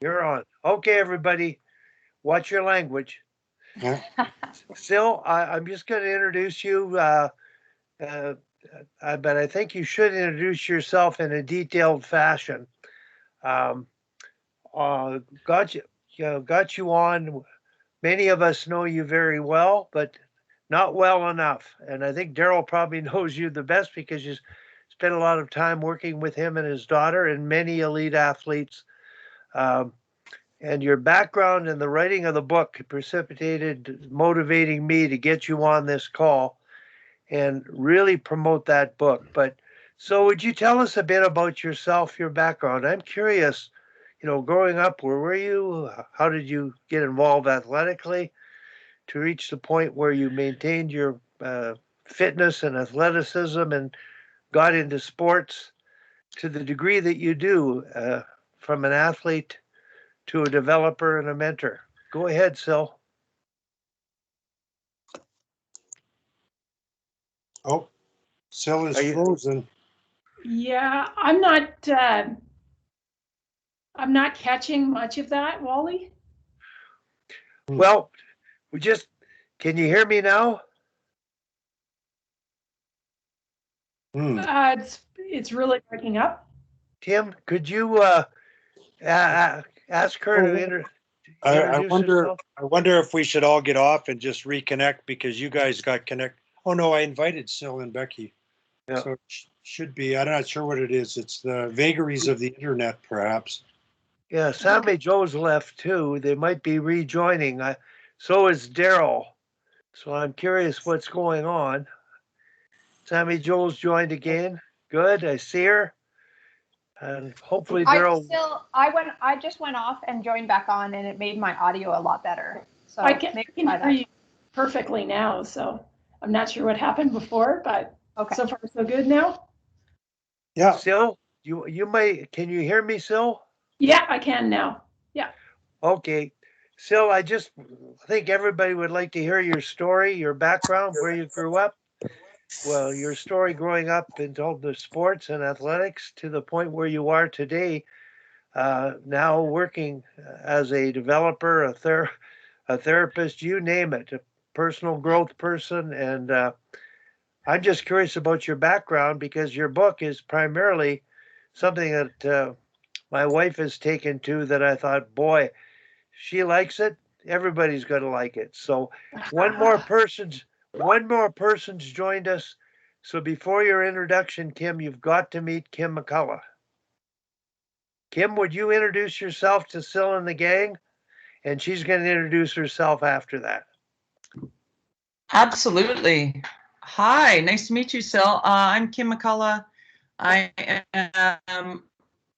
You're on. Okay, everybody, watch your language. Yeah. Syl, I'm just going to introduce you, uh, but I think you should introduce yourself in a detailed fashion. Um, got got you on. Many of us know you very well, but not well enough. And I think Daryl probably knows you the best because you spent a lot of time working with him and his daughter and many elite athletes. Um, and your background in the writing of the book precipitated motivating me to get you on this call and really promote that book. But so would you tell us a bit about yourself, your background? I'm curious, growing up, where were you? How did you get involved athletically to reach the point where you maintained your fitness and athleticism and got into sports to the degree that you do, from an athlete to a developer and a mentor? Go ahead, Syl. Oh, Syl is Are you? frozen. Yeah, I'm not catching much of that, Wally. Well, can you hear me now? Hmm. It's really breaking up. Tim, could you ask her to I introduce wonder. herself? I wonder if we should all get off and just reconnect because you guys got connect. Oh no, I invited Syl and Becky, Yeah. so it should be. I'm not sure what it is. It's the vagaries of the internet, perhaps. Yeah, Sammy Joe's left too. They might be rejoining. So is Daryl. So I'm curious what's going on. Sammy Joe's joined again. Good, I see her. And hopefully Daryl. I just went off and joined back on, and it made my audio a lot better. So I can hear you perfectly now. So I'm not sure what happened before, but okay. So far so good now. Yeah. Syl, you might. Can you hear me, Syl? Yeah, I can now. Yeah. Okay. Syl, I think everybody would like to hear your story, your background, where you grew up. Well, your story growing up into the sports and athletics to the point where you are today, now working as a developer, a therapist, you name it, a personal growth person. And I'm just curious about your background because your book is primarily something that my wife has taken to that I thought, boy, she likes it. Everybody's going to like it. So one more person's joined us. So before your introduction, Kim, you've got to meet Kim Mccullough. Kim, would you introduce yourself to Syl and the gang? And she's going to introduce herself after that. Absolutely. Hi, nice to meet you, Syl. I'm Kim Mccullough. I am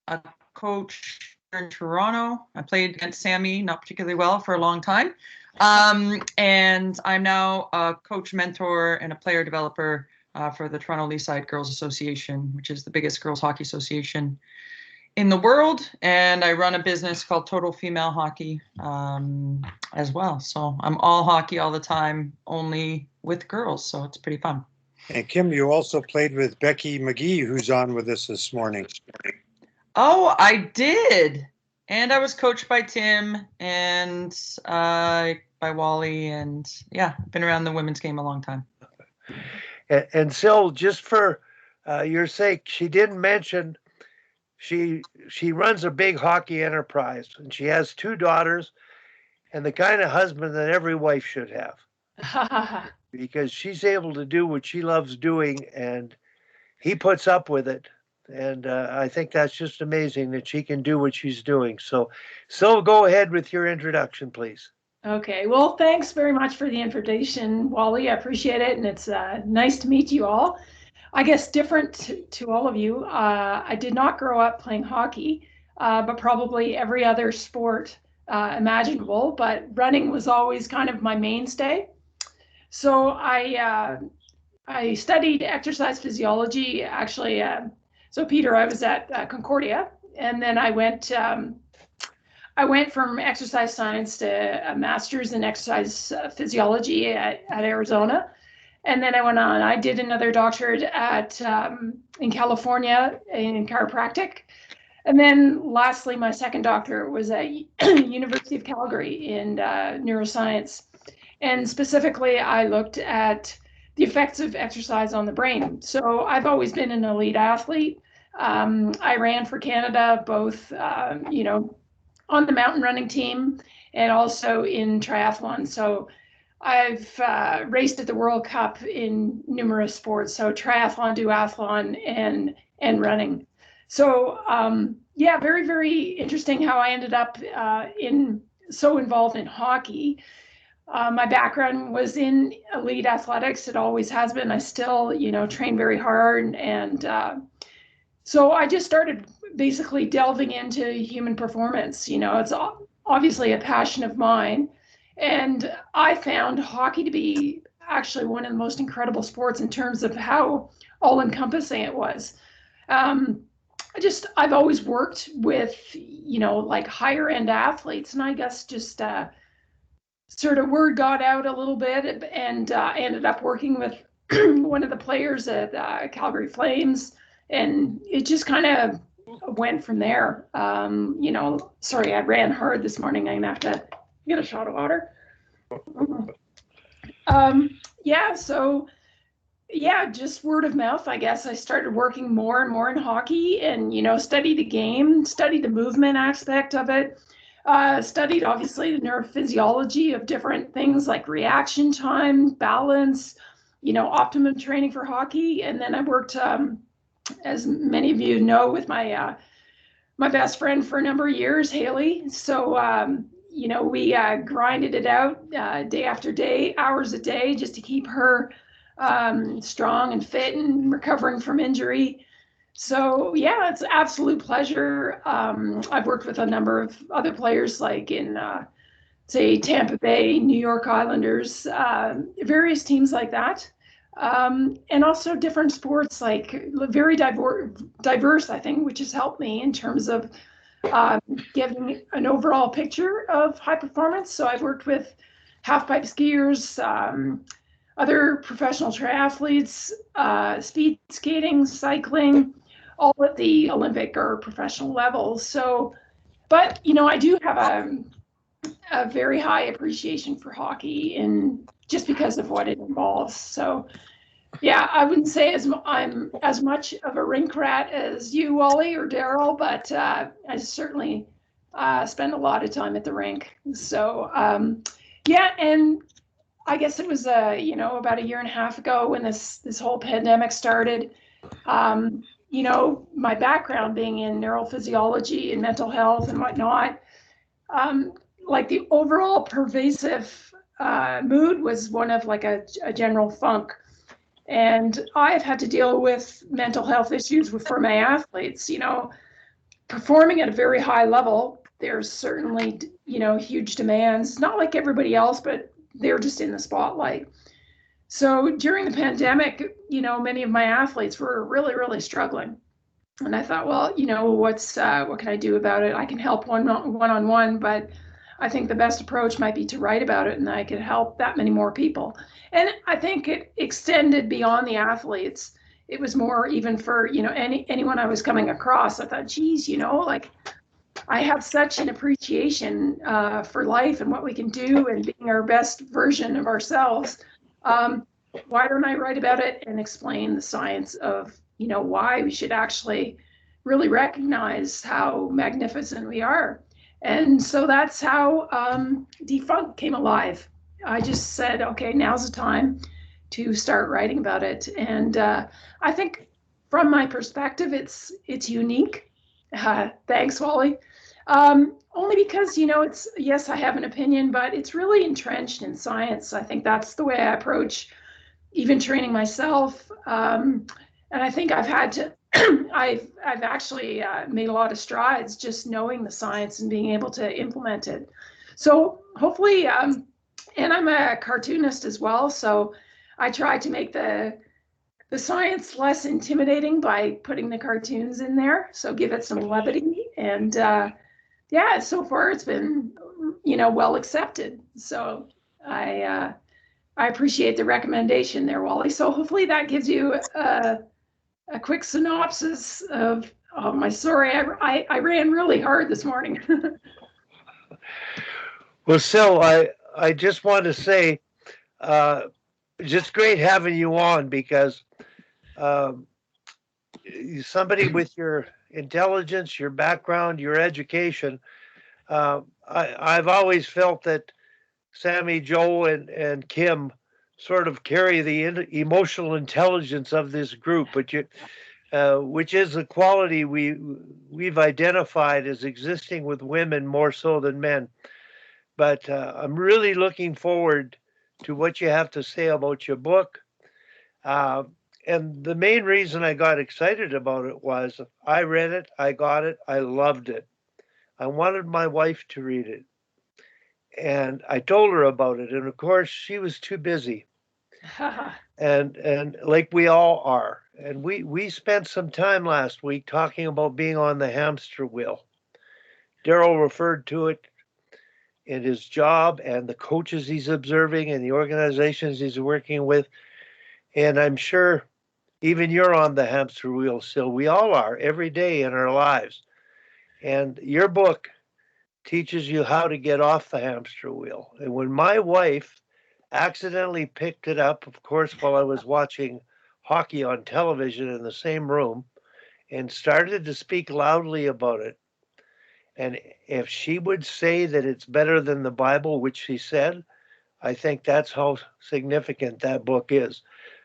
a coach in Toronto. I played against Sammy, not particularly well, for a long time. And I'm now a coach, mentor, and a player developer for the Toronto Leaside Girls Association, which is the biggest girls hockey association in the world. And I run a business called Total Female Hockey as well. So I'm all hockey all the time, only with girls. So it's pretty fun. And Kim, you also played with Becky McGee, who's on with us this morning. Oh, I did. And I was coached by Tim and by Wally. And yeah, I've been around the women's game a long time. And Syl, just for your sake, she didn't mention she runs a big hockey enterprise and she has 2 daughters and the kind of husband that every wife should have. Because she's able to do what she loves doing and he puts up with it. And I think that's just amazing that she can do what she's doing. So go ahead with your introduction, please. Okay, well, thanks very much for the invitation, Wally. I appreciate it. And it's nice to meet you all. I guess different to all of you, I did not grow up playing hockey, but probably every other sport imaginable. But running was always kind of my mainstay. So I studied exercise physiology, actually. So Peter, I was at Concordia, and then I went from exercise science to a master's in exercise physiology at Arizona. And then I went on. I did another doctorate in California in chiropractic. And then lastly, my second doctorate was at University of Calgary in neuroscience. And specifically, I looked at the effects of exercise on the brain. So I've always been an elite athlete. I ran for Canada, both, on the mountain running team and also in triathlon. So I've raced at the World Cup in numerous sports, so triathlon, duathlon, and running. So yeah, very, very interesting how I ended up so involved in hockey. My background was in elite athletics. It always has been. I still, train very hard. And so I just started basically delving into human performance. It's obviously a passion of mine. And I found hockey to be actually one of the most incredible sports in terms of how all encompassing it was. I've always worked with, like higher end athletes, and I guess just sort of word got out a little bit, and ended up working with one of the players at Calgary Flames, and it just kind of went from there. Sorry, I ran hard this morning. I'm gonna have to get a shot of water. Just word of mouth, I guess. I started working more and more in hockey, and study the game, study the movement aspect of it, studied obviously the neurophysiology of different things like reaction time, balance, optimum training for hockey. And then I worked, as many of you know, with my my best friend for a number of years, Haley. So we grinded it out day after day, hours a day, just to keep her strong and fit and recovering from injury. So yeah, it's an absolute pleasure. I've worked with a number of other players, like in say Tampa Bay, New York Islanders, various teams like that, and also different sports, like very diverse, I think, which has helped me in terms of giving an overall picture of high performance. So I've worked with half-pipe skiers, other professional triathletes, speed skating, cycling, all at the Olympic or professional level. So, but I do have a very high appreciation for hockey, and just because of what it involves. So yeah, I wouldn't say I'm as much of a rink rat as you, Wally, or Daryl, but I certainly spend a lot of time at the rink. So yeah, and I guess it was about a year and a half ago when this whole pandemic started. My background being in neurophysiology and mental health and whatnot, like the overall pervasive mood was one of like a general funk. And I've had to deal with mental health issues for my athletes. Performing at a very high level, there's certainly, huge demands, not like everybody else, but they're just in the spotlight. So during the pandemic, many of my athletes were really, really struggling. And I thought, well, what can I do about it? I can help one-on-one, but I think the best approach might be to write about it, and I could help that many more people. And I think it extended beyond the athletes. It was more even for, anyone I was coming across. I thought, geez, like I have such an appreciation for life and what we can do and being our best version of ourselves. Why don't I write about it and explain the science of, why we should actually really recognize how magnificent we are. And so that's how Defunct came alive. I just said, okay, now's the time to start writing about it. And I think from my perspective, it's unique. Thanks, Wally. Only because, it's, yes, I have an opinion, but it's really entrenched in science. I think that's the way I approach even training myself. And I think I've had to, I've actually made a lot of strides just knowing the science and being able to implement it. So hopefully, and I'm a cartoonist as well, so I try to make the science less intimidating by putting the cartoons in there. So give it some levity, and yeah, so far it's been, well accepted. So I appreciate the recommendation there, Wally. So hopefully that gives you a quick synopsis of Oh, my sorry, I ran really hard this morning. Well, Syl, I just want to say, uh, just great having you on because um, somebody with your intelligence, your background, your education. I've always felt that Sammy, Joe, and Kim sort of carry the emotional intelligence of this group, which is a quality we've identified as existing with women more so than men. But I'm really looking forward to what you have to say about your book. Uh, and the main reason I got excited about it was I read it, I got it, I loved it. I wanted my wife to read it. And I told her about it. And of course, she was too busy. And like we all are. And we spent some time last week talking about being on the hamster wheel. Daryl referred to it in his job and the coaches he's observing and the organizations he's working with. And I'm sure even you're on the hamster wheel still. We all are every day in our lives. And your book teaches you how to get off the hamster wheel. And when my wife accidentally picked it up, of course, while I was watching hockey on television in the same room, and started to speak loudly about it, and if she would say that it's better than the Bible, which she said, I think that's how significant that book is.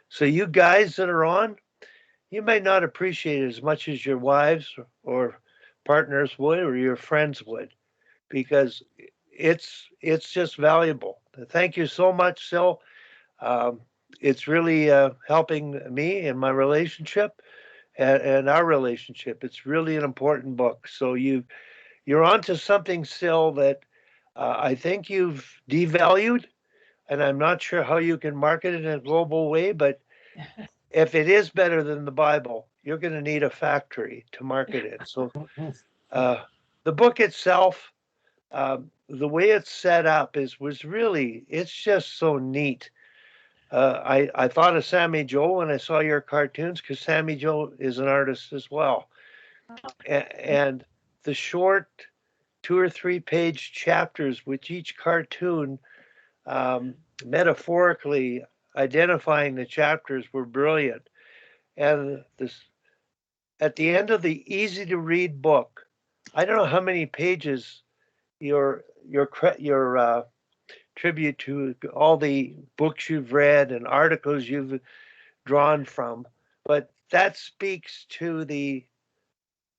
So, you guys that are on, you may not appreciate it as much as your wives or partners would or your friends would, because it's just valuable. Thank you so much, Syl. It's really helping me in my relationship and our relationship. It's really an important book. So you're onto something, Syl, that I think you've devalued, and I'm not sure how you can market it in a global way, but if it is better than the Bible, you're going to need a factory to market it. So the book itself, the way it's set up it's just so neat. I thought of Sammy Joe when I saw your cartoons because Sammy Joe is an artist as well. And the short 2 or 3 page chapters, with each cartoon metaphorically identifying the chapters, were brilliant. And at the end of the easy to read book, I don't know how many pages your tribute to all the books you've read and articles you've drawn from, but that speaks to the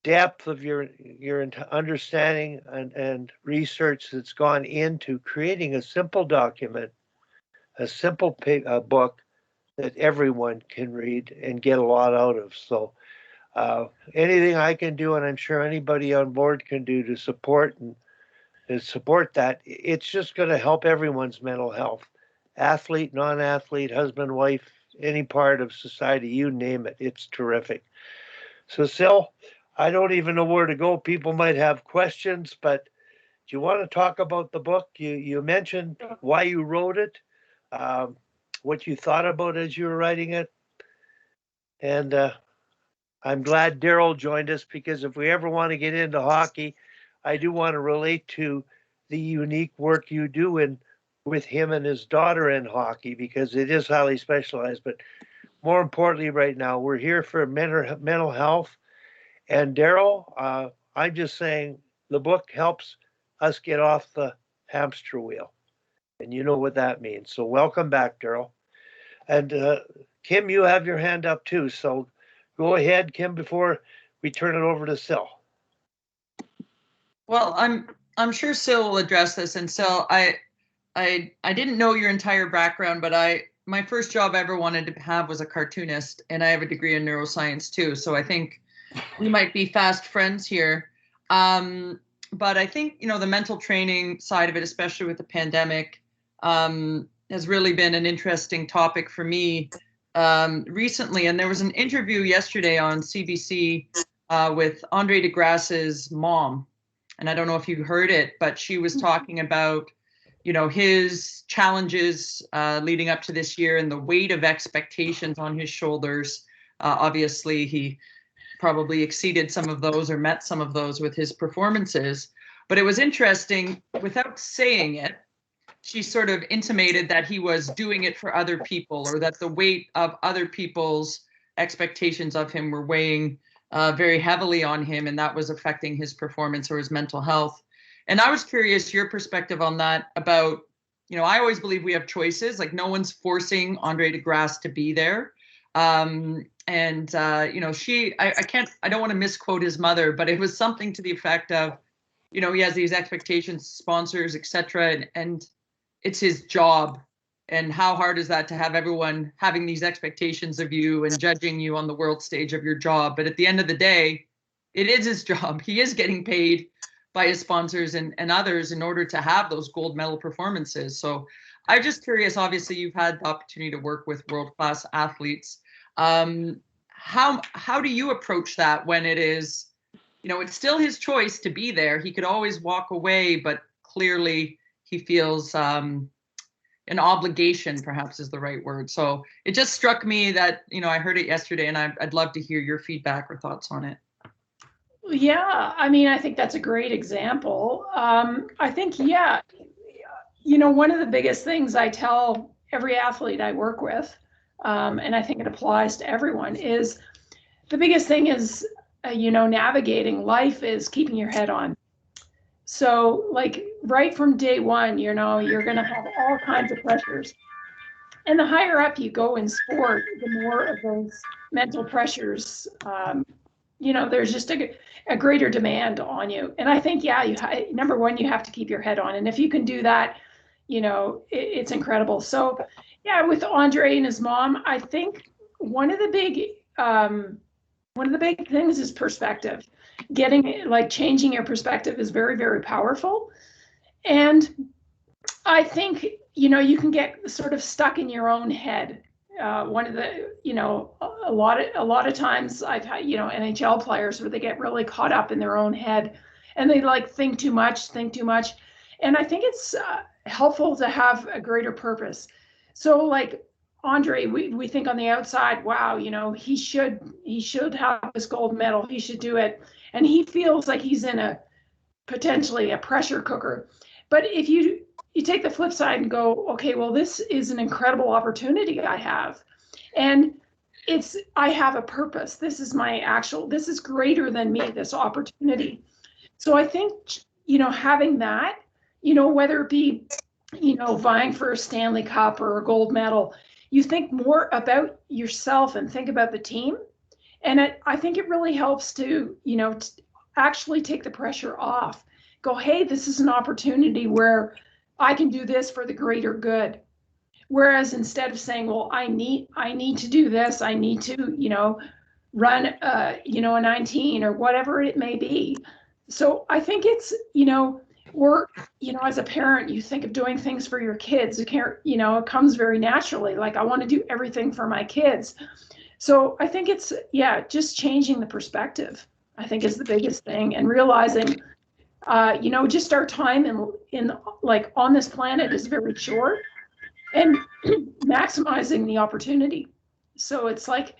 depth of your understanding and research that's gone into creating a simple document, a simple book that everyone can read and get a lot out of. So anything I can do, and I'm sure anybody on board can do to support that, it's just going to help everyone's mental health. Athlete, non-athlete, husband, wife, any part of society, you name it. It's terrific. So, Syl, I don't even know where to go. People might have questions, but do you want to talk about the book? You mentioned why you wrote it, what you thought about as you were writing it. And I'm glad Daryl joined us, because if we ever want to get into hockey, I do want to relate to the unique work you do with him and his daughter in hockey, because it is highly specialized. But more importantly, right now, we're here for mental health. And Daryl, I'm just saying the book helps us get off the hamster wheel. And you know what that means. So welcome back, Daryl. And Kim, you have your hand up too. So go ahead, Kim, before we turn it over to Syl. Well, I'm sure Syl will address this. And Syl, I didn't know your entire background, but my first job I ever wanted to have was a cartoonist, and I have a degree in neuroscience too. So I think we might be fast friends here. But I think, the mental training side of it, especially with the pandemic, has really been an interesting topic for me recently. And there was an interview yesterday on CBC with Andre DeGrasse's mom. And I don't know if you heard it, but she was talking about, his challenges leading up to this year and the weight of expectations on his shoulders. Obviously, he probably exceeded some of those or met some of those with his performances. But it was interesting, without saying it, she sort of intimated that he was doing it for other people, or that the weight of other people's expectations of him were weighing very heavily on him, and that was affecting his performance or his mental health. And I was curious your perspective on that. About, you know, I always believe we have choices, like no one's forcing Andre DeGrasse to be there. You know, I don't want to misquote his mother, but it was something to the effect of, you know, he has these expectations, sponsors, etc., and it's his job. And how hard is that to have everyone having these expectations of you and judging you on the world stage of your job? But at the end of the day, it is his job. He is getting paid by his sponsors and others in order to have those gold medal performances. So I'm just curious, obviously you've had the opportunity to work with world-class athletes. How do you approach that when it is, you know, it's still his choice to be there. He could always walk away, but clearly he feels an obligation, perhaps is the right word. So it just struck me that, you know, I heard it yesterday, and I'd love to hear your feedback or thoughts on it. Yeah, I mean, I think that's a great example. I think, yeah, you know, one of the biggest things I tell every athlete I work with, and I think it applies to everyone, is the biggest thing is, you know, navigating life is keeping your head on. So like right from day one, you know, you're going to have all kinds of pressures. And the higher up you go in sport, the more of those mental pressures, you know, there's just a greater demand on you. And I think, yeah, number one, you have to keep your head on. And if you can do that, you know, it's incredible. So yeah, with Andre and his mom, I think one of the big things is perspective. Changing your perspective is very, very powerful. And I think, you know, you can get sort of stuck in your own head. One of the, you know, a lot of times I've had, you know, NHL players where they get really caught up in their own head and they like think too much. And I think it's helpful to have a greater purpose. So like Andre, we think on the outside, wow, you know, he should have this gold medal. He should do it. And he feels like he's in potentially a pressure cooker. But if you take the flip side and go, okay, well, this is an incredible opportunity I have. And I have a purpose. This is greater than me, this opportunity. So I think, you know, having that, you know, whether it be, you know, vying for a Stanley Cup or a gold medal, you think more about yourself and think about the team. And I think it really helps to, you know, actually take the pressure off. Go, hey, this is an opportunity where I can do this for the greater good. Whereas instead of saying, well, I need to do this, I need to, you know, run, you know, a 19 or whatever it may be. So I think it's, you know, or, you know, as a parent, you think of doing things for your kids. You know, it comes very naturally. Like, I want to do everything for my kids. So I think it's, yeah, just changing the perspective, I think, is the biggest thing, and realizing, you know, just our time in like on this planet is very short, and maximizing the opportunity. So it's like,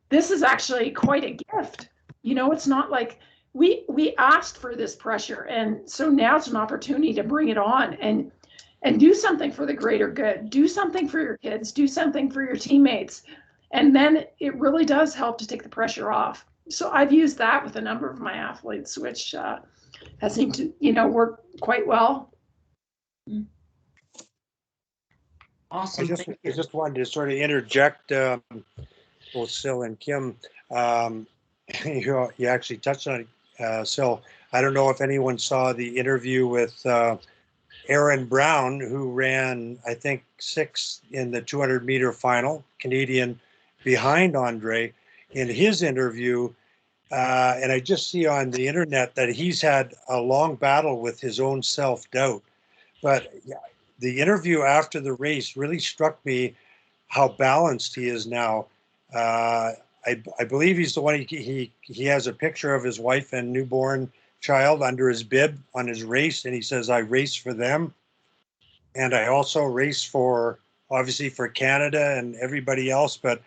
this is actually quite a gift. You know, it's not like we asked for this pressure, and so now it's an opportunity to bring it on and do something for the greater good. Do something for your kids. Do something for your teammates, and then it really does help to take the pressure off. So I've used that with a number of my athletes, which has seemed to, you know, work quite well. Awesome. I just wanted to sort of interject, both Syl and Kim. You actually touched on it, Syl. I don't know if anyone saw the interview with Aaron Brown, who ran, I think, 6th in the 200-meter final, Canadian, behind Andre. In his interview, and I just see on the internet that he's had a long battle with his own self-doubt. But the interview after the race really struck me how balanced he is now. I believe he's the one, he has a picture of his wife and newborn child under his bib on his race, and he says, I race for them. And I also race obviously for Canada and everybody else, but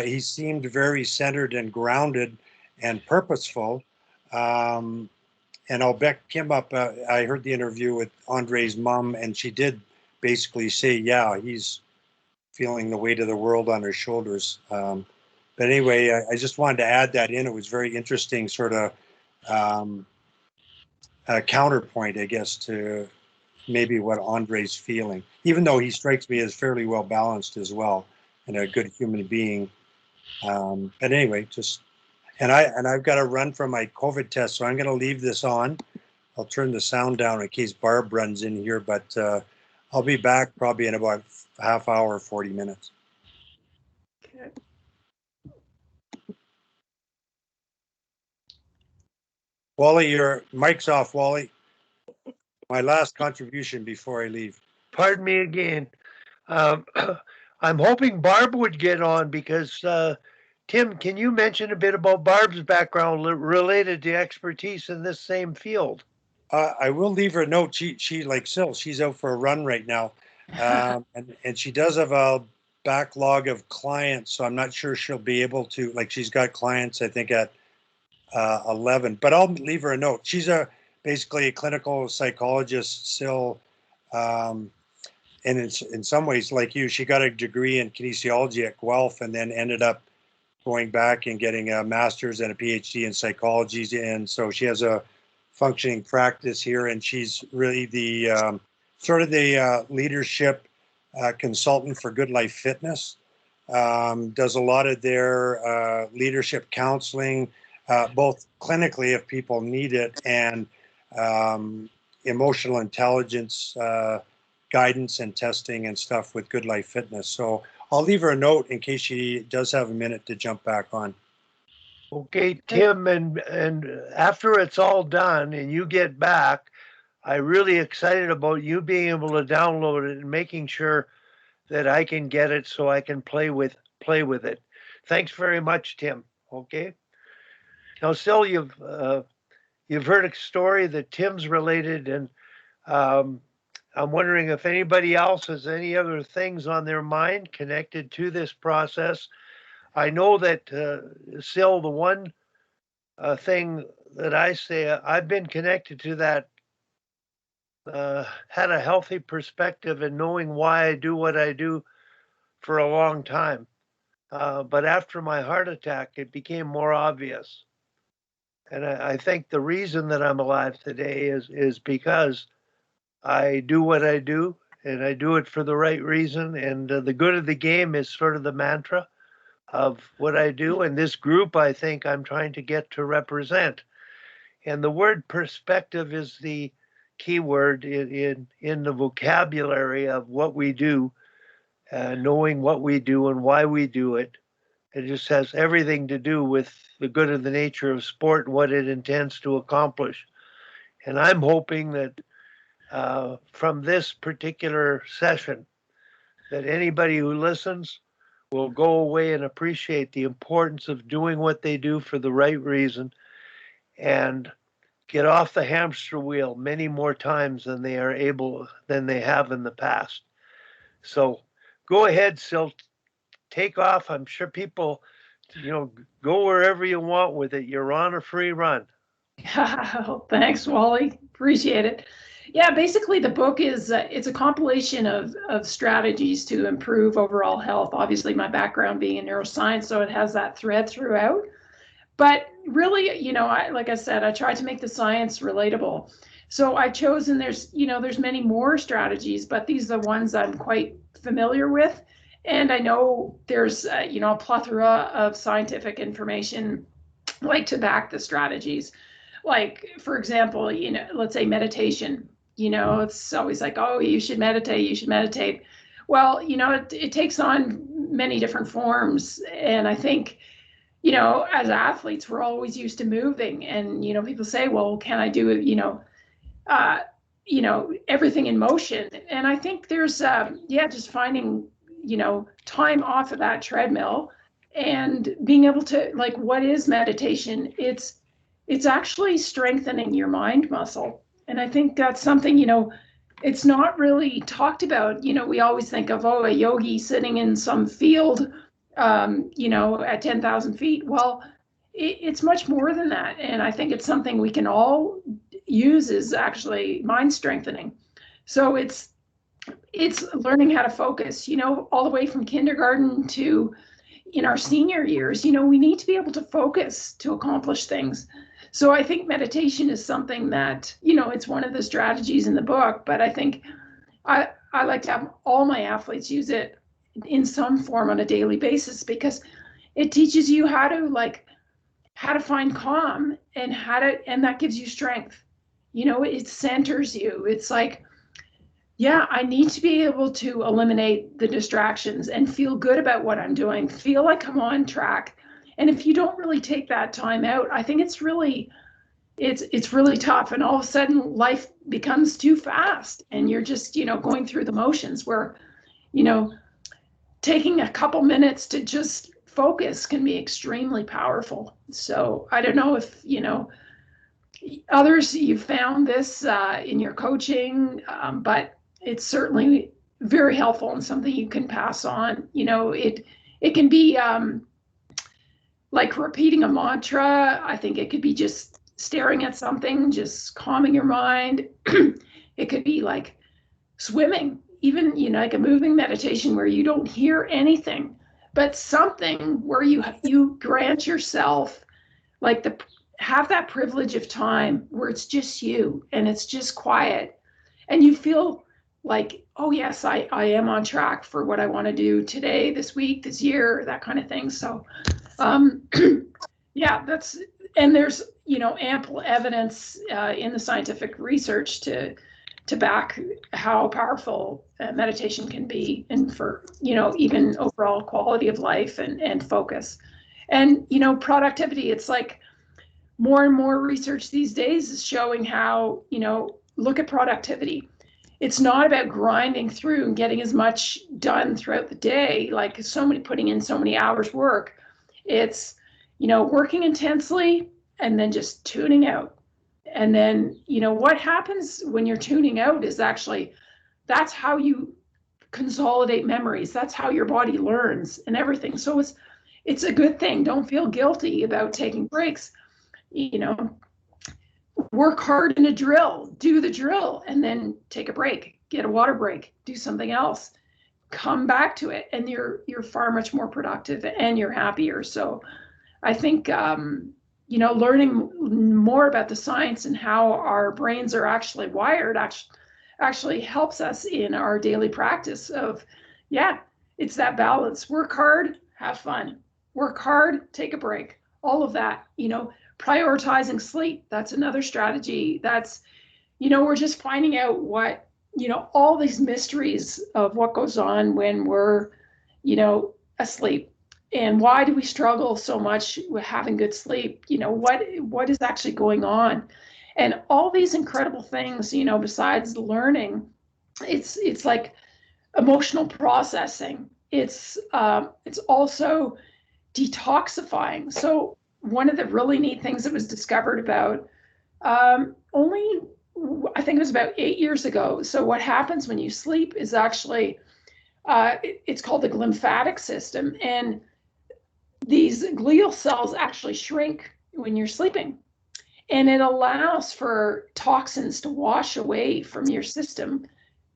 he seemed very centered and grounded. and purposeful. And I'll back Kim up. I heard the interview with Andre's mom, and she did basically say, yeah, he's feeling the weight of the world on her shoulders. But anyway, I just wanted to add that in. It was very interesting, sort of a counterpoint, I guess, to maybe what Andre's feeling, even though he strikes me as fairly well balanced as well and a good human being. But anyway, I've got to run for my COVID test, so I'm going to leave this on. I'll turn the sound down in case Barb runs in here, but I'll be back probably in about half hour, 40 minutes. Okay. Wally, your mic's off, Wally. My last contribution before I leave. Pardon me again. I'm hoping Barb would get on because Tim, can you mention a bit about Barb's background related to expertise in this same field? I will leave her a note. She like Syl, she's out for a run right now, and she does have a backlog of clients, so I'm not sure she'll be able to. Like, she's got clients, I think, at 11. But I'll leave her a note. She's basically a clinical psychologist, Syl, and in some ways, like you, she got a degree in kinesiology at Guelph, and then ended up going back and getting a master's and a PhD in psychology. And so she has a functioning practice here, and she's really the sort of the leadership consultant for Good Life Fitness. Does a lot of their leadership counseling, both clinically if people need it, and emotional intelligence guidance and testing and stuff with Good Life Fitness. So I'll leave her a note in case she does have a minute to jump back on. Okay, Tim, and after it's all done and you get back, I'm really excited about you being able to download it and making sure that I can get it so I can play with it. Thanks very much, Tim. Okay. Now, Syl, you've heard a story that Tim's related, and I'm wondering if anybody else has any other things on their mind connected to this process. I know that, Syl, the one thing that I say, I've been connected to that, had a healthy perspective in knowing why I do what I do for a long time. But after my heart attack, it became more obvious. And I think the reason that I'm alive today is because I do what I do, and I do it for the right reason. And the good of the game is sort of the mantra of what I do. And this group, I think I'm trying to get to represent. And the word perspective is the key word in the vocabulary of what we do, knowing what we do and why we do it. It just has everything to do with the good of the nature of sport and what it intends to accomplish. And I'm hoping that from this particular session, that anybody who listens will go away and appreciate the importance of doing what they do for the right reason and get off the hamster wheel many more times than they have in the past. So go ahead, Syl, take off. I'm sure people, go wherever you want with it. You're on a free run. Thanks, Wally. Appreciate it. Yeah, basically the book is it's a compilation of strategies to improve overall health. Obviously, my background being in neuroscience, so it has that thread throughout. But really, like I said, I tried to make the science relatable. So I chose, and there's many more strategies, but these are the ones I'm quite familiar with. And I know there's, a plethora of scientific information like to back the strategies. Like, for example, let's say meditation. It's always like, oh, you should meditate. Well, it takes on many different forms. And I think, as athletes, we're always used to moving. And, people say, well, can I do it, everything in motion? And I think there's, just finding, time off of that treadmill and being able to, like, what is meditation? It's actually strengthening your mind muscle. And I think that's something, it's not really talked about. We always think of, a yogi sitting in some field, at 10,000 feet. Well, it's much more than that. And I think it's something we can all use is actually mind strengthening. So it's learning how to focus, you know, all the way from kindergarten to in our senior years. You know, we need to be able to focus to accomplish things. So I think meditation is something that, you know, it's one of the strategies in the book, but I think I like to have all my athletes use it in some form on a daily basis, because it teaches you how to find calm and and that gives you strength. You know, it centers you. It's like, yeah, I need to be able to eliminate the distractions and feel good about what I'm doing, feel like I'm on track. And if you don't really take that time out, I think it's really tough. And all of a sudden life becomes too fast and you're just, you know, going through the motions, where, you know, taking a couple minutes to just focus can be extremely powerful. So I don't know if, you know, others, you found this in your coaching, but it's certainly very helpful and something you can pass on. You know, it can be like repeating a mantra. I think it could be just staring at something, just calming your mind. It could be like swimming, even, you know, like a moving meditation where you don't hear anything, but something where you grant yourself like have that privilege of time where it's just you and it's just quiet and you feel like, oh yes, I am on track for what I want to do today, this week, this year, that kind of thing. So yeah, and there's, you know, ample evidence in the scientific research to back how powerful meditation can be, and for, you know, even overall quality of life and focus and, you know, productivity. It's like more and more research these days is showing how, you know, look at productivity. It's not about grinding through and getting as much putting in so many hours work. It's, you know, working intensely and then just tuning out. And then, you know, what happens when you're tuning out is actually, that's how you consolidate memories. That's how your body learns and everything. So it's a good thing. Don't feel guilty about taking breaks. You know, work hard in a drill, do the drill, and then take a break, get a water break, do something else, come back to it, and you're far much more productive and you're happier. So I think, you know, learning more about the science and how our brains are actually wired actually helps us in our daily practice of, yeah, it's that balance. Work hard, have fun. Work hard, take a break. All of that, you know, prioritizing sleep. That's another strategy. That's, you know, we're just finding out what, you know, all these mysteries of what goes on when we're, you know, asleep. And why do we struggle so much with having good sleep? You know, what is actually going on? And all these incredible things, you know, besides learning, it's like emotional processing. It's also detoxifying. So one of the really neat things that was discovered about only, I think it was about 8 years ago. So what happens when you sleep is actually, it's called the glymphatic system. And these glial cells actually shrink when you're sleeping. And it allows for toxins to wash away from your system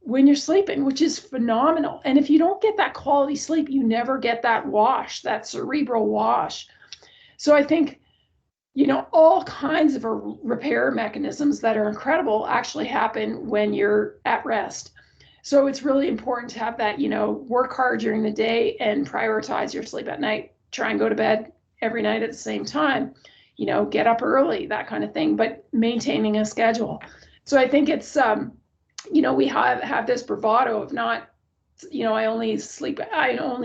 when you're sleeping, which is phenomenal. And if you don't get that quality sleep, you never get that wash, that cerebral wash. So I think, you know, all kinds of repair mechanisms that are incredible actually happen when you're at rest. So it's really important to have that, you know, work hard during the day and prioritize your sleep at night. Try and go to bed every night at the same time, you know, get up early, that kind of thing, but maintaining a schedule. So I think it's, you know, we have this bravado of not, you know, I only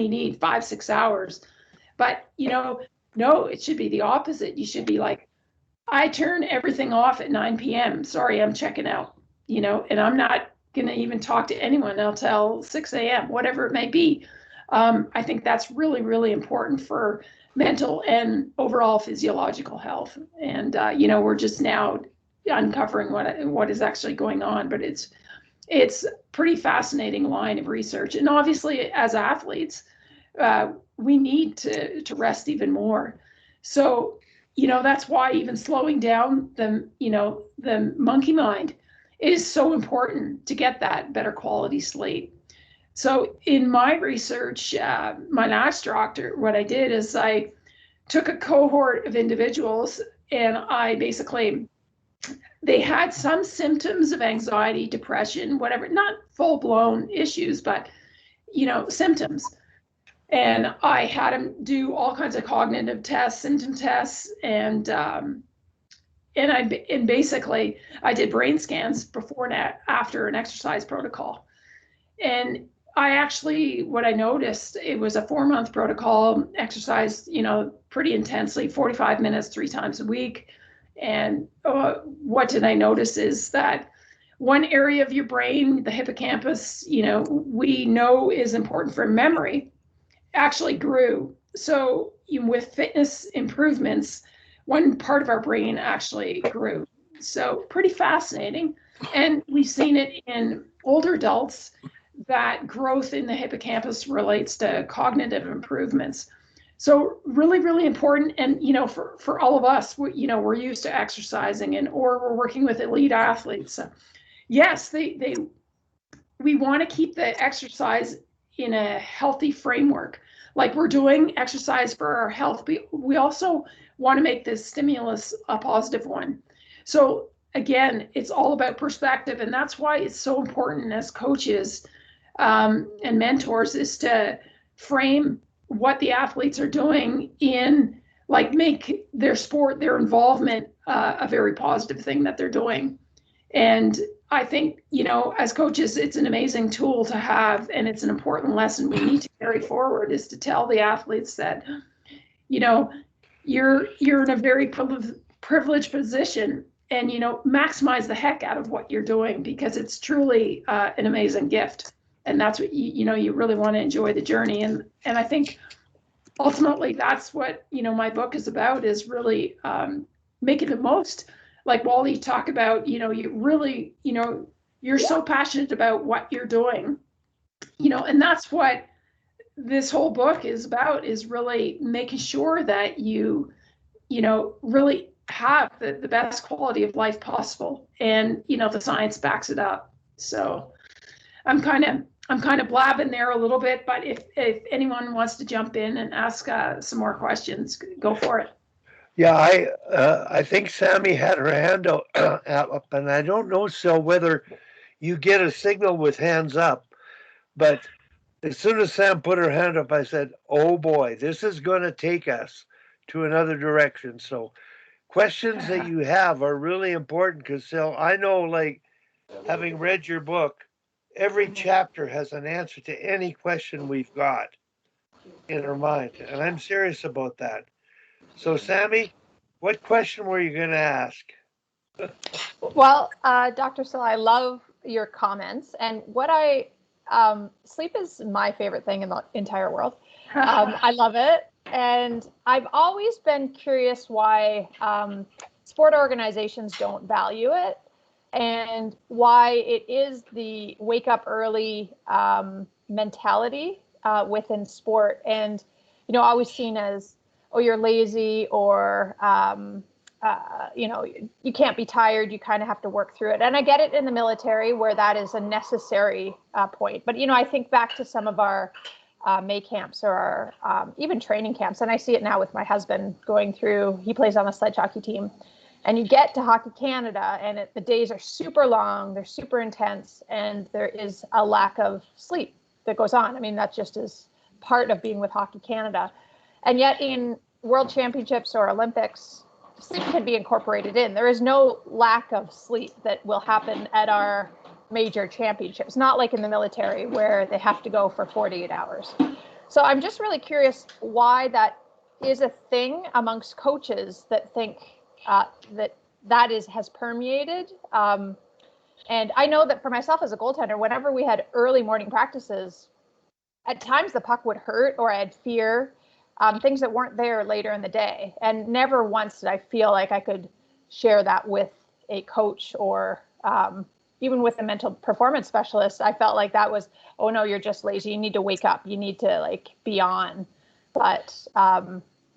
need 5-6 hours, but, you know, no, it should be the opposite. You should be like, I turn everything off at 9 p.m. Sorry, I'm checking out, you know, and I'm not going to even talk to anyone until 6 a.m., whatever it may be. I think that's really, really important for mental and overall physiological health. And, you know, we're just now uncovering what is actually going on, but it's pretty fascinating line of research. And obviously, as athletes, we need to rest even more. So that's why even slowing down the monkey mind is so important to get that better quality sleep. So in my research, my last doctor, what I did is I took a cohort of individuals, and they had some symptoms of anxiety, depression, whatever, not full-blown issues, but symptoms. And I had them do all kinds of cognitive tests, symptom tests, and basically I did brain scans before and after an exercise protocol. And what I noticed, it was a 4-month protocol, exercise, pretty intensely, 45 minutes, 3 times a week. And what did I notice is that one area of your brain, the hippocampus, we know is important for memory, actually grew. So with fitness improvements, one part of our brain actually grew. So pretty fascinating. And we've seen it in older adults that growth in the hippocampus relates to cognitive improvements. So really, really important. And, for all of us, we're used to exercising or we're working with elite athletes. So yes, we want to keep the exercise in a healthy framework. Like we're doing exercise for our health, but we also want to make this stimulus a positive one. So again, it's all about perspective. And that's why it's so important as coaches and mentors is to frame what the athletes are doing in, make their sport, their involvement, a very positive thing that they're doing. And I think, as coaches, it's an amazing tool to have, and it's an important lesson we need to carry forward, is to tell the athletes that, you're in a very privileged position, and, maximize the heck out of what you're doing, because it's truly an amazing gift. And that's what, you really want to enjoy the journey. And I think ultimately that's what, my book is about, is really making the most. Like Wally talked about, you really, you're so passionate about what you're doing, and that's what this whole book is about, is really making sure that you really have the best quality of life possible. And, the science backs it up. So I'm kind of blabbing there a little bit, but if anyone wants to jump in and ask some more questions, go for it. Yeah, I think Sammy had her hand up, and I don't know, Syl, whether you get a signal with hands up, but as soon as Sam put her hand up, I said, oh boy, this is going to take us to another direction. So questions that you have are really important, because, Syl, I know, having read your book, every chapter has an answer to any question we've got in our mind, and I'm serious about that. So, Sammy, what question were you going to ask? Well, Dr. Syl, I love your comments, and sleep is my favorite thing in the entire world. I love it, and I've always been curious why sport organizations don't value it, and why it is the wake up early mentality within sport, and always seen as, oh, you're lazy, or you can't be tired, you kind of have to work through it. And I get it in the military, where that is a necessary point. But I think back to some of our May camps, or our even training camps, and I see it now with my husband going through, he plays on the sledge hockey team, and you get to Hockey Canada, and the days are super long, they're super intense, and there is a lack of sleep that goes on. I mean, that just is part of being with Hockey Canada. And yet in World Championships or Olympics, sleep can be incorporated in. There is no lack of sleep that will happen at our major championships, not like in the military where they have to go for 48 hours. So I'm just really curious why that is a thing amongst coaches that think has permeated. And I know that for myself as a goaltender, whenever we had early morning practices, at times the puck would hurt, or I had fear, things that weren't there later in the day. And never once did I feel like I could share that with a coach, or even with a mental performance specialist. I felt like that was, oh no, you're just lazy. You need to wake up. You need to be on. But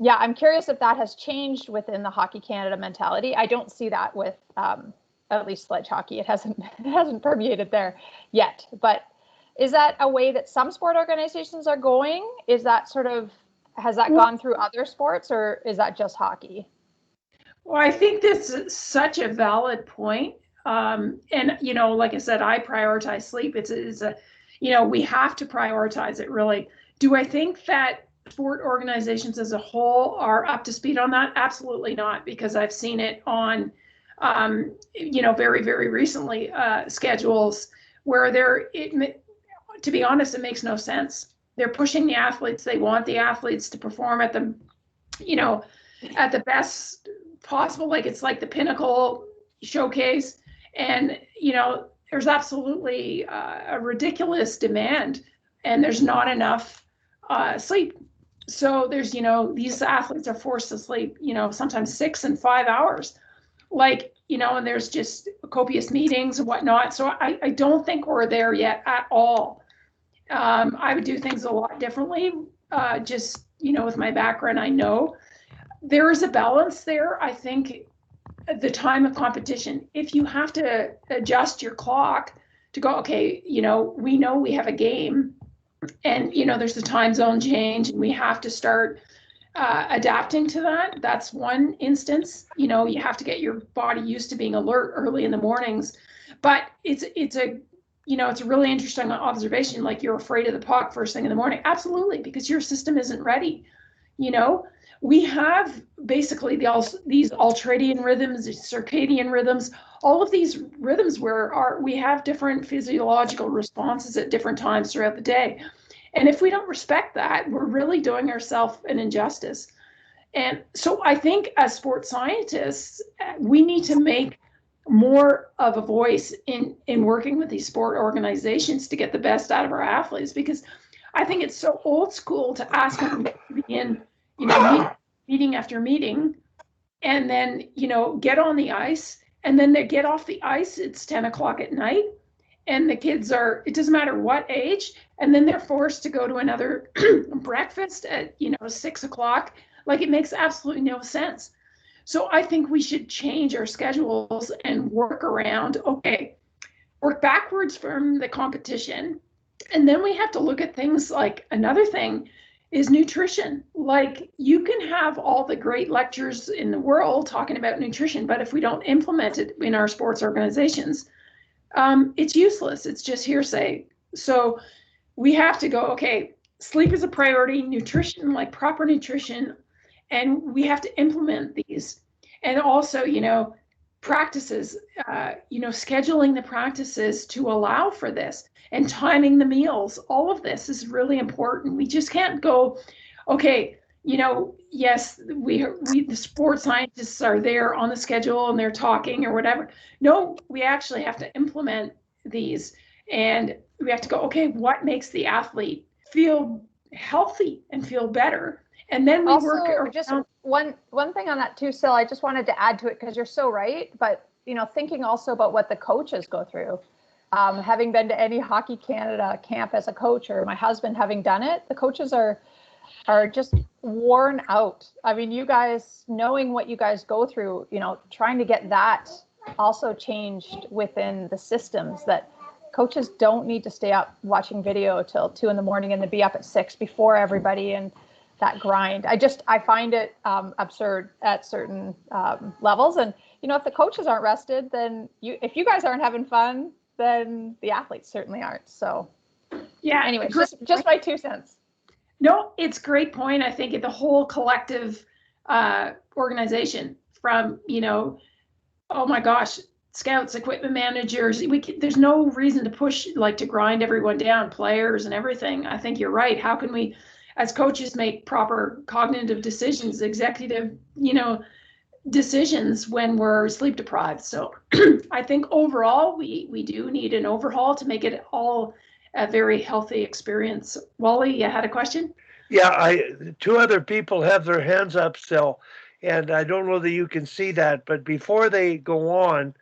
Yeah, I'm curious if that has changed within the Hockey Canada mentality. I don't see that with at least sledge hockey. It hasn't permeated there yet. But is that a way that some sport organizations are going? Is that has that gone through other sports, or is that just hockey? Well, I think this is such a valid point. And, like I said, I prioritize sleep. It's a, we have to prioritize it, really. Do I think that sport organizations as a whole are up to speed on that? Absolutely not, because I've seen it on, very, very recently schedules where to be honest, it makes no sense. They're pushing the athletes. They want the athletes to perform at the, at the best possible, like it's like the pinnacle showcase. And, there's absolutely a ridiculous demand, and there's not enough sleep. So there's, these athletes are forced to sleep, sometimes 6 and 5 hours, and there's just copious meetings and whatnot. So I don't think we're there yet at all. I would do things a lot differently. With my background, I know there is a balance there. I think at the time of competition, if you have to adjust your clock to go, okay, we know we have a game, and there's the time zone change, and we have to start adapting to that. That's one instance. You have to get your body used to being alert early in the mornings. But it's a really interesting observation. Like, you're afraid of the puck first thing in the morning. Absolutely, because your system isn't ready. We have basically these ultradian rhythms, circadian rhythms, all of these rhythms where we have different physiological responses at different times throughout the day. And if we don't respect that, we're really doing ourselves an injustice. And so I think as sports scientists, we need to make more of a voice in working with these sport organizations to get the best out of our athletes, because I think it's so old school to ask them to be in, meeting after meeting, and then, get on the ice, and then they get off the ice, it's 10 o'clock at night, and the kids it doesn't matter what age, and then they're forced to go to another breakfast at, 6 o'clock. Like, it makes absolutely no sense. So I think we should change our schedules and work backwards from the competition. And then we have to look at things like, another thing is nutrition. Like, you can have all the great lectures in the world talking about nutrition, but if we don't implement it in our sports organizations, it's useless. It's just hearsay. So we have to go, okay, sleep is a priority, nutrition, like proper nutrition, and we have to implement these. And also, practices, scheduling the practices to allow for this, and timing the meals. All of this is really important. We just can't go, okay, yes, the sports scientists are there on the schedule and they're talking or whatever. No, we actually have to implement these, and we have to go, okay, what makes the athlete feel healthy and feel better? And then we also, work around. Just one thing on that too, Syl, I just wanted to add to it, because you're so right. But, thinking also about what the coaches go through. Having been to any Hockey Canada camp as a coach, or my husband having done it, the coaches are just worn out. I mean, you guys, knowing what you guys go through, trying to get that also changed within the systems, that coaches don't need to stay up watching video till 2 a.m. and then be up at 6 before everybody, and that grind. I find it absurd at certain levels. And, if the coaches aren't rested, then if you guys aren't having fun, then the athletes certainly aren't. So yeah, anyway, just my 2 cents. No, it's a great point. I think the whole collective organization, from, oh my gosh, scouts, equipment managers, there's no reason to push, to grind everyone down, players and everything. I think you're right. How can we, as coaches, make proper cognitive decisions, executive, decisions when we're sleep deprived? So I think overall we do need an overhaul to make it all a very healthy experience. Wally, you had a question? Yeah, two other people have their hands up still, and I don't know that you can see that, but before they go on,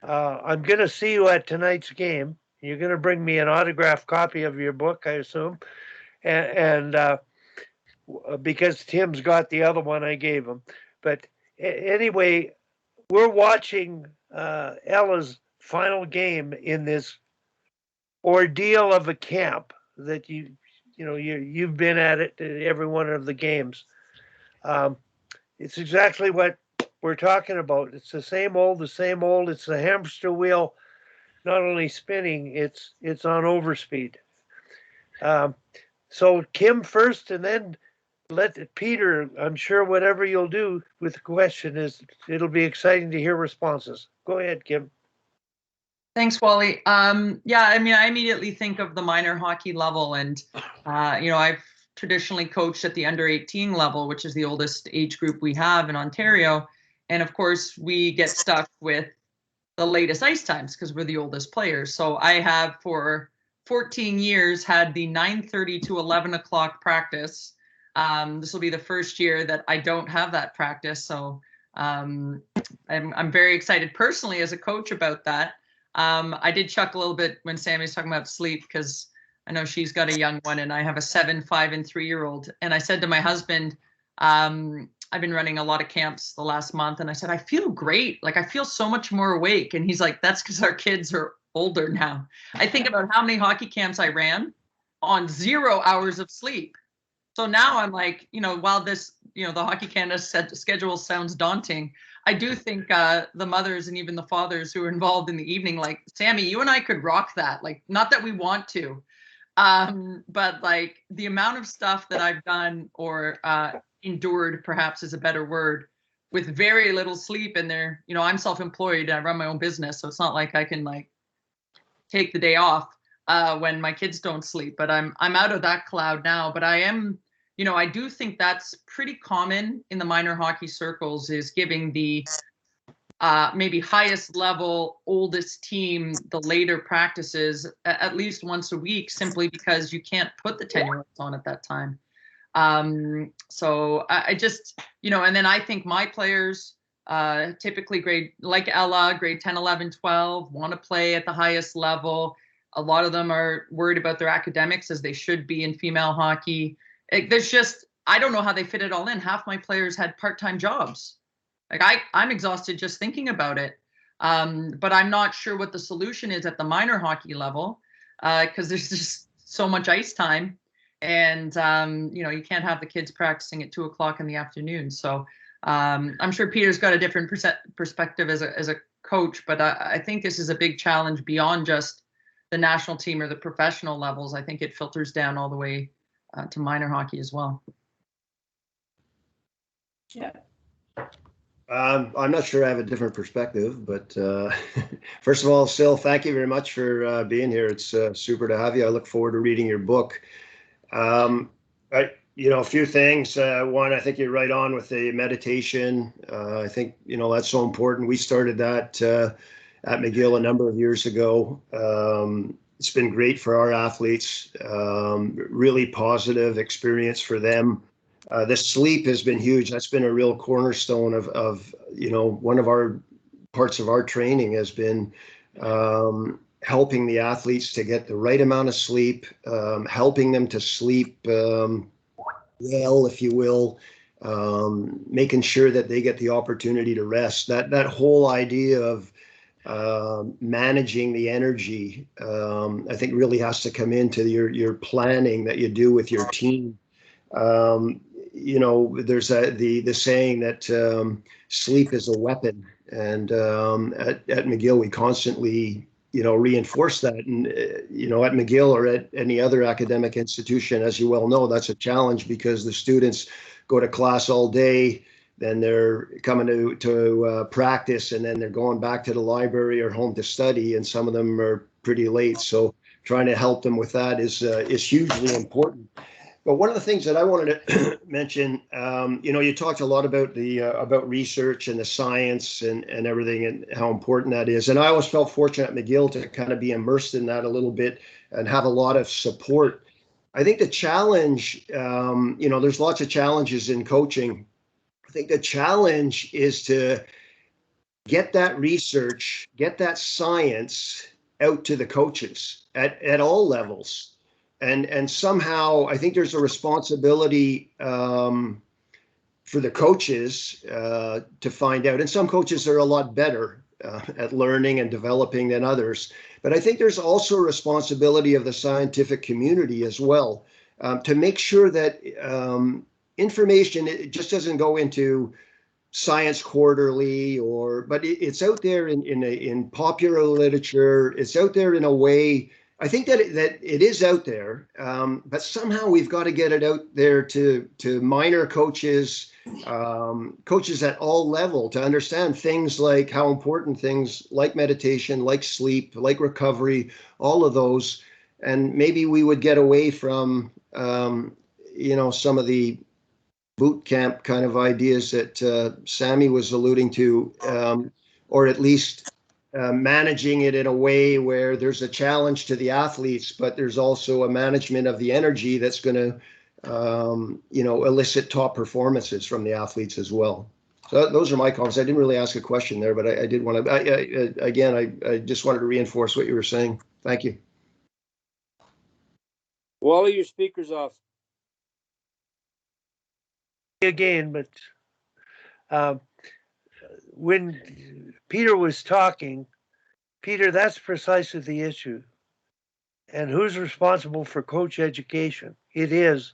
I'm going to see you at tonight's game. You're going to bring me an autographed copy of your book, I assume. And because Tim's got the other one I gave him. But anyway, we're watching Ella's final game in this ordeal of a camp that you've been at it every one of the games. It's exactly what we're talking about. It's the same old. It's the hamster wheel, not only spinning, it's on overspeed. So Kim first, and then let Peter, I'm sure whatever you'll do with the question it'll be exciting to hear responses. Go ahead, Kim. Thanks, Wally. Yeah, I mean, I immediately think of the minor hockey level, and I've traditionally coached at the under 18 level, which is the oldest age group we have in Ontario. And of course, we get stuck with the latest ice times because we're the oldest players. So I have for 14 years had the 9:30 to 11 o'clock practice. This will be the first year that I don't have that practice. So I'm very excited personally as a coach about that. I did chuckle a little bit when Sammy's talking about sleep because I know she's got a young one and I have a 7, 5, and 3-year-old. And I said to my husband, I've been running a lot of camps the last month, and I said, I feel great. Like, I feel so much more awake. And he's like, that's because our kids are older now. I think about how many hockey camps I ran on 0 hours of sleep. So now I'm like, while this, the Hockey Canada schedule sounds daunting, I do think the mothers and even the fathers who are involved in the evening, like, Sammy, you and I could rock that. Like, not that we want to, but like the amount of stuff that I've done or endured, perhaps is a better word, with very little sleep in there. I'm self-employed. I run my own business, so it's not like I can like take the day off when my kids don't sleep. But I'm out of that cloud now. But I am, I do think that's pretty common in the minor hockey circles, is giving the maybe highest level, oldest team the later practices at least once a week, simply because you can't put the 10-year-olds on at that time. So I just, and then I think my players, typically like Ella, grade 10, 11, 12, want to play at the highest level. A lot of them are worried about their academics, as they should be in female hockey. There's just, I don't know how they fit it all in. Half my players had part-time jobs. Like I'm exhausted just thinking about it. But I'm not sure what the solution is at the minor hockey level, because there's just so much ice time. And, you can't have the kids practicing at 2 o'clock in the afternoon. So I'm sure Peter's got a different perspective as a coach, but I think this is a big challenge beyond just the national team or the professional levels. I think it filters down all the way to minor hockey as well. Yeah. I'm not sure I have a different perspective, but first of all, Syl, thank you very much for being here. It's super to have you. I look forward to reading your book. A few things. One, I think you're right on with the meditation. I think, that's so important. We started that at McGill a number of years ago. It's been great for our athletes, really positive experience for them. The sleep has been huge. That's been a real cornerstone of one of our parts of our training has been helping the athletes to get the right amount of sleep, helping them to sleep well, if you will, making sure that they get the opportunity to rest. That whole idea of managing the energy, I think really has to come into your planning that you do with your team. There's the saying that sleep is a weapon, and at McGill we constantly reinforce that. And at McGill or at any other academic institution, as you well know, that's a challenge because the students go to class all day, then they're coming to practice, and then they're going back to the library or home to study, and some of them are pretty late. So trying to help them with that is hugely important. But one of the things that I wanted to mention, you talked a lot about about research and the science and everything and how important that is. And I always felt fortunate at McGill to kind of be immersed in that a little bit and have a lot of support. I think the challenge, there's lots of challenges in coaching. I think the challenge is to get that research, get that science out to the coaches at all levels. and somehow I think there's a responsibility for the coaches to find out. And some coaches are a lot better at learning and developing than others. But I think there's also a responsibility of the scientific community as well, to make sure that information, it just doesn't go into Science Quarterly, but it's out there in popular literature. It's out there in a way. I think that it is out there, but somehow we've got to get it out there to minor coaches, coaches at all level, to understand things like how important things like meditation, like sleep, like recovery, all of those, and maybe we would get away from some of the boot camp kind of ideas that Sammy was alluding to, or at least managing it in a way where there's a challenge to the athletes, but there's also a management of the energy that's going to, elicit top performances from the athletes as well. So those are my comments. I didn't really ask a question there, but I did want to, I just wanted to reinforce what you were saying. Thank you. Wally, your speaker's off. Again, but when Peter was talking, Peter, that's precisely the issue. And who's responsible for coach education? It is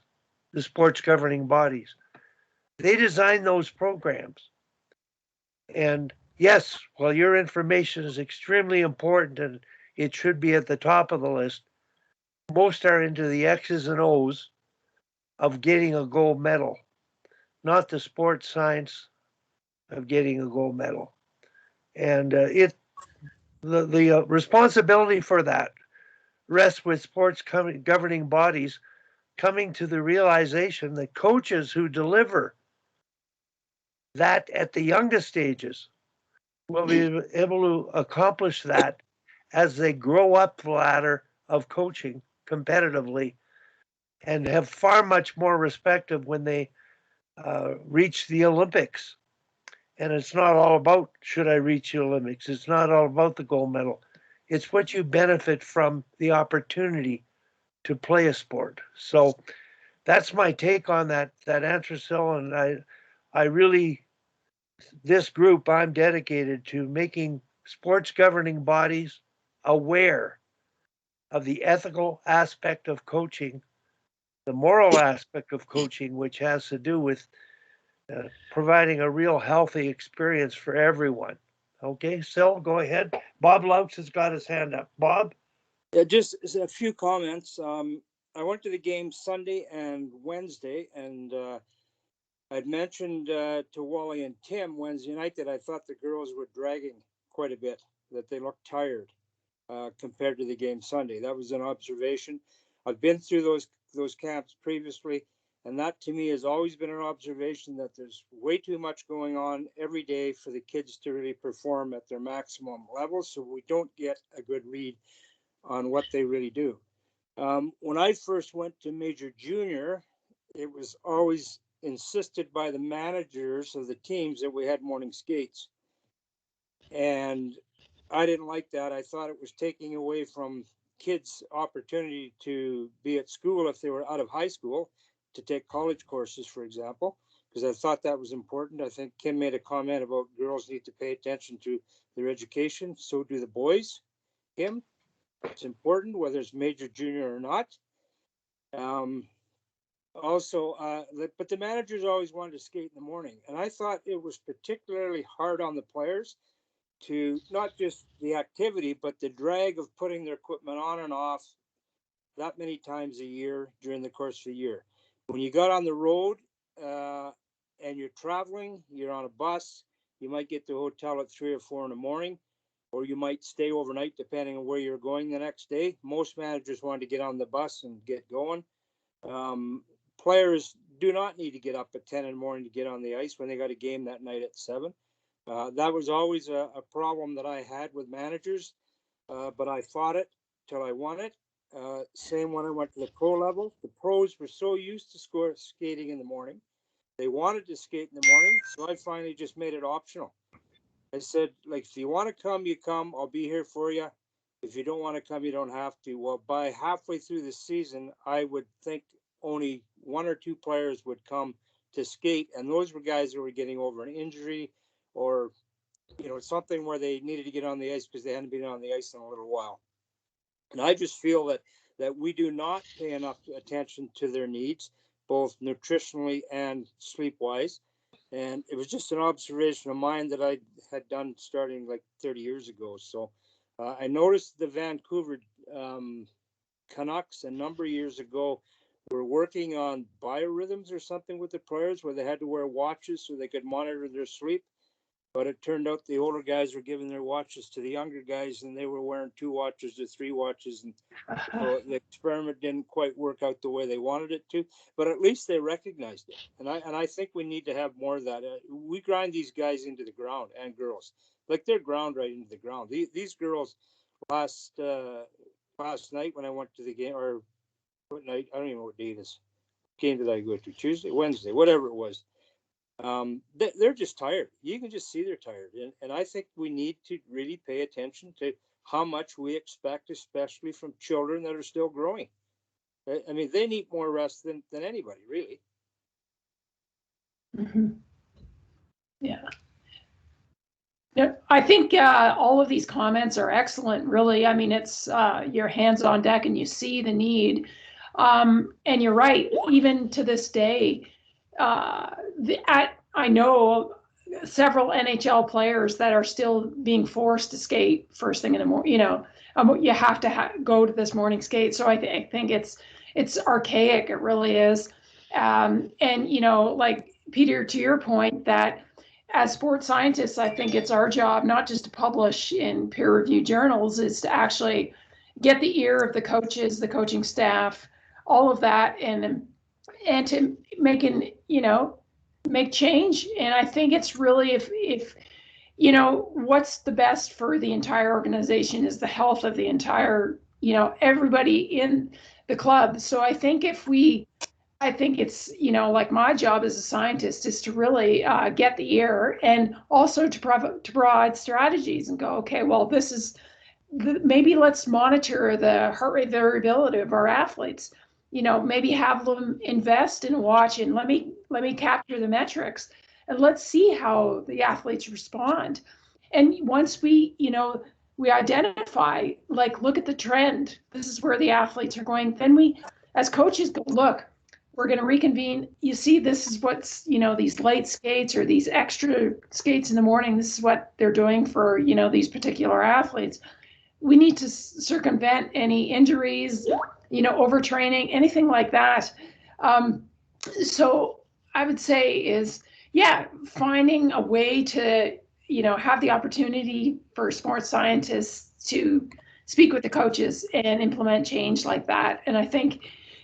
the sports governing bodies. They design those programs. And yes, while your information is extremely important and it should be at the top of the list, most are into the X's and O's of getting a gold medal, not the sports science of getting a gold medal. And the responsibility for that rests with sports governing bodies coming to the realization that coaches who deliver that at the youngest stages will be able to accomplish that as they grow up the ladder of coaching competitively and have far much more respect of when they reach the Olympics. And it's not all about should I reach the Olympics. It's not all about the gold medal. It's what you benefit from the opportunity to play a sport. So that's my take on that answer, Syl. And I really, this group, I'm dedicated to making sports governing bodies aware of the ethical aspect of coaching, the moral aspect of coaching, which has to do with providing a real healthy experience for everyone. Okay, Syl, go ahead. Bob Louts has got his hand up. Bob? Yeah, just a few comments. I went to the game Sunday and Wednesday, and I'd mentioned to Wally and Tim Wednesday night that I thought the girls were dragging quite a bit, that they looked tired compared to the game Sunday. That was an observation. I've been through those camps previously, and that to me has always been an observation that there's way too much going on every day for the kids to really perform at their maximum level, so we don't get a good read on what they really do. When I first went to Major Junior, it was always insisted by the managers of the teams that we had morning skates. And I didn't like that. I thought it was taking away from kids' opportunity to be at school if they were out of high school, to take college courses, for example, because I thought that was important. I think Kim made a comment about girls need to pay attention to their education. So do the boys, Kim. It's important whether it's major, junior, or not. But the managers always wanted to skate in the morning. And I thought it was particularly hard on the players to not just the activity, but the drag of putting their equipment on and off that many times a year during the course of the year. When you got on the road and you're traveling, you're on a bus, you might get to a hotel at 3 or 4 in the morning, or you might stay overnight depending on where you're going the next day. Most managers want to get on the bus and get going. Players do not need to get up at 10 in the morning to get on the ice when they got a game that night at 7. That was always a problem that I had with managers, but I fought it till I won it. Same when I went to the pro level. The pros were so used to skating in the morning. They wanted to skate in the morning, so I finally just made it optional. I said, like, if you want to come, you come. I'll be here for you. If you don't want to come, you don't have to. Well, by halfway through the season, I would think only 1 or 2 players would come to skate, and those were guys that were getting over an injury or something where they needed to get on the ice because they hadn't been on the ice in a little while. And I just feel that we do not pay enough attention to their needs, both nutritionally and sleep-wise. And it was just an observation of mine that I had done starting like 30 years ago. So I noticed the Vancouver Canucks a number of years ago were working on biorhythms or something with the players where they had to wear watches so they could monitor their sleep. But it turned out the older guys were giving their watches to the younger guys, and they were wearing 2 watches or 3 watches. And so the experiment didn't quite work out the way they wanted it to. But at least they recognized it. And I think we need to have more of that. We grind these guys into the ground, and girls. Like, they're ground right into the ground. These girls last night when I went to the game, or what night? I don't even know what day it is. Game did I go to? Tuesday, Wednesday, whatever it was. They're just tired. You can just see they're tired. And I think we need to really pay attention to how much we expect, especially from children that are still growing. I mean, they need more rest than anybody, really. Mm-hmm. Yeah. I think all of these comments are excellent, really. I mean, it's your hands on deck and you see the need. And you're right, even to this day, I know several NHL players that are still being forced to skate first thing in the morning. You have to go to this morning skate. So I think it's archaic. It really is. And like Peter, to your point, that as sports scientists, I think it's our job not just to publish in peer-reviewed journals, is to actually get the ear of the coaches, the coaching staff, all of that, and to make change. And I think it's really, if what's the best for the entire organization is the health of the entire, everybody in the club. So I think it's, like my job as a scientist is to really get the ear, and also to provide strategies and go, okay, well, this is maybe let's monitor the heart rate variability of our athletes. Maybe have them invest in a watch, and let me capture the metrics, and let's see how the athletes respond. And once we identify, like, look at the trend, this is where the athletes are going, then we as coaches go, look, we're going to reconvene. You see, this is what's, these late skates or these extra skates in the morning, this is what they're doing for, these particular athletes. We need to circumvent any injuries, overtraining, anything like that. So I would say is, finding a way to, have the opportunity for sports scientists to speak with the coaches and implement change like that. And I think,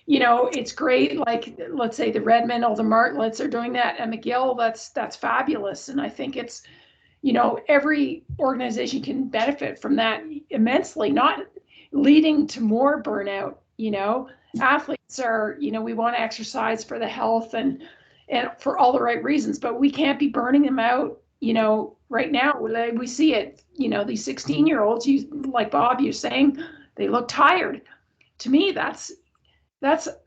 it's great. Like, let's say the Redmond or the Martlets are doing that at McGill. That's fabulous. And I think it's, every organization can benefit from that immensely, not leading to more burnout. Athletes are, we want to exercise for the health and for all the right reasons, but we can't be burning them out, right now. We see it, these 16-year-olds, like Bob, you're saying, they look tired. To me, that's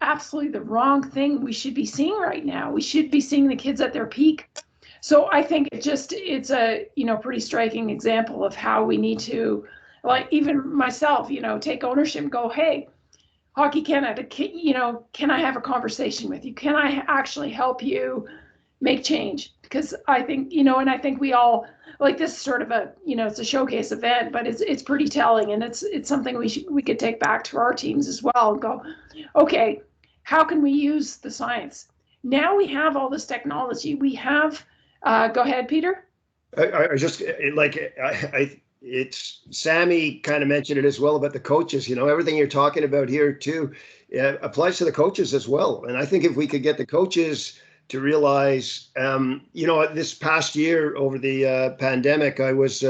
absolutely the wrong thing we should be seeing right now. We should be seeing the kids at their peak. So I think it's a, pretty striking example of how we need to, like, even myself, take ownership and go, hey, Hockey Canada, can I have a conversation with you? Can I actually help you make change? Because I think, and I think we all, like, this sort of a, it's a showcase event, but it's pretty telling, and it's something we could take back to our teams as well and go, okay, how can we use the science? Now we have all this technology. We have, go ahead, Peter. I just like, it's Sammy kind of mentioned it as well about the coaches. Everything you're talking about here too applies to the coaches as well. And I think if we could get the coaches to realize, this past year over the pandemic, I was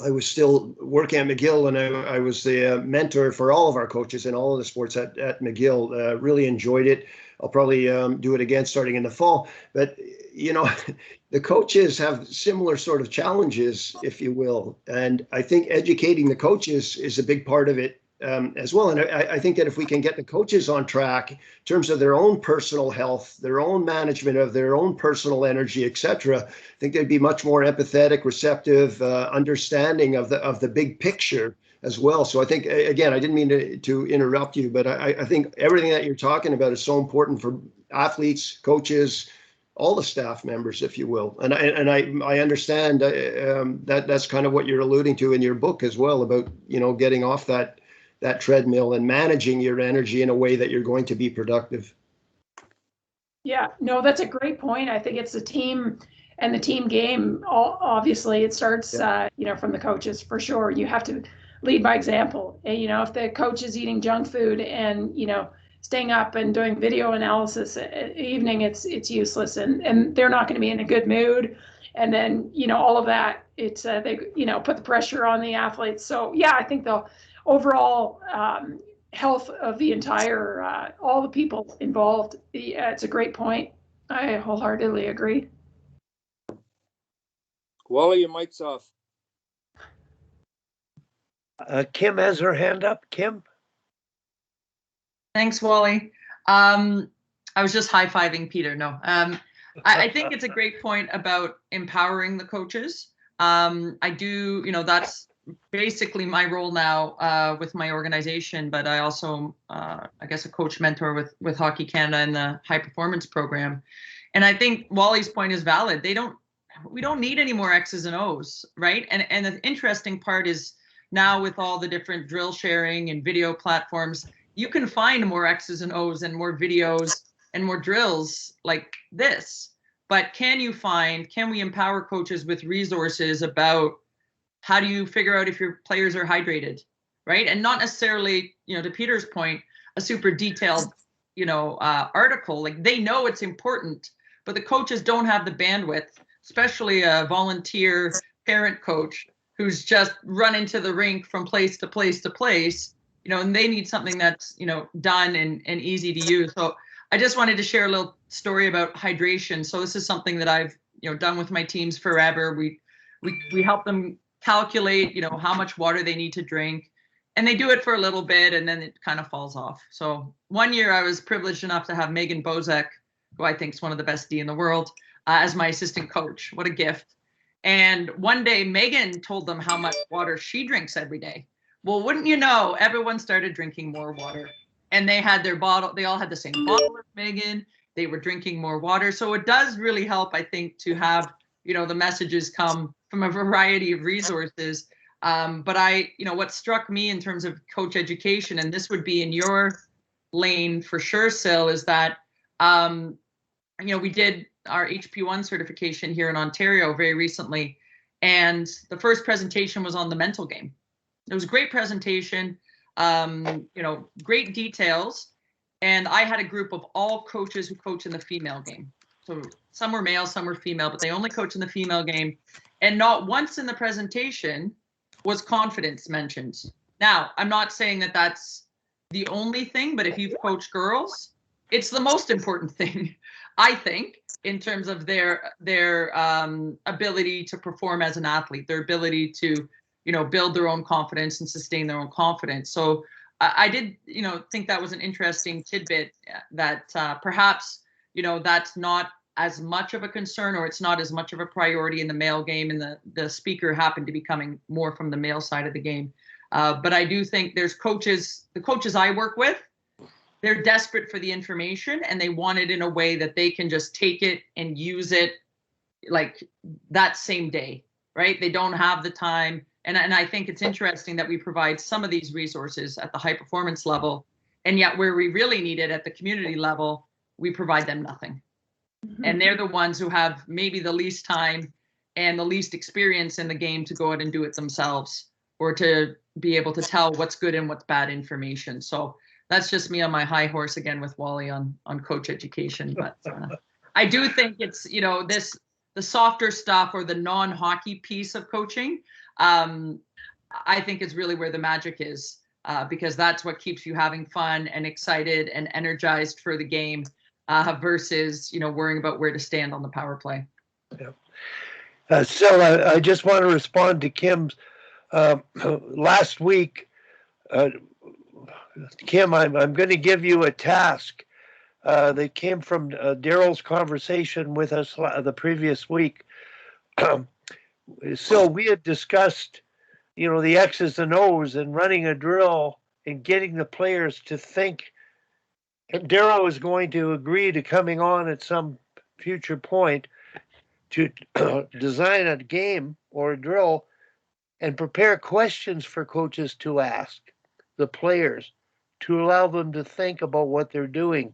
I was still working at McGill, and I was the mentor for all of our coaches in all of the sports at McGill. Really enjoyed it. I'll probably do it again starting in the fall. But, you know, the coaches have similar sort of challenges, if you will. And I think educating the coaches is a big part of it as well. And I think that if we can get the coaches on track in terms of their own personal health, their own management of their own personal energy, etc., I think they'd be much more empathetic, receptive, understanding of the big picture as well. So I think, again, I didn't mean to interrupt you, but I think everything that you're talking about is so important for athletes, coaches, all the staff members, if you will. And I understand that's kind of what you're alluding to in your book as well, about, you know, getting off that treadmill and managing your energy in a way that you're going to be productive. Yeah, no, that's a great point. I think it's the team and the team game. Obviously, it starts, you know, from the coaches for sure. You have to lead by example. And, you know, if the coach is eating junk food and, you know, staying up and doing video analysis at evening, it's useless, and they're not going to be in a good mood. And then, you know, all of that, it's they, you know, put the pressure on the athletes. So yeah, I think the overall health of the entire, all the people involved, it's a great point. I wholeheartedly agree. Wally, your mic's off. Kim has her hand up. Kim? Thanks, Wally. I was just high-fiving Peter. No, I think it's a great point about empowering the coaches. I do, you know, that's basically my role now with my organization, but I also, I guess, a coach mentor with Hockey Canada and the high performance program. And I think Wally's point is valid. We don't need any more X's and O's, right? And the interesting part is now with all the different drill sharing and video platforms, you can find more X's and O's and more videos and more drills like this. But can we empower coaches with resources about how do you figure out if your players are hydrated, right? And not necessarily, you know, to Peter's point, a super detailed, you know, article. Like, they know it's important, but the coaches don't have the bandwidth, especially a volunteer parent coach who's just running to the rink from place to place to place, you know, and they need something that's, you know, done and easy to use. So I just wanted to share a little story about hydration. So this is something that I've, you know, done with my teams forever. We help them calculate, you know, how much water they need to drink, and they do it for a little bit and then it kind of falls off. So one year I was privileged enough to have Megan Bozek, who I think is one of the best D in the world, as my assistant coach. What a gift. And one day Megan told them how much water she drinks every day. Well, wouldn't you know, everyone started drinking more water, and they had their bottle. They all had the same bottle as Megan. They were drinking more water. So it does really help, I think, to have, you know, the messages come from a variety of resources. But you know, what struck me in terms of coach education, and this would be in your lane for sure, Syl, is that, you know, we did our HP1 certification here in Ontario very recently. And the first presentation was on the mental game. It was a great presentation, you know, great details. And I had a group of all coaches who coach in the female game. So some were male, some were female, but they only coach in the female game. And not once in the presentation was confidence mentioned. Now, I'm not saying that that's the only thing, but if you've coached girls, it's the most important thing, I think, in terms of their ability to perform as an athlete, their ability to, you know, build their own confidence and sustain their own confidence. So I did, you know, think that was an interesting tidbit that perhaps, you know, that's not as much of a concern, or it's not as much of a priority in the male game, and the speaker happened to be coming more from the male side of the game. But I do think there's coaches, the coaches I work with, they're desperate for the information, and they want it in a way that they can just take it and use it like that same day, right? They don't have the time. And I think it's interesting that we provide some of these resources at the high performance level, and yet where we really need it at the community level, we provide them nothing. Mm-hmm. And they're the ones who have maybe the least time and the least experience in the game to go out and do it themselves, or to be able to tell what's good and what's bad information. So that's just me on my high horse again with Wally on coach education. But I do think it's, you know, the softer stuff, or the non-hockey piece of coaching, I think is really where the magic is, because that's what keeps you having fun and excited and energized for the game, versus, you know, worrying about where to stand on the power play. Yeah. So I just want to respond to Kim's last week. Kim, I'm going to give you a task that came from Daryl's conversation with us the previous week. So we had discussed, you know, the X's and O's and running a drill and getting the players to think. And Daryl is going to agree to coming on at some future point to design a game or a drill and prepare questions for coaches to ask the players to allow them to think about what they're doing.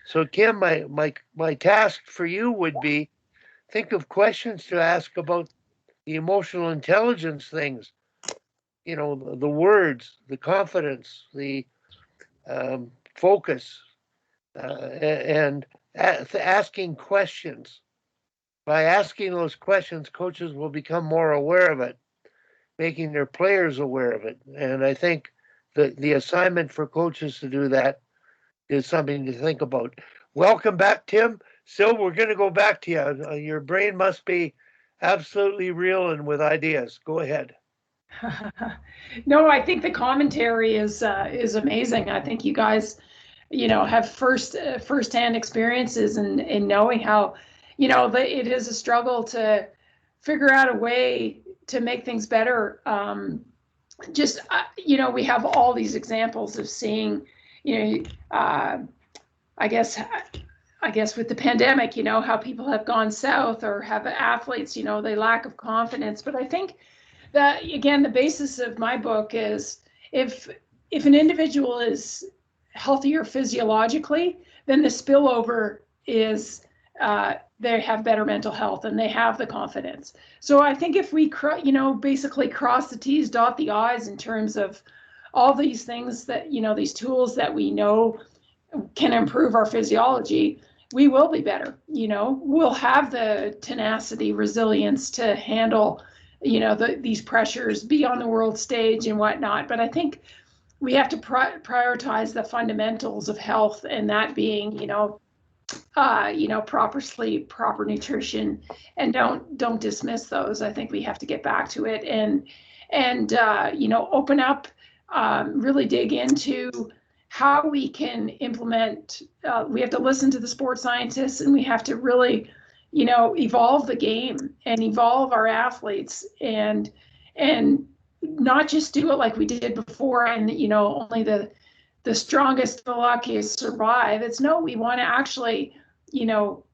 So Kim, my task for you would be think of questions to ask about the emotional intelligence things, you know, the words, the confidence, the focus, and asking questions. By asking those questions, coaches will become more aware of it, making their players aware of it. And I think the assignment for coaches to do that is something to think about. Welcome back, Tim. Syl, we're going to go back to you. Your brain must be absolutely reeling with ideas. Go ahead. No, I think the commentary is amazing. I think you guys, you know, have firsthand experiences in knowing how, you know, it is a struggle to figure out a way to make things better. You know, we have all these examples of seeing, you know, I guess with the pandemic, you know, how people have gone south or have athletes, you know, they lack of confidence. But I think that, again, the basis of my book is if an individual is healthier physiologically, then the spillover is they have better mental health and they have the confidence. So I think if we, you know, basically cross the T's, dot the I's in terms of all these things that, you know, these tools that we know can improve our physiology, we will be better. You know, we'll have the tenacity, resilience to handle, you know, these pressures, be on the world stage and whatnot. But I think we have to prioritize the fundamentals of health, and that being, you know, proper sleep, proper nutrition, and don't dismiss those. I think we have to get back to it and you know, open up, really dig into how we can implement. We have to listen to the sports scientists, and we have to really, you know, evolve the game and evolve our athletes, and not just do it like we did before, and, you know, only the strongest, the luckiest survive. It's no, we want to actually, you know,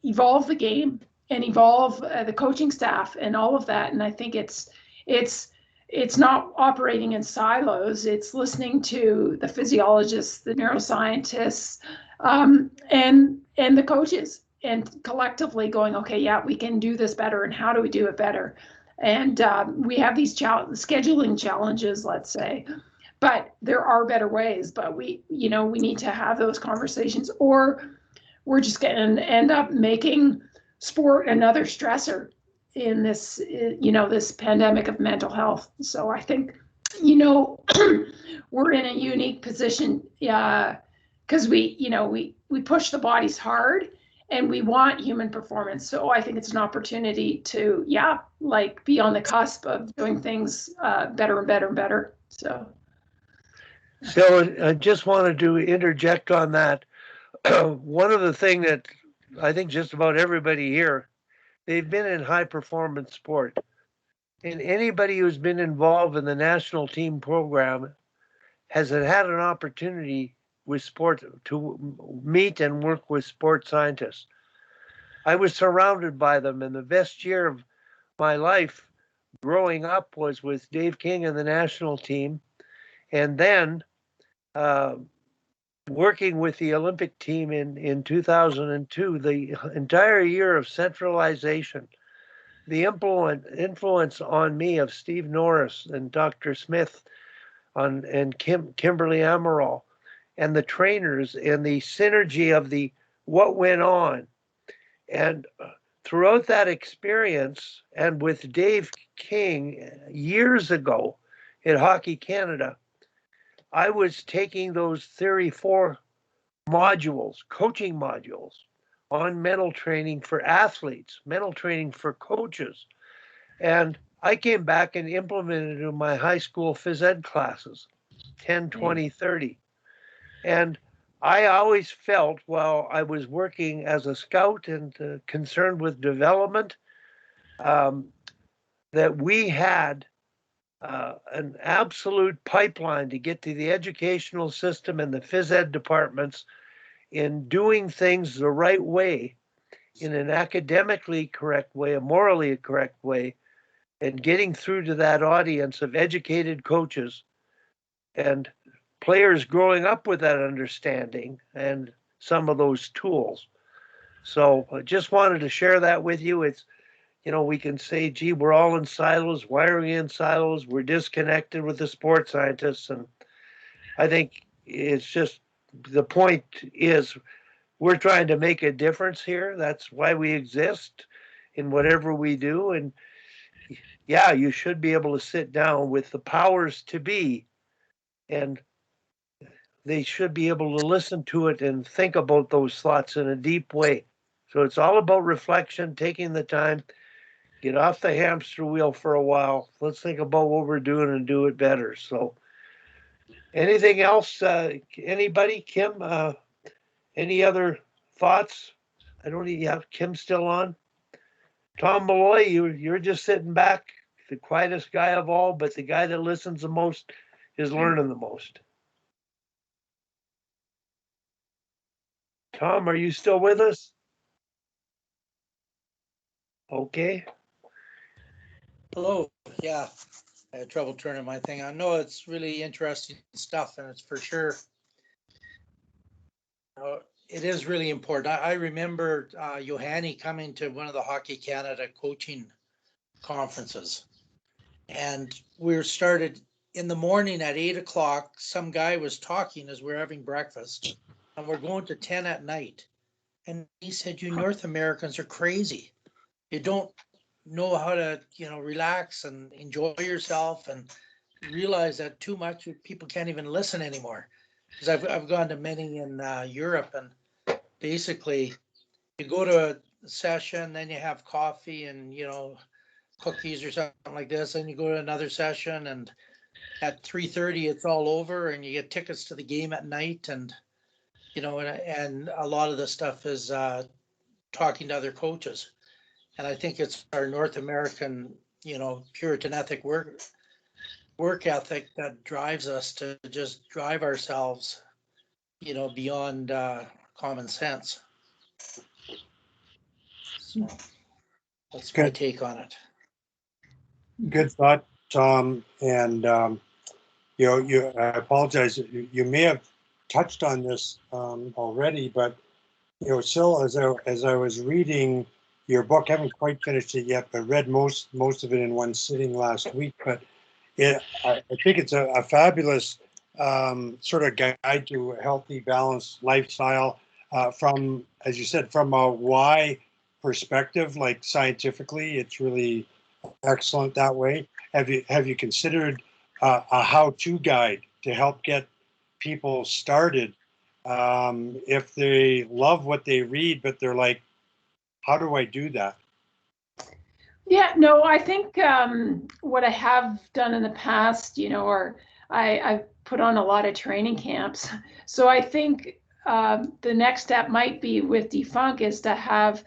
evolve the game and evolve the coaching staff and all of that. And I think it's not operating in silos. It's listening to the physiologists, the neuroscientists, and the coaches, and collectively going, okay, yeah, we can do this better. And how do we do it better? And we have these scheduling challenges, let's say, but there are better ways. But we need to have those conversations, or we're just going to end up making sport another stressor in this, you know, this pandemic of mental health. So I think, you know, we're in a unique position, because we push the bodies hard and we want human performance. So I think it's an opportunity to, like, be on the cusp of doing things better and better and better. So I just wanted to interject on that. One of the things that I think just about everybody here, they've been in high performance sport. And anybody who's been involved in the national team program has had an opportunity with sport to meet and work with sports scientists. I was surrounded by them, and the best year of my life growing up was with Dave King and the national team, and then working with the Olympic team in 2002, the entire year of centralization, the influence on me of Steve Norris and Dr. Smith and Kimberly Amaral and the trainers and the synergy of what went on. And throughout that experience, and with Dave King years ago at Hockey Canada, I was taking those Theory 4 modules, coaching modules on mental training for athletes, mental training for coaches. And I came back and implemented it in my high school phys ed classes, 10, 20, 30. And I always felt while I was working as a scout and concerned with development, that we had an absolute pipeline to get to the educational system and the phys ed departments in doing things the right way, in an academically correct way, a morally correct way, and getting through to that audience of educated coaches and players growing up with that understanding and some of those tools. So I just wanted to share that with you. It's, we can say, gee, we're all in silos. Why are we in silos? We're disconnected with the sports scientists. And I think it's just, the point is we're trying to make a difference here. That's why we exist in whatever we do. And yeah, you should be able to sit down with the powers to be, and they should be able to listen to it and think about those thoughts in a deep way. So it's all about reflection, taking the time, get off the hamster wheel for a while. Let's think about what we're doing and do it better. So anything else, anybody? Kim, any other thoughts? I don't even have Kim still on. Tom Malloy, you're just sitting back, the quietest guy of all, but the guy that listens the most is learning the most. Tom, are you still with us? Okay. Hello. Yeah, I had trouble turning my thing. I know it's really interesting stuff, and it's for sure. It is really important. I remember Johanny coming to one of the Hockey Canada coaching conferences, and we started in the morning at 8 o'clock. Some guy was talking as we're having breakfast, and we're going to 10 at night. And he said, "You North Americans are crazy. You don't know how to, relax and enjoy yourself, and realize that too much people can't even listen anymore." Because I've gone to many in Europe, and basically you go to a session, then you have coffee and cookies or something like this, and you go to another session, and at 3:30 it's all over, and you get tickets to the game at night, and and a lot of the stuff is talking to other coaches. And I think it's our North American, Puritan ethic work ethic that drives us to just drive ourselves, beyond common sense. So that's my take on it. Good thought, Tom. And I apologize. You may have touched on this already, but Syl, as I was reading your book, I haven't quite finished it yet, but read most of it in one sitting last week. But I think it's a fabulous sort of guide to a healthy, balanced lifestyle from, as you said, from a why perspective, like scientifically, it's really excellent that way. Have you considered a how-to guide to help get people started if they love what they read, but they're like, how do I do that? Yeah, no, I think what I have done in the past, or I've put on a lot of training camps. So I think the next step might be with Defunk is to have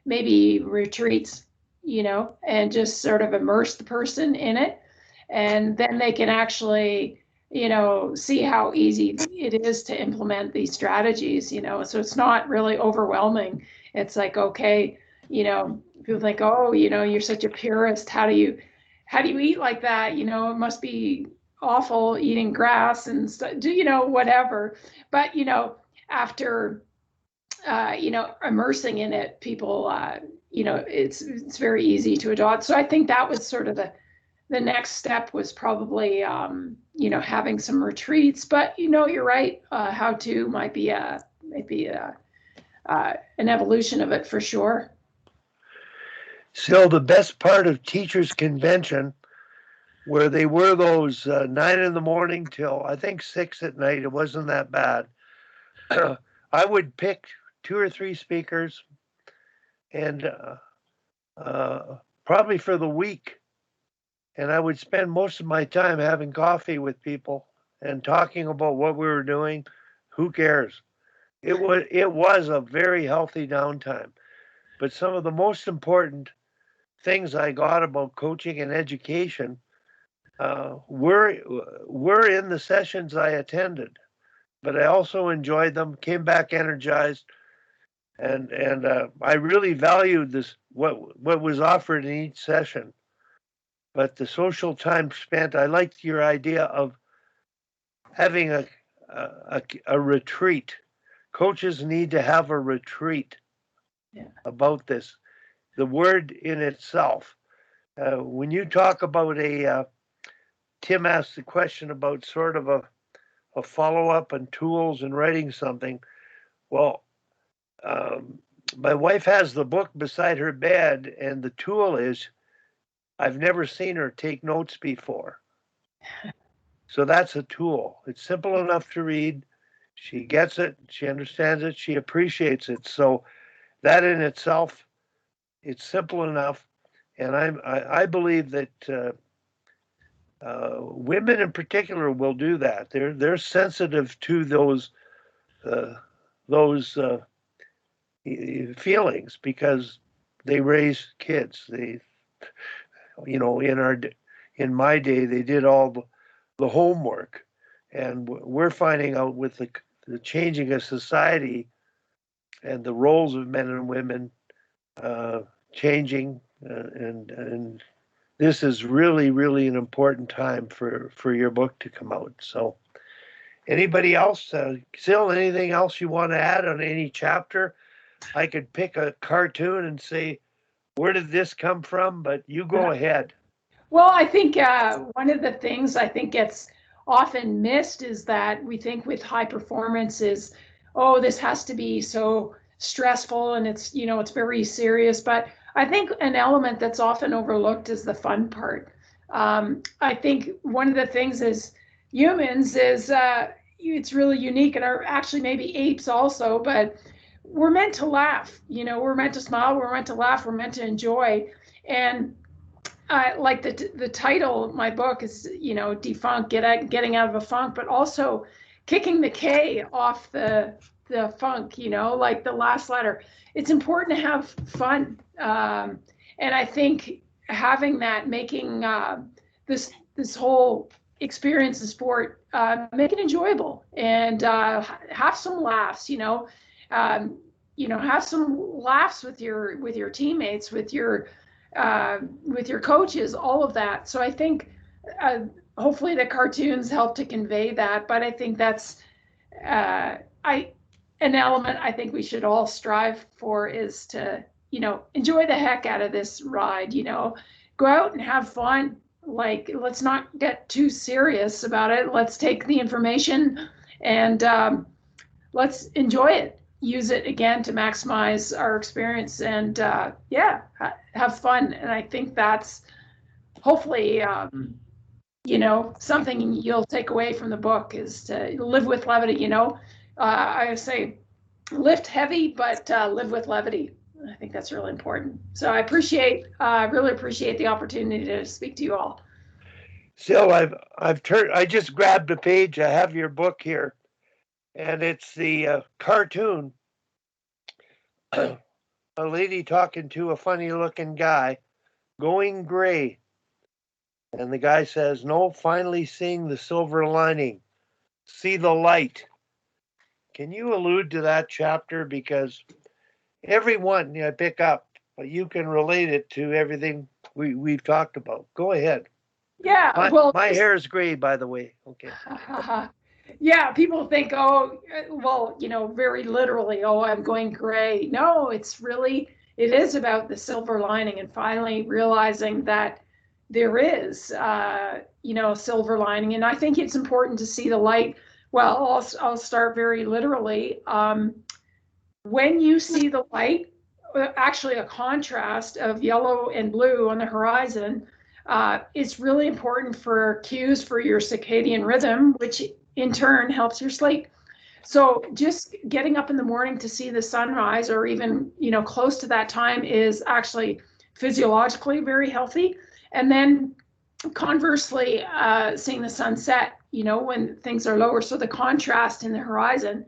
maybe retreats, and just sort of immerse the person in it. And then they can actually, see how easy it is to implement these strategies, so it's not really overwhelming. It's like, okay, people think, oh, you're such a purist. How do you eat like that? It must be awful eating grass and stuff, whatever. But, after, immersing in it, people, it's very easy to adopt. So I think that was sort of the next step was probably, having some retreats, but, you're right. How to might be an evolution of it for sure. Still, the best part of teachers' convention, where they were those 9 in the morning till I think 6 at night. It wasn't that bad. I would pick 2 or 3 speakers, and probably for the week, and I would spend most of my time having coffee with people and talking about what we were doing. Who cares? It was a very healthy downtime. But some of the most important things I got about coaching and education were in the sessions I attended. But I also enjoyed them, came back energized, and I really valued this what was offered in each session. But the social time spent, I liked your idea of having a retreat. Coaches need to have a retreat about this. The word in itself. When you talk about Tim asked the question about sort of a follow-up and tools and writing something. Well, my wife has the book beside her bed, and the tool is, I've never seen her take notes before. So that's a tool. It's simple enough to read. She gets it, she understands it, she appreciates it. So that in itself, it's simple enough. And I believe that women in particular will do that. They're sensitive to those feelings because they raise kids. In my day, they did all the homework, and we're finding out with the changing of society and the roles of men and women changing, and this is really, really an important time for your book to come out. So anybody else, Syl, anything else you want to add on any chapter? I could pick a cartoon and say, where did this come from? But you go ahead. Well, I think one of the things I think gets often missed is that we think with high performance is, oh, this has to be so stressful and it's, it's very serious. But I think an element that's often overlooked is the fun part. I think one of the things as humans is it's really unique, and are actually maybe apes also, but we're meant to laugh. We're meant to smile, we're meant to laugh, we're meant to enjoy. And like the title of my book is, defunk, getting out of a funk, but also kicking the K off the funk, like the last letter. It's important to have fun. And I think having that, making this whole experience in sport, make it enjoyable and have some laughs, have some laughs with your teammates, with your coaches, all of that. So I think hopefully the cartoons help to convey that, but I think that's an element I think we should all strive for is to, enjoy the heck out of this ride, go out and have fun. Like, let's not get too serious about it. Let's take the information and let's enjoy it. Use it again to maximize our experience and have fun. And I think that's hopefully, something you'll take away from the book is to live with levity. I say lift heavy, but live with levity. I think that's really important. So I really appreciate the opportunity to speak to you all. Syl, I just grabbed a page. I have your book here, and it's the cartoon. A lady talking to a funny looking guy, going gray. And the guy says, no, finally seeing the silver lining. See the light. Can you allude to that chapter? Because everyone I pick up, but you can relate it to everything we've talked about. Go ahead. Yeah. My hair is gray, by the way. Okay. Yeah, people think, oh, well, very literally, oh, I'm going gray. No, it is about the silver lining and finally realizing that there is, silver lining. And I think it's important to see the light. Well, I'll start very literally. When you see the light, actually a contrast of yellow and blue on the horizon. It's really important for cues for your circadian rhythm, which in turn helps your sleep. So just getting up in the morning to see the sunrise, or even, close to that time, is actually physiologically very healthy. And then conversely, seeing the sunset, when things are lower. So the contrast in the horizon,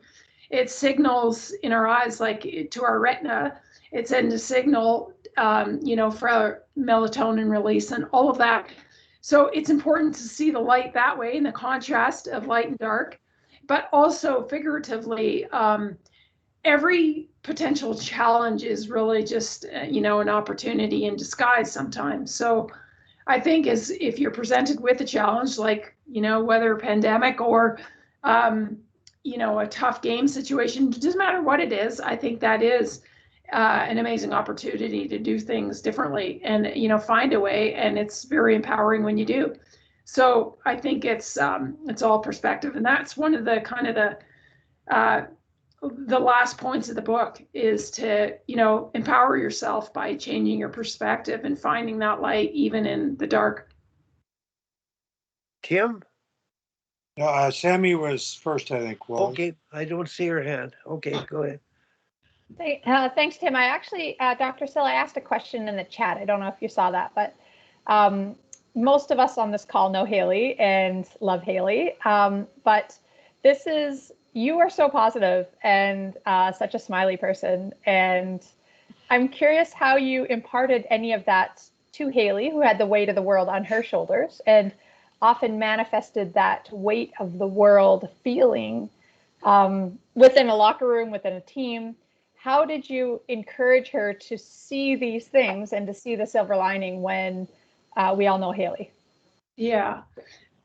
it signals in our eyes, like to our retina, it sends a signal, for melatonin release and all of that. So it's important to see the light that way, in the contrast of light and dark, but also figuratively, every potential challenge is really just, an opportunity in disguise sometimes. So I think if you're presented with a challenge, like, whether pandemic or, a tough game situation, it doesn't matter what it is, I think that is an amazing opportunity to do things differently and, find a way. And it's very empowering when you do. So I think it's all perspective. And that's one of the kind of the last points of the book, is to, empower yourself by changing your perspective and finding that light even in the dark. Kim? Sammy was first, I think. Well, Okay, I don't see her hand. Okay, go ahead. Thanks, Tim. I actually, Dr. Syl, I asked a question in the chat. I don't know if you saw that, but most of us on this call know Haley and love Haley. But you are so positive and such a smiley person. And I'm curious how you imparted any of that to Haley, who had the weight of the world on her shoulders and often manifested that weight of the world feeling within a locker room, within a team. How did you encourage her to see these things and to see the silver lining when we all know Haley? Yeah.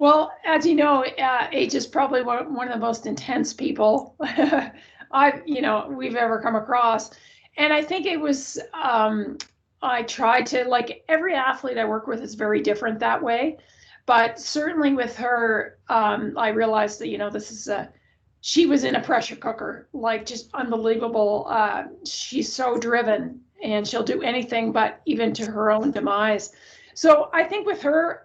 Well, as you know, Age is probably one of the most intense people we've ever come across. And I think it was, I tried to, like, every athlete I work with is very different that way. But certainly with her, I realized that, she was in a pressure cooker, like, just unbelievable. She's so driven, and she'll do anything, but even to her own demise. So I think with her,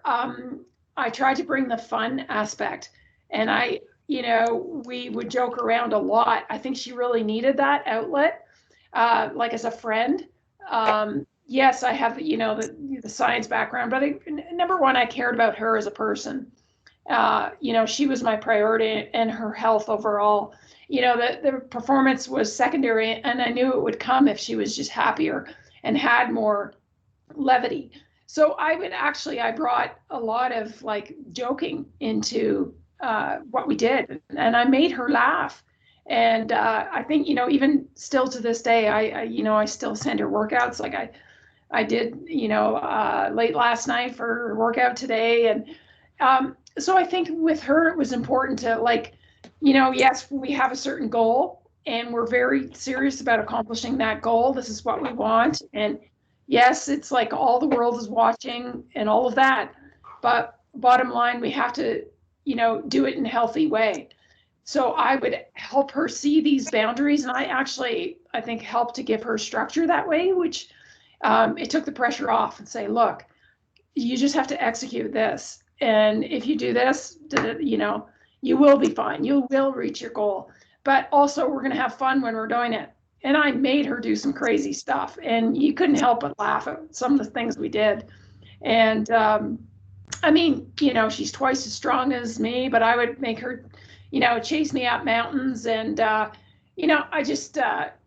I tried to bring the fun aspect, and we would joke around a lot. I think she really needed that outlet, like as a friend. Yes, I have, the science background, but number one, I cared about her as a person. She was my priority, and her health overall. The performance was secondary, and I knew it would come if she was just happier and had more levity. So I brought a lot of, like, joking into what we did, and I made her laugh. And I think, even still to this day, I still send her workouts. Like I did, late last night for her workout today. And so I think with her, it was important to, like, yes, we have a certain goal, and we're very serious about accomplishing that goal. This is what we want. And yes, it's like all the world is watching and all of that. But bottom line, we have to, do it in a healthy way. So I would help her see these boundaries. And I think, helped to give her structure that way, which it took the pressure off, and say, look, you just have to execute this. And if you do this, you will be fine. You will reach your goal. But also, we're going to have fun when we're doing it. And I made her do some crazy stuff, and you couldn't help but laugh at some of the things we did. And she's twice as strong as me, but I would make her, chase me up mountains. And, I just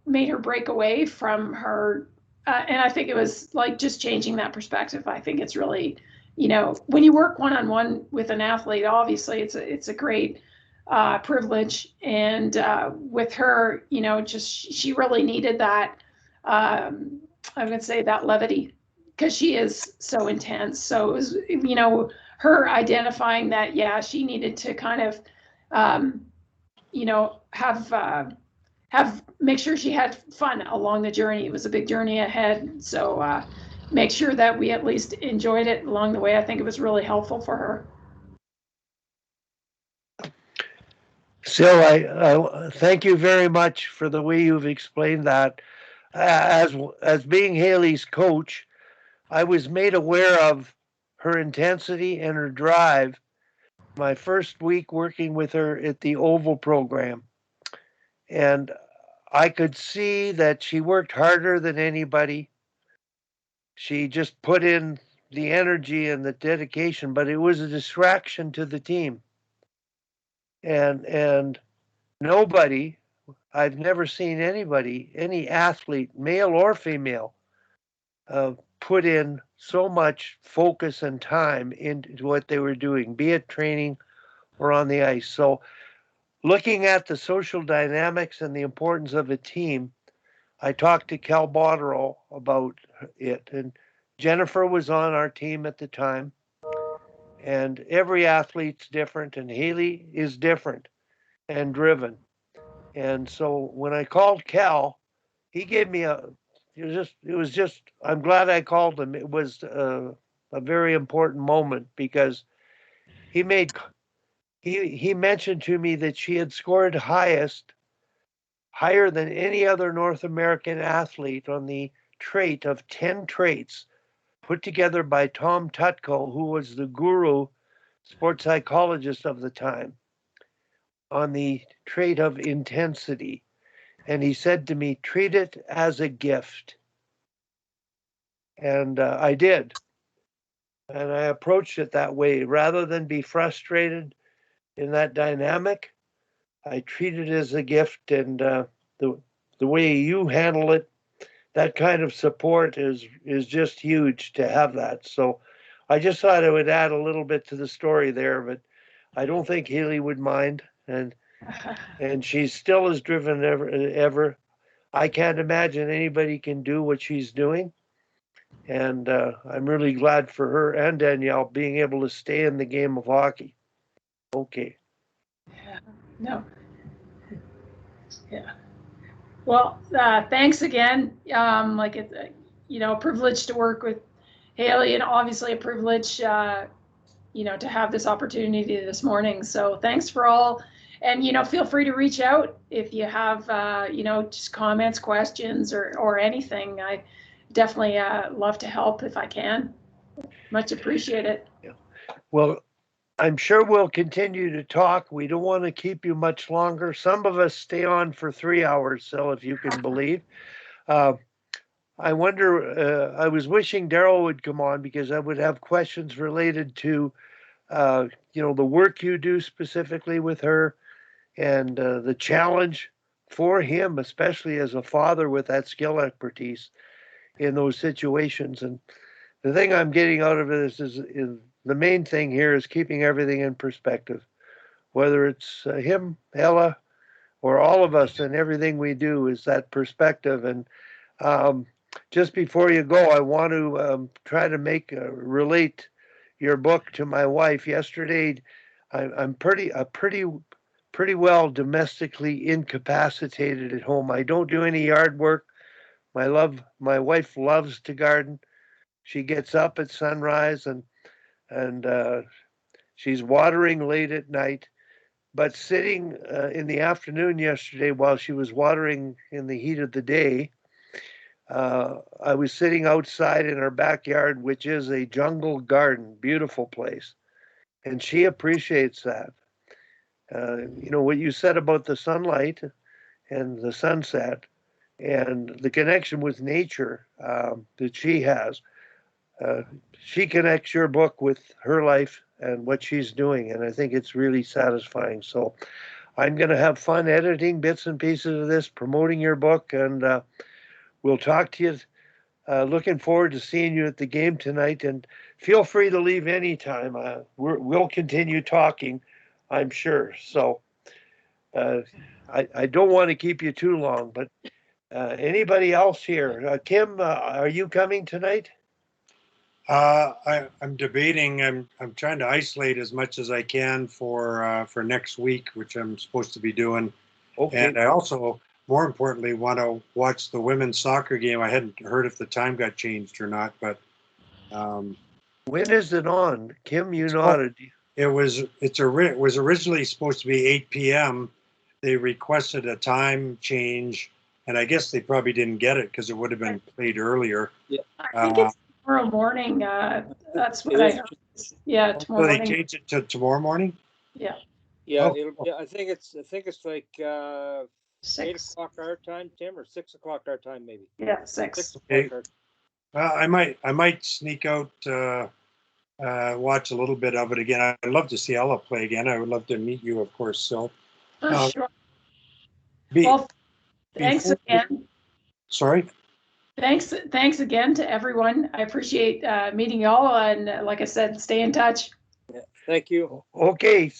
made her break away from her. And I think it was like just changing that perspective. I think it's really, when you work one-on-one with an athlete, obviously it's a great privilege. And with her, she really needed that, I would say, that levity, because she is so intense. So it was, her identifying that, yeah, she needed to kind of, make sure she had fun along the journey. It was a big journey ahead. So make sure that we at least enjoyed it along the way. I think it was really helpful for her. Syl, I thank you very much for the way you've explained that. as being Haley's coach, I was made aware of her intensity and her drive my first week working with her at the Oval program. And I could see that she worked harder than anybody. She just put in the energy and the dedication, but it was a distraction to the team. And nobody, I've never seen anybody, any athlete, male or female, put in so much focus and time into what they were doing, be it training or on the ice. So looking at the social dynamics and the importance of a team, I talked to Cal Botterill about it, and Jennifer was on our team at the time. And every athlete's different, and Haley is different and driven. And so when I called Cal, he gave me I'm glad I called him. It was a very important moment because he made, he mentioned to me that she had scored higher than any other North American athlete on the trait of 10 traits put together by Tom Tutko, who was the guru sports psychologist of the time, on the trait of intensity. And he said to me, treat it as a gift. And I did. And I approached it that way. Rather than be frustrated in that dynamic, I treat it as a gift. And the way you handle it, that kind of support is just huge to have that. So I just thought I would add a little bit to the story there, but I don't think Haley would mind. And she's still as driven ever. I can't imagine anybody can do what she's doing. And I'm really glad for her and Danielle being able to stay in the game of hockey. Okay. Yeah. No. Yeah. Well, thanks again. Like it's, a privilege to work with Haley, and obviously a privilege, to have this opportunity this morning. So thanks for all. And, feel free to reach out if you have, just comments, questions, or anything. I definitely love to help if I can. Much appreciated. Yeah. Well, I'm sure we'll continue to talk. We don't want to keep you much longer. Some of us stay on for 3 hours, so if you can believe. I wonder, I was wishing Daryl would come on because I would have questions related to, the work you do specifically with her and the challenge for him, especially as a father with that skill expertise in those situations. And the thing I'm getting out of this is the main thing here is keeping everything in perspective, whether it's him, Ella, or all of us, and everything we do is that perspective. And just before you go, I want to try to relate your book to my wife. Yesterday, I'm pretty well domestically incapacitated at home. I don't do any yard work. My wife loves to garden. She gets up at sunrise and she's watering late at night. But sitting in the afternoon yesterday while she was watering in the heat of the day, I was sitting outside in our backyard, which is a jungle garden, beautiful place. And she appreciates that. What you said about the sunlight and the sunset and the connection with nature that she has. She connects your book with her life and what she's doing, and I think it's really satisfying. So I'm going to have fun editing bits and pieces of this, promoting your book, and we'll talk to you. Looking forward to seeing you at the game tonight, and feel free to leave anytime. We'll continue talking, I'm sure. So I don't want to keep you too long, but anybody else here? Kim, are you coming tonight? I'm debating. I'm trying to isolate as much as I can for next week, which I'm supposed to be doing. Okay. And I also, more importantly, want to watch the women's soccer game. I hadn't heard if the time got changed or not, but when is it on? Kim, you nodded. It was originally supposed to be 8 p.m. They requested a time change and I guess they probably didn't get it because it would have been played earlier. I think it's tomorrow morning. That's what I heard. Yeah, tomorrow So they morning. changed it to tomorrow morning? Yeah, Yeah, Oh. I think it's like 8 6. o'clock our time, Tim, or 6 o'clock our time, maybe. Yeah, 6. 6 o'clock Okay. our Well, I might sneak out, watch a little bit of it again. I'd love to see Ella play again. I would love to meet you, of course. So, Oh, sure. be, Well, thanks before- again. sorry. Thanks again to everyone. I appreciate meeting y'all, and like I said, stay in touch. Thank you. Okay,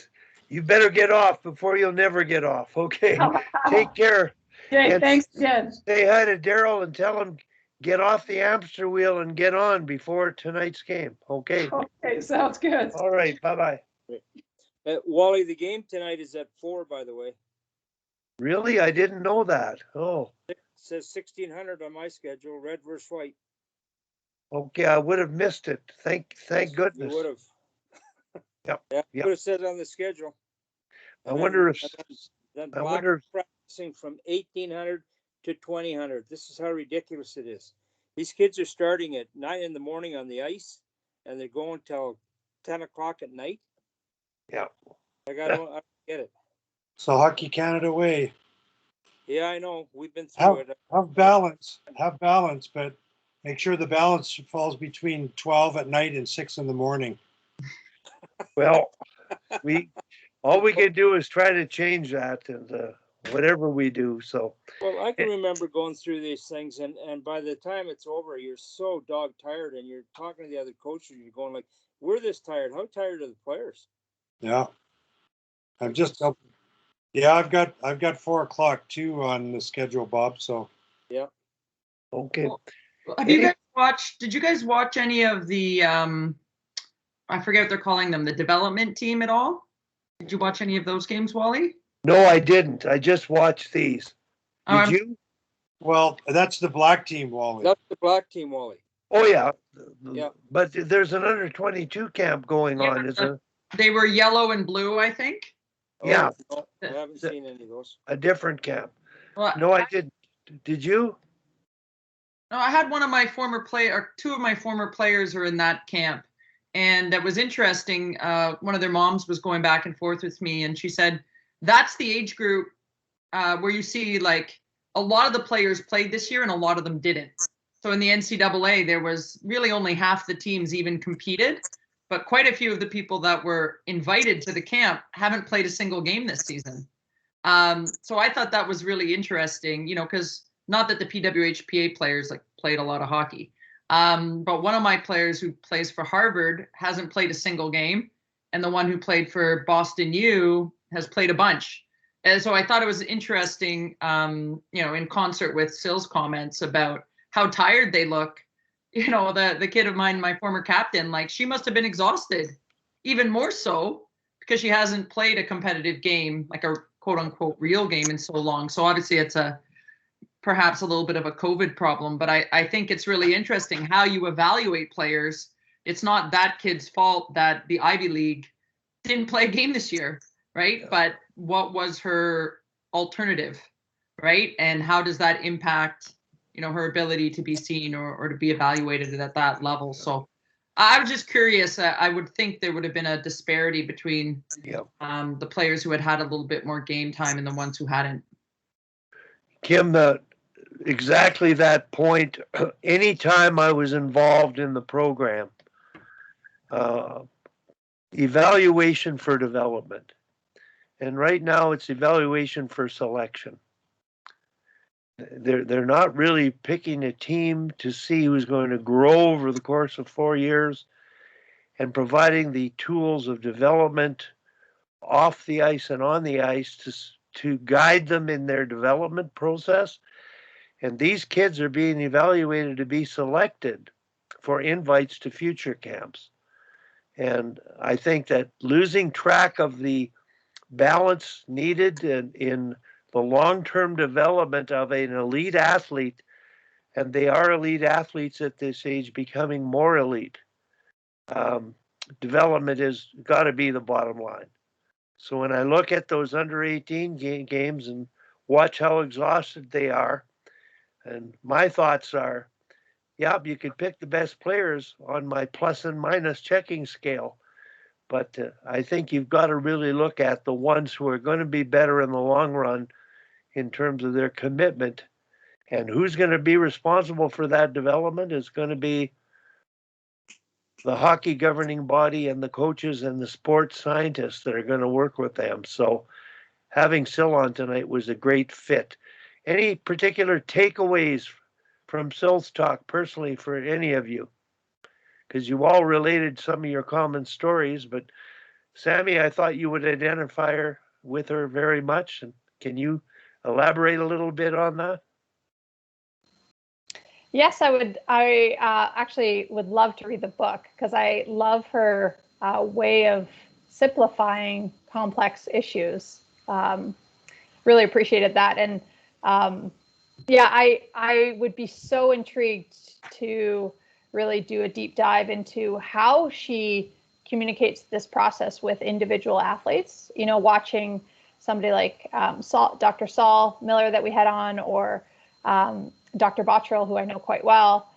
you better get off before you'll never get off. Okay, take care. Okay, And thanks again. say hi to Daryl and tell him get off the hamster wheel and get on before tonight's game. Okay. Okay, sounds good. All right. Bye-bye. Wally, the game tonight is at 4, by the way. Really? I didn't know that. Oh, It says 1600 on my schedule, red versus white. okay. I would have missed it. Thank goodness. You would have. Yep, Yeah, yep. would have said it on the schedule. I wonder if Then I Black wonder if practicing from 1800 to 2000. This is how ridiculous it is. These kids are starting at 9 in the morning on the ice, and they're going till 10 o'clock at night. yeah. Like I don't get it. So Hockey Canada way. Yeah, I know. We've been through it. Have balance, but make sure the balance falls between 12 at night and 6 in the morning. Well, all we can do is try to change that, and whatever we do. So Well, I can remember going through these things, and by the time it's over, you're so dog tired, and you're talking to the other coaches, and you're going like, "We're this tired. How tired are the players?" Yeah. I've got 4 o'clock too on the schedule, Bob. So Yeah. okay. Well, have you guys watched? Did you guys watch any of the? I forget what they're calling them. The development team at all? Did you watch any of those games, Wally? No, I didn't. I just watched these. Did you? well, that's the black team, Wally. That's the black team, Wally. Oh yeah. Yeah. But there's an under 22 camp going Yeah, on, isn't there? They were yellow and blue, I think. Yeah. Oh, no, I haven't seen any of those. A different camp. Well, No, I didn't. Did you? No, I had two of my former players are in that camp. And that was interesting. One of their moms was going back and forth with me, and she said, that's the age group where you see like a lot of the players played this year and a lot of them didn't. So in the NCAA, there was really only half the teams even competed, but quite a few of the people that were invited to the camp haven't played a single game this season. So I thought that was really interesting, because not that the PWHPA players like played a lot of hockey. But one of my players who plays for Harvard hasn't played a single game. And the one who played for Boston U has played a bunch. And so I thought it was interesting, in concert with Syl's comments about how tired they look. The kid of mine, my former captain, like she must have been exhausted, even more so because she hasn't played a competitive game, like a quote unquote real game in so long. So obviously it's perhaps a little bit of a COVID problem, but I think it's really interesting how you evaluate players. It's not that kid's fault that the Ivy League didn't play a game this year, right? Yeah. But what was her alternative, right? And how does that impact, her ability to be seen or to be evaluated at that level? So I was just curious. I would think there would have been a disparity between the players who had a little bit more game time and the ones who hadn't. Kim, exactly that point. Anytime I was involved in the program, evaluation for development. And right now it's evaluation for selection. They're not really picking a team to see who's going to grow over the course of 4 years and providing the tools of development off the ice and on the ice to guide them in their development process. And these kids are being evaluated to be selected for invites to future camps. And I think that losing track of the balance needed in the long-term development of an elite athlete, and they are elite athletes at this age, becoming more elite. Development has got to be the bottom line. So when I look at those under 18 games and watch how exhausted they are, And my thoughts are, yeah, you could pick the best players on my plus and minus checking scale. But I think you've got to really look at the ones who are going to be better in the long run in terms of their commitment. And who's going to be responsible for that development is going to be the hockey governing body and the coaches and the sports scientists that are going to work with them. So having Syl on tonight was a great fit. Any particular takeaways from Syl's talk personally for any of you? Because you all related some of your common stories, but Sammy, I thought you would identify her with her very much. And can you elaborate a little bit on that? Yes, I would. I actually would love to read the book because I love her way of simplifying complex issues. Really appreciated that. And yeah, I would be so intrigued to really do a deep dive into how she communicates this process with individual athletes. You know, watching somebody like Dr. Saul Miller that we had on, or Dr. Bottrell, who I know quite well.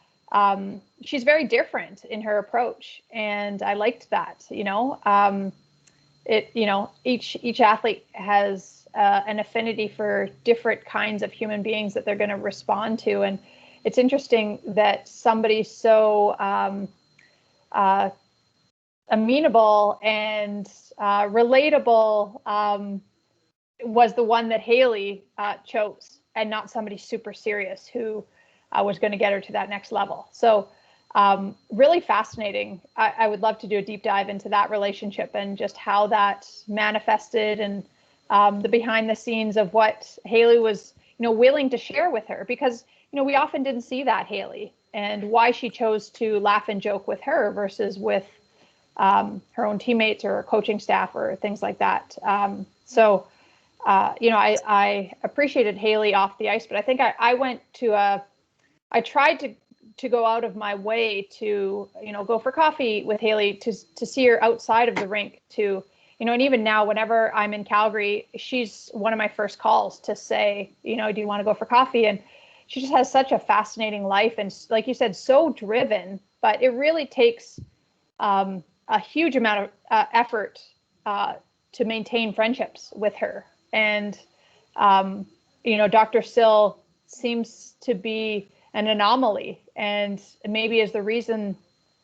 She's very different in her approach, and I liked that. You know, each athlete has an affinity for different kinds of human beings that they're going to respond to, and it's interesting that somebody so amenable and relatable was the one that Haley chose, and not somebody super serious who was going to get her to that next level. So really fascinating. I would love to do a deep dive into that relationship and just how that manifested, and the behind the scenes of what Haley was, you know, willing to share with her, because, you know, we often didn't see that Haley, and why she chose to laugh and joke with her versus with her own teammates or coaching staff or things like that. You know, I appreciated Haley off the ice, but I think I tried to go out of my way to, you know, go for coffee with Haley, to see her outside of the rink, to, you know, and even now, whenever I'm in Calgary, she's one of my first calls to say, you know, do you want to go for coffee? And she just has such a fascinating life. And like you said, so driven, but it really takes a huge amount of effort to maintain friendships with her. And, you know, Dr. Syl seems to be an anomaly, and maybe is the reason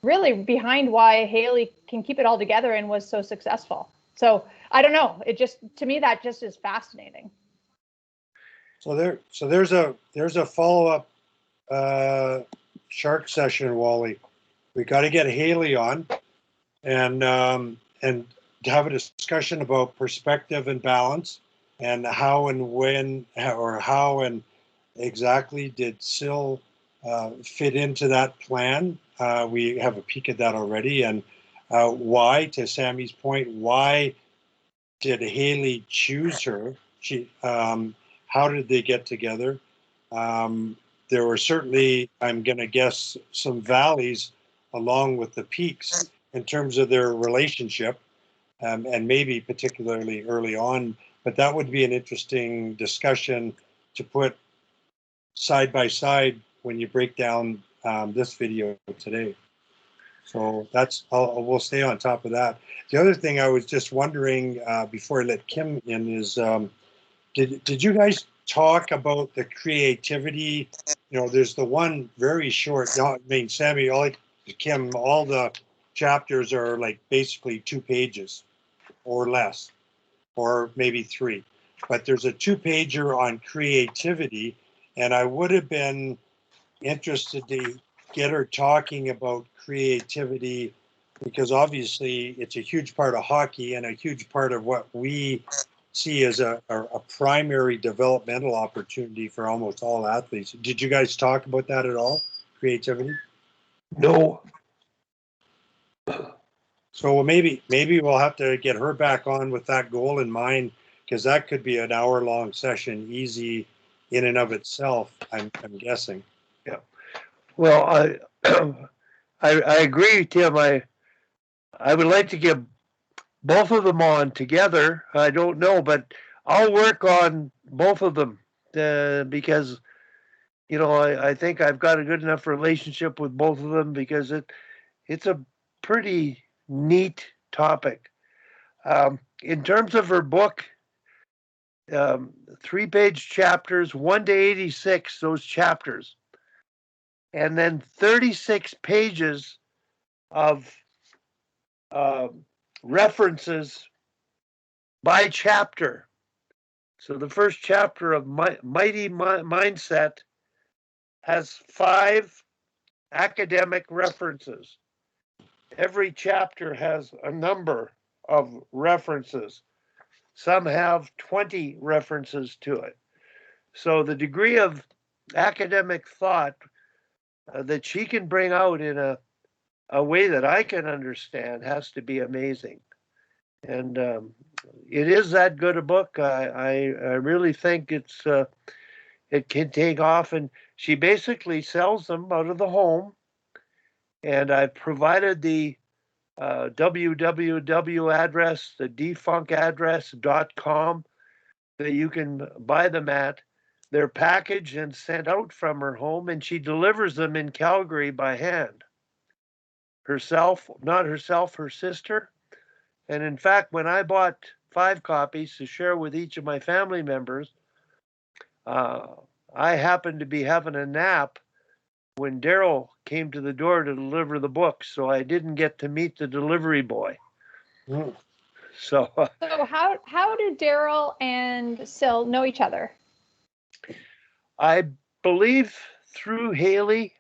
really behind why Haley can keep it all together and was so successful. So I don't know. It just, to me, that just is fascinating. So there's a follow-up shark session, Wally. We got to get Haley on and have a discussion about perspective and balance, and how and when, or how and exactly did Syl fit into that plan. We have a peek at that already. And why, to Sammy's point, why did Haley choose her? How did they get together? There were certainly, I'm going to guess, some valleys along with the peaks in terms of their relationship, and maybe particularly early on. But that would be an interesting discussion to put side by side when you break down this video today. So we'll stay on top of that. The other thing I was just wondering before I let Kim in is, did you guys talk about the creativity? You know, there's the one very short, I mean, Sammy, Kim, all the chapters are like basically 2 pages or less, or maybe 3. But there's a 2-pager on creativity, and I would have been interested to get her talking about creativity, because obviously it's a huge part of hockey and a huge part of what we see as a primary developmental opportunity for almost all athletes. Did you guys talk about that at all? Creativity? No. So maybe we'll have to get her back on with that goal in mind, because that could be an hour-long session, easy in and of itself, I'm guessing. Yeah. Well, I agree, Tim. I would like to get both of them on together. I don't know, but I'll work on both of them because you know, I think I've got a good enough relationship with both of them because it's a pretty neat topic. In terms of her book, 3-page chapters, 1 to 86, those chapters, and then 36 pages of uh, references by chapter. So the first chapter of Mighty Mindset has 5 academic references. Every chapter has a number of references. Some have 20 references to it. So the degree of academic thought that she can bring out in a way that I can understand has to be amazing. And it is that good a book. I really think it can take off. And she basically sells them out of the home. And I've provided the www address, the defunkaddress.com that you can buy them at. They're packaged and sent out from her home, and she delivers them in Calgary by hand. Herself, not herself, her sister. And in fact, when I bought 5 copies to share with each of my family members, I happened to be having a nap when Daryl came to the door to deliver the books, so I didn't get to meet the delivery boy. Mm. So how do Daryl and Syl know each other? I believe through Haley.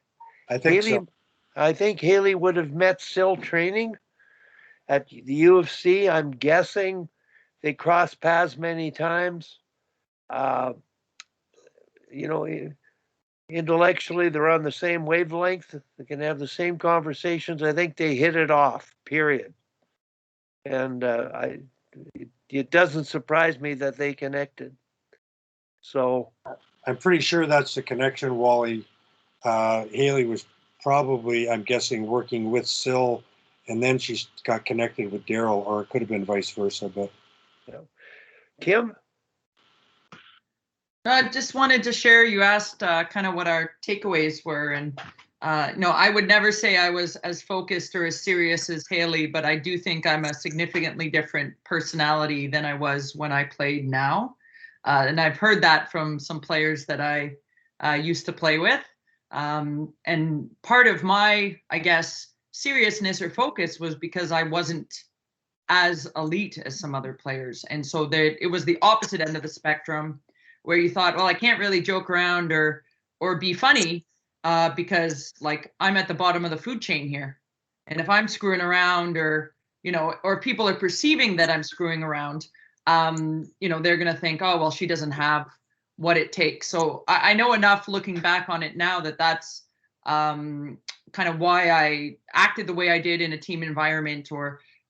I think Haley, so. I think Haley would have met Syl training at the U of C. I'm guessing they crossed paths many times. You know, intellectually, they're on the same wavelength. They can have the same conversations. I think they hit it off, period. And it doesn't surprise me that they connected. So I'm pretty sure that's the connection, Wally. Haley was probably, I'm guessing, working with Syl, and then she got connected with Daryl, or it could have been vice versa. But Kim? I just wanted to share, you asked kind of what our takeaways were. And no, I would never say I was as focused or as serious as Haley, but I do think I'm a significantly different personality than I was when I played now. And I've heard that from some players that I used to play with. And part of my, I guess, seriousness or focus was because I wasn't as elite as some other players. And so it was the opposite end of the spectrum, where you thought, well, I can't really joke around or be funny because like I'm at the bottom of the food chain here. And if I'm screwing around or people are perceiving that I'm screwing around, they're going to think, oh, well, she doesn't have what it takes. So I know enough looking back on it now that's kind of why I acted the way I did in a team environment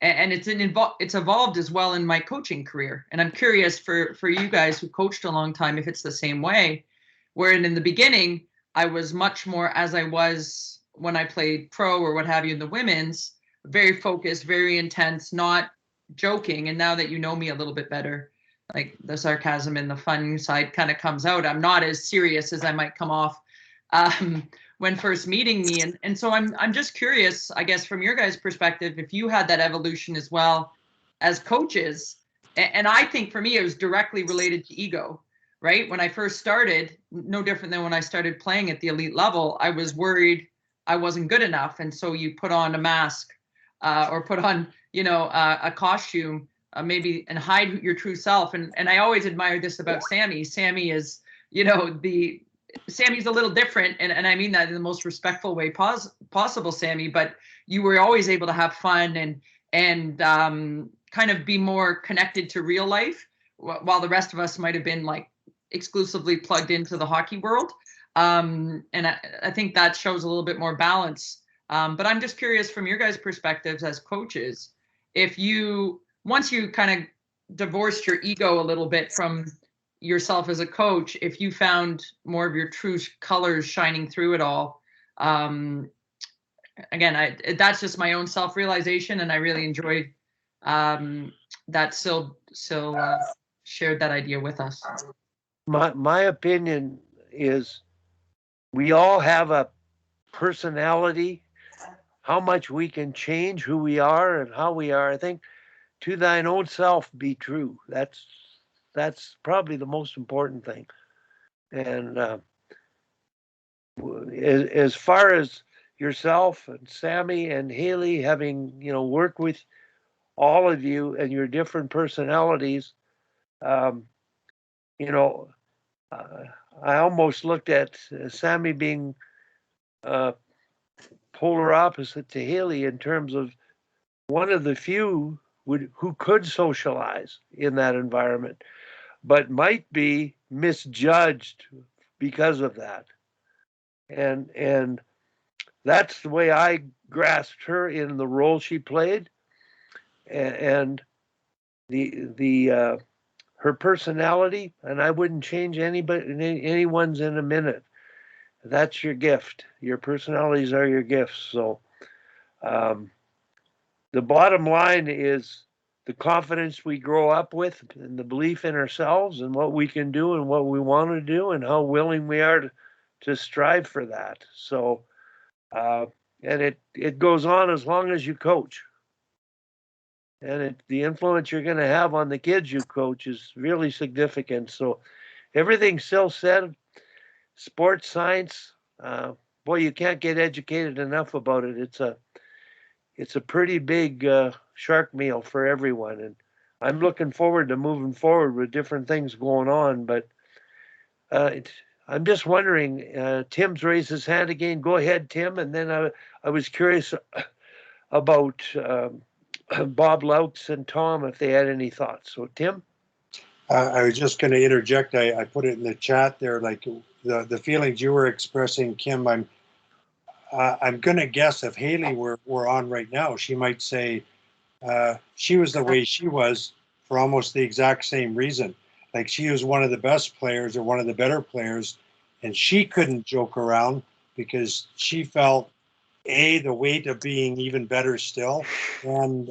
and it's evolved as well in my coaching career. And I'm curious for you guys who coached a long time, if it's the same way, wherein in the beginning, I was much more as I was when I played pro or what have you in the women's, very focused, very intense, not joking. And now that you know me a little bit better, like the sarcasm and the fun side kind of comes out. I'm not as serious as I might come off when first meeting me. And so I'm just curious, I guess, from your guys' perspective, if you had that evolution as well as coaches. And I think for me, it was directly related to ego, right? When I first started, no different than when I started playing at the elite level, I was worried I wasn't good enough. And so you put on a mask or put on, a costume, maybe, and hide your true self. And I always admired this about Sammy. Sammy is, Sammy's a little different, and I mean that in the most respectful way possible, Sammy, but you were always able to have fun and kind of be more connected to real life, while the rest of us might have been like exclusively plugged into the hockey world. And I think that shows a little bit more balance. But I'm just curious from your guys' perspectives as coaches, if once you kind of divorced your ego a little bit from yourself as a coach, if you found more of your true colors shining through it all. Again, that's just my own self-realization, and I really enjoyed that Syl shared that idea with us. My opinion is we all have a personality, how much we can change who we are and how we are. I think to thine own self be true. That's probably the most important thing. And as far as yourself and Sammy and Haley having, worked with all of you and your different personalities, you know, I almost looked at Sammy being polar opposite to Haley in terms of one of the few who could socialize in that environment, but might be misjudged because of that. And that's the way I grasped her in the role she played, and the her personality. And I wouldn't change anyone's in a minute. That's your gift. Your personalities are your gifts. So the bottom line is the confidence we grow up with and the belief in ourselves and what we can do and what we want to do and how willing we are to strive for that. So, and it goes on as long as you coach. And the influence you're going to have on the kids you coach is really significant. So everything Syl said, sports science, boy, you can't get educated enough about it. It's a pretty big shark meal for everyone. And I'm looking forward to moving forward with different things going on. But I'm just wondering, Tim's raised his hand again. Go ahead, Tim. And then I was curious about Bob Louts and Tom, if they had any thoughts. So, Tim? I was just going to interject. I put it in the chat there, like the feelings you were expressing, Kim. I'm going to guess if Haley were on right now, she might say she was the way she was for almost the exact same reason. Like she was one of the best players or one of the better players, and she couldn't joke around because she felt the weight of being even better still, and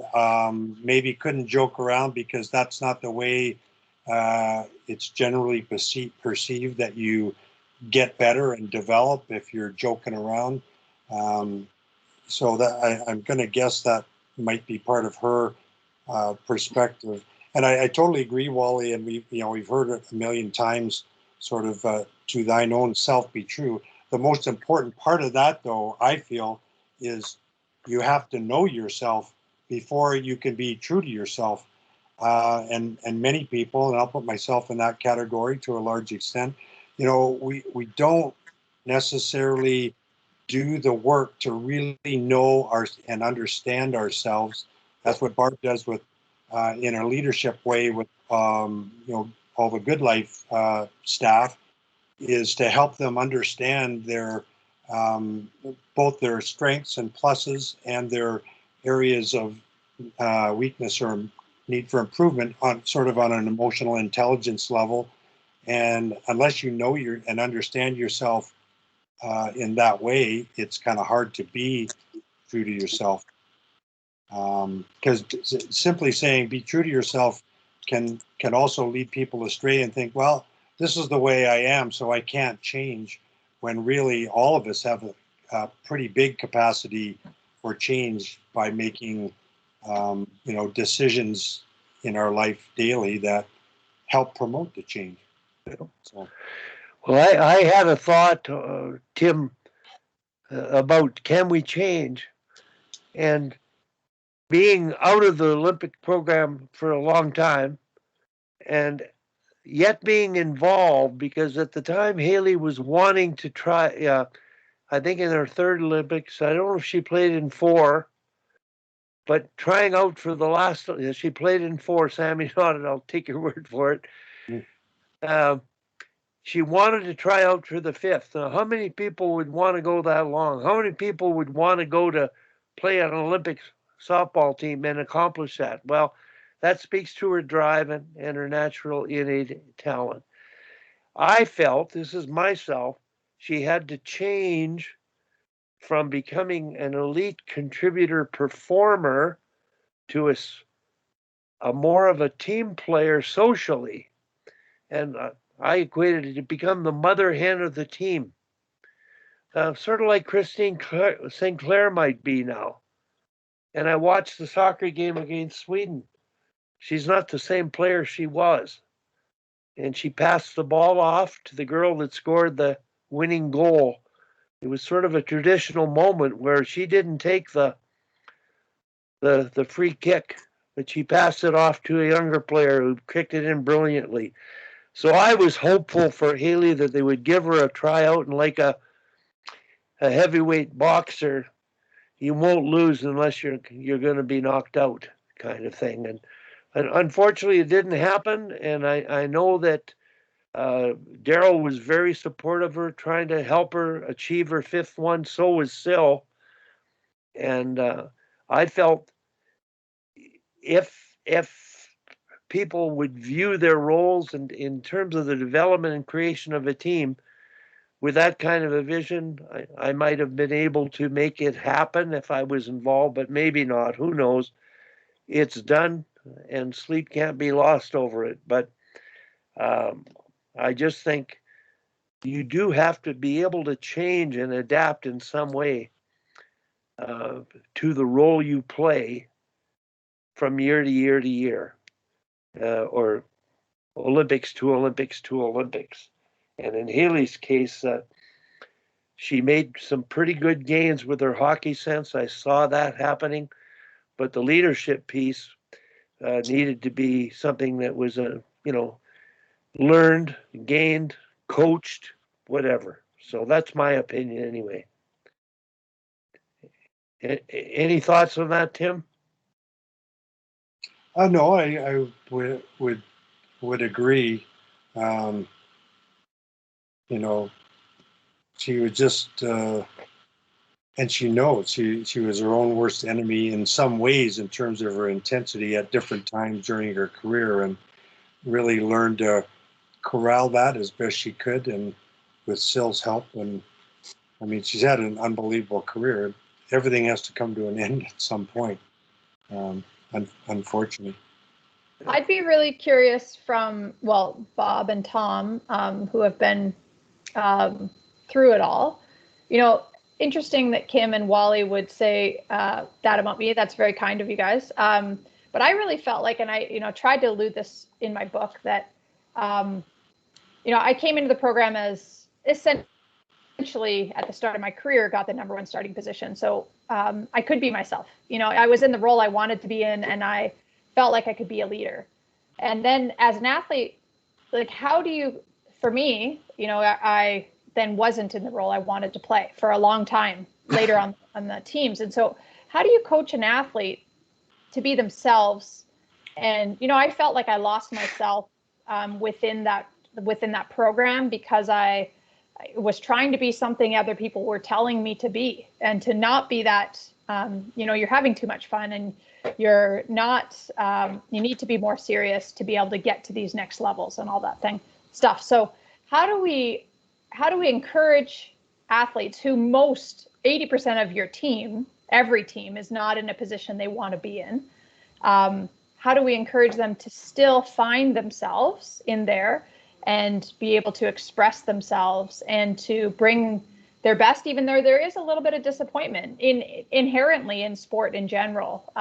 maybe couldn't joke around because that's not the way it's generally perceived that you get better and develop if you're joking around. So that I'm going to guess that might be part of her perspective. And I totally agree, Wally. And we've heard it a million times, sort of to thine own self be true. The most important part of that, though, I feel, is you have to know yourself before you can be true to yourself. And many people, and I'll put myself in that category to a large extent, we don't necessarily do the work to really know and understand ourselves. That's what Barb does with in our leadership way with all the Good Life staff, is to help them understand their both their strengths and pluses and their areas of weakness or need for improvement on an emotional intelligence level. And unless you know and understand yourself in that way, it's kind of hard to be true to yourself. Because simply saying be true to yourself can also lead people astray and think, well, this is the way I am, so I can't change, when really all of us have a pretty big capacity for change by making decisions in our life daily that help promote the change. So. Well, I had a thought, Tim, about can we change? And being out of the Olympic program for a long time and yet being involved, because at the time Haley was wanting to try, I think in her third Olympics, I don't know if she played in 4, but trying out for the last, she played in 4, Sammy nodded, I'll take your word for it. She wanted to try out for the 5th. Now, how many people would want to go that long? How many people would want to go to play on an Olympic softball team and accomplish that? Well, that speaks to her drive and her natural innate talent. I felt, this is myself, she had to change from becoming an elite contributor performer to a more of a team player socially. And I equated it to become the mother hen of the team. sort of like St. Clair might be now. And I watched the soccer game against Sweden. She's not the same player she was. And she passed the ball off to the girl that scored the winning goal. It was sort of a traditional moment where she didn't take the free kick, but she passed it off to a younger player who kicked it in brilliantly. So I was hopeful for Haley that they would give her a tryout, and like a heavyweight boxer, you won't lose unless you're going to be knocked out, kind of thing. And unfortunately, it didn't happen. And I know that Daryl was very supportive of her, trying to help her achieve her fifth one. So was Syl. And I felt if people would view their roles in terms of the development and creation of a team with that kind of a vision, I might have been able to make it happen if I was involved, but maybe not. Who knows? It's done, and sleep can't be lost over it. But I just think you do have to be able to change and adapt in some way to the role you play from year to year to year, or Olympics to Olympics to Olympics. And in Haley's case, she made some pretty good gains with her hockey sense. I saw that happening, but the leadership piece needed to be something that was learned, gained, coached, whatever. So that's my opinion anyway. Any thoughts on that, Tim? No, I would agree. She was just, and she knows she was her own worst enemy in some ways in terms of her intensity at different times during her career, and really learned to corral that as best she could, and with Syl's help. And I mean, she's had an unbelievable career. Everything has to come to an end at some point, unfortunately. I'd be really curious from, Bob and Tom, who have been through it all. Interesting that Kim and Wally would say that about me. That's very kind of you guys. But I really felt like, and I tried to allude this in my book, that, I came into the program as essentially at the start of my career, got the #1 starting position. So I could be myself. I was in the role I wanted to be in, and I felt like I could be a leader. And then as an athlete, like, how do you, for me, I then wasn't in the role I wanted to play for a long time later on the teams. And so how do you coach an athlete to be themselves? And, I felt like I lost myself within that program, because I was trying to be something other people were telling me to be, and to not be that, you're having too much fun, and you're not, you need to be more serious to be able to get to these next levels and all that stuff. So how do we encourage athletes who 80% of your team, every team, is not in a position they want to be in? How do we encourage them to still find themselves in there and be able to express themselves and to bring their best, even though there is a little bit of disappointment inherently in sport in general?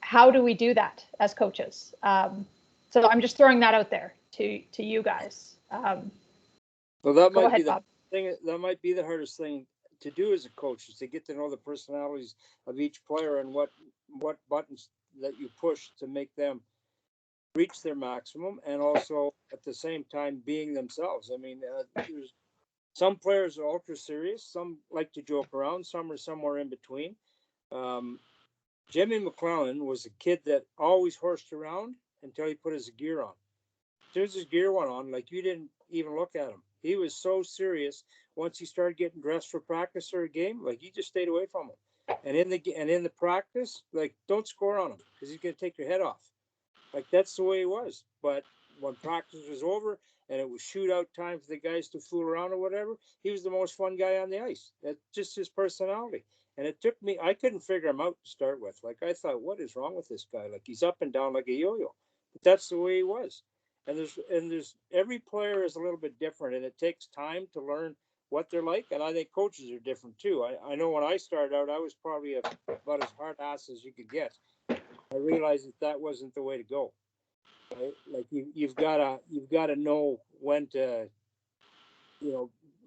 How do we do that as coaches? So I'm just throwing that out there to you guys. Well, that Go might ahead, be the Bob. thing. That might be the hardest thing to do as a coach, is to get to know the personalities of each player and what buttons that you push to make them reach their maximum, and also at the same time being themselves. I mean, there's some players are ultra serious, some like to joke around, some are somewhere in between. Jimmy McClellan was a kid that always horsed around until he put his gear on. As soon as his gear went on, like, you didn't even look at him. He was so serious. Once he started getting dressed for practice or a game, like, you just stayed away from him. And in the practice, like, don't score on him, because he's gonna take your head off. Like, that's the way he was. But when practice was over and it was shootout time for the guys to fool around or whatever, he was the most fun guy on the ice. That's just his personality. And it took me, I couldn't figure him out to start with. Like, I thought, what is wrong with this guy? Like, he's up and down like a yo-yo. But that's the way he was. And there's every player is a little bit different, and it takes time to learn what they're like, and I think coaches are different too. I know when I started out, I was probably about as hard ass as you could get. I realized that wasn't the way to go. Right? Like you've gotta know when to,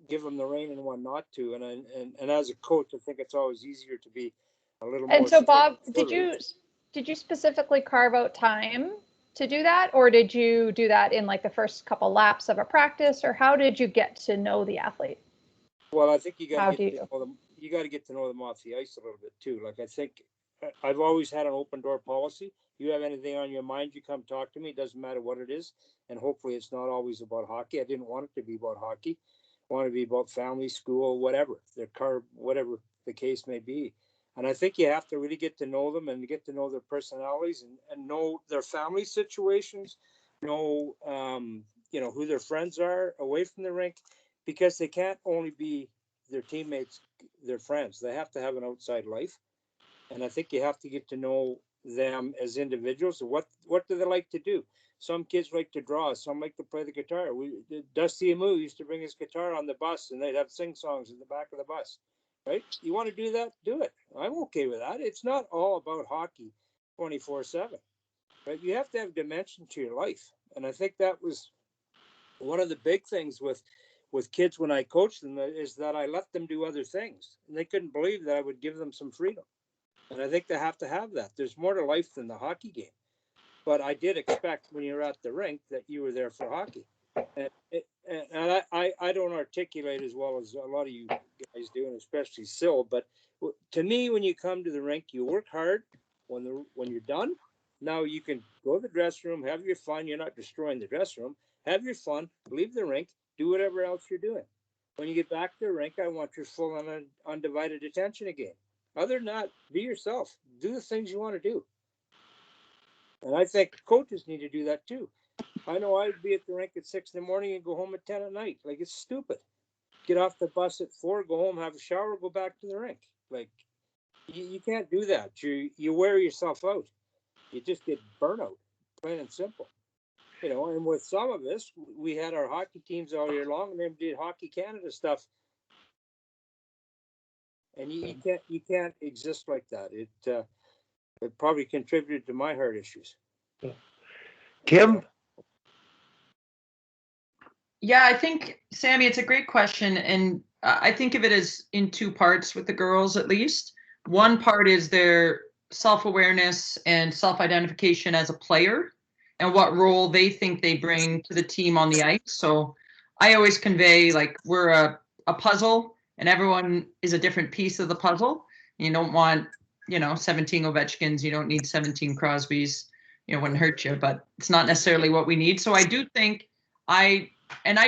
give them the rein and when not to. And as a coach, I think it's always easier to be a little more. And so, Bob, did you specifically carve out time to do that, or did you do that in like the first couple laps of a practice, or how did you get to know the athlete? Well, I think you got to get to know them. You got to get to know them off the ice a little bit too. Like I think I've always had an open door policy. You have anything on your mind, you come talk to me. It doesn't matter what it is, and hopefully it's not always about hockey. I didn't want it to be about hockey. I want it to be about family, school, whatever their car, whatever the case may be. And I think you have to really get to know them and get to know their personalities and know their family situations, know who their friends are away from the rink, because they can't only be their teammates, their friends. They have to have an outside life. And I think you have to get to know them as individuals. What do they like to do? Some kids like to draw. Some like to play the guitar. Dusty Amu used to bring his guitar on the bus, and they'd have sing songs in the back of the bus. Right? You want to do that? Do it. I'm okay with that. It's not all about hockey 24/7. Right? You have to have dimension to your life. And I think that was one of the big things with kids when I coached them, is that I let them do other things. And they couldn't believe that I would give them some freedom. And I think they have to have that. There's more to life than the hockey game. But I did expect when you're at the rink that you were there for hockey. And I don't articulate as well as a lot of you guys do, and especially Syl. But to me, when you come to the rink, you work hard. When you're done, now you can go to the dressing room, have your fun. You're not destroying the dressing room. Have your fun, leave the rink, do whatever else you're doing. When you get back to the rink, I want your full and undivided attention again. Other than that, be yourself. Do the things you want to do. And I think coaches need to do that too. I know I'd be at the rink at 6 in the morning and go home at 10 at night. Like, it's stupid. Get off the bus at 4, go home, have a shower, go back to the rink. Like, you can't do that. You wear yourself out. You just get burnout, plain and simple. And with some of us, we had our hockey teams all year long, and then did Hockey Canada stuff. And you can't exist like that. It probably contributed to my heart issues. Kim? Yeah, I think, Sammy, it's a great question. And I think of it as in two parts with the girls, at least. One part is their self-awareness and self-identification as a player and what role they think they bring to the team on the ice. So I always convey, like, we're a puzzle and everyone is a different piece of the puzzle. You don't want, 17 Ovechkins. You don't need 17 Crosbys. Wouldn't hurt you, but it's not necessarily what we need. So I do think I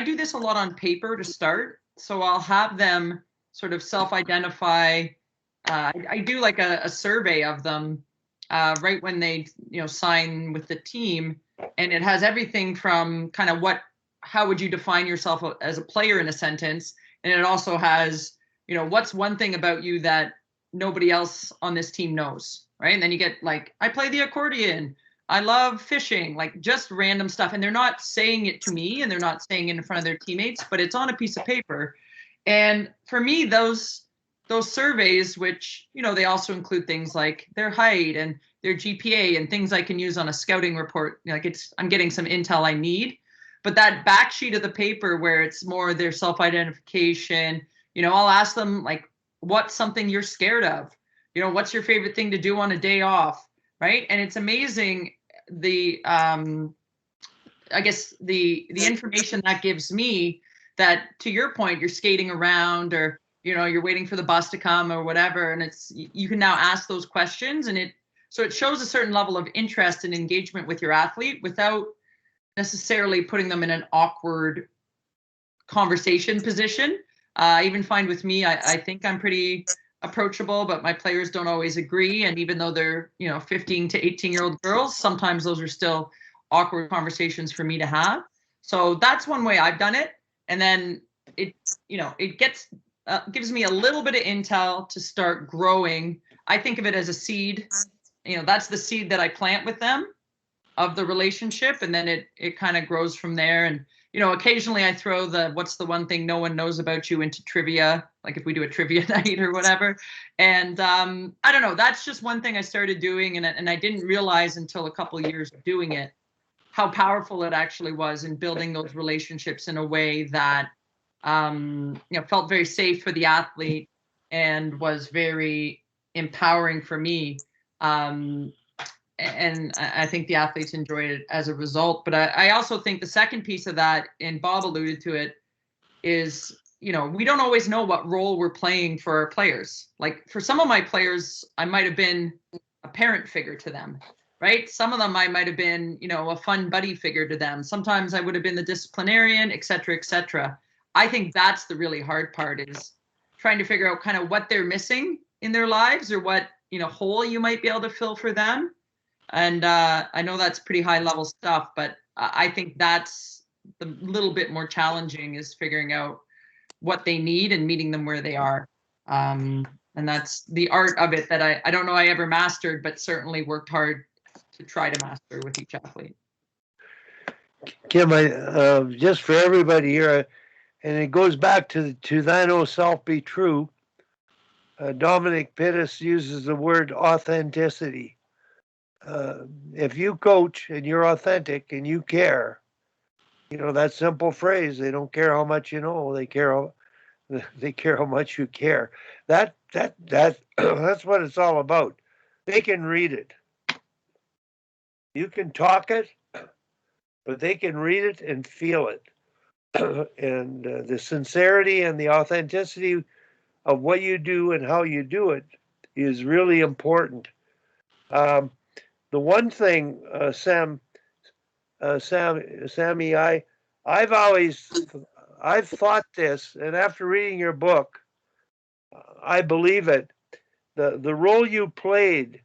do this a lot on paper to start. So I'll have them sort of self-identify. I do like a survey of them right when they, sign with the team. And it has everything from kind of how would you define yourself as a player in a sentence? And it also has, what's one thing about you that nobody else on this team knows, right? And then you get like, I play the accordion. I love fishing, like just random stuff. And they're not saying it to me and they're not saying it in front of their teammates, but it's on a piece of paper. And for me, those surveys, which, they also include things like their height and their GPA and things I can use on a scouting report. Like I'm getting some intel I need, but that back sheet of the paper where it's more their self-identification, I'll ask them like, what's something you're scared of? What's your favorite thing to do on a day off? Right. And it's amazing the I guess the information that gives me that, to your point, you're skating around or, you're waiting for the bus to come or whatever. And you can now ask those questions and it shows a certain level of interest and engagement with your athlete without necessarily putting them in an awkward conversation position. I even find with me, I think I'm pretty approachable, but my players don't always agree. And even though they're, 15 to 18-year-old girls, sometimes those are still awkward conversations for me to have. So that's one way I've done it. And then it gives me a little bit of intel to start growing. I think of it as a seed. That's the seed that I plant with them of the relationship. And then it kind of grows from there. And occasionally I throw the what's the one thing no one knows about you into trivia, like if we do a trivia night or whatever. And I don't know, that's just one thing I started doing, and I didn't realize until a couple of years of doing it how powerful it actually was in building those relationships in a way that felt very safe for the athlete and was very empowering for me. And I think the athletes enjoyed it as a result. But I also think the second piece of that, and Bob alluded to it, is, we don't always know what role we're playing for our players. Like for some of my players, I might have been a parent figure to them, right? Some of them I might have been, a fun buddy figure to them. Sometimes I would have been the disciplinarian, et cetera, et cetera. I think that's the really hard part, is trying to figure out kind of what they're missing in their lives, or what, hole you might be able to fill for them. And I know that's pretty high level stuff, but I think that's the little bit more challenging, is figuring out what they need and meeting them where they are. And that's the art of it that I don't know I ever mastered, but certainly worked hard to try to master with each athlete. Kim, just for everybody here, and it goes back to thine own self be true. Dominic Pittis uses the word authenticity. If you coach and you're authentic and you care, that simple phrase, they don't care how much you know, they care how much you care. That's what it's all about. They can read it. You can talk it, but they can read it and feel it. And the sincerity and the authenticity of what you do and how you do it is really important. The one thing, Sammy, I've thought this, and after reading your book, I believe it. The role you played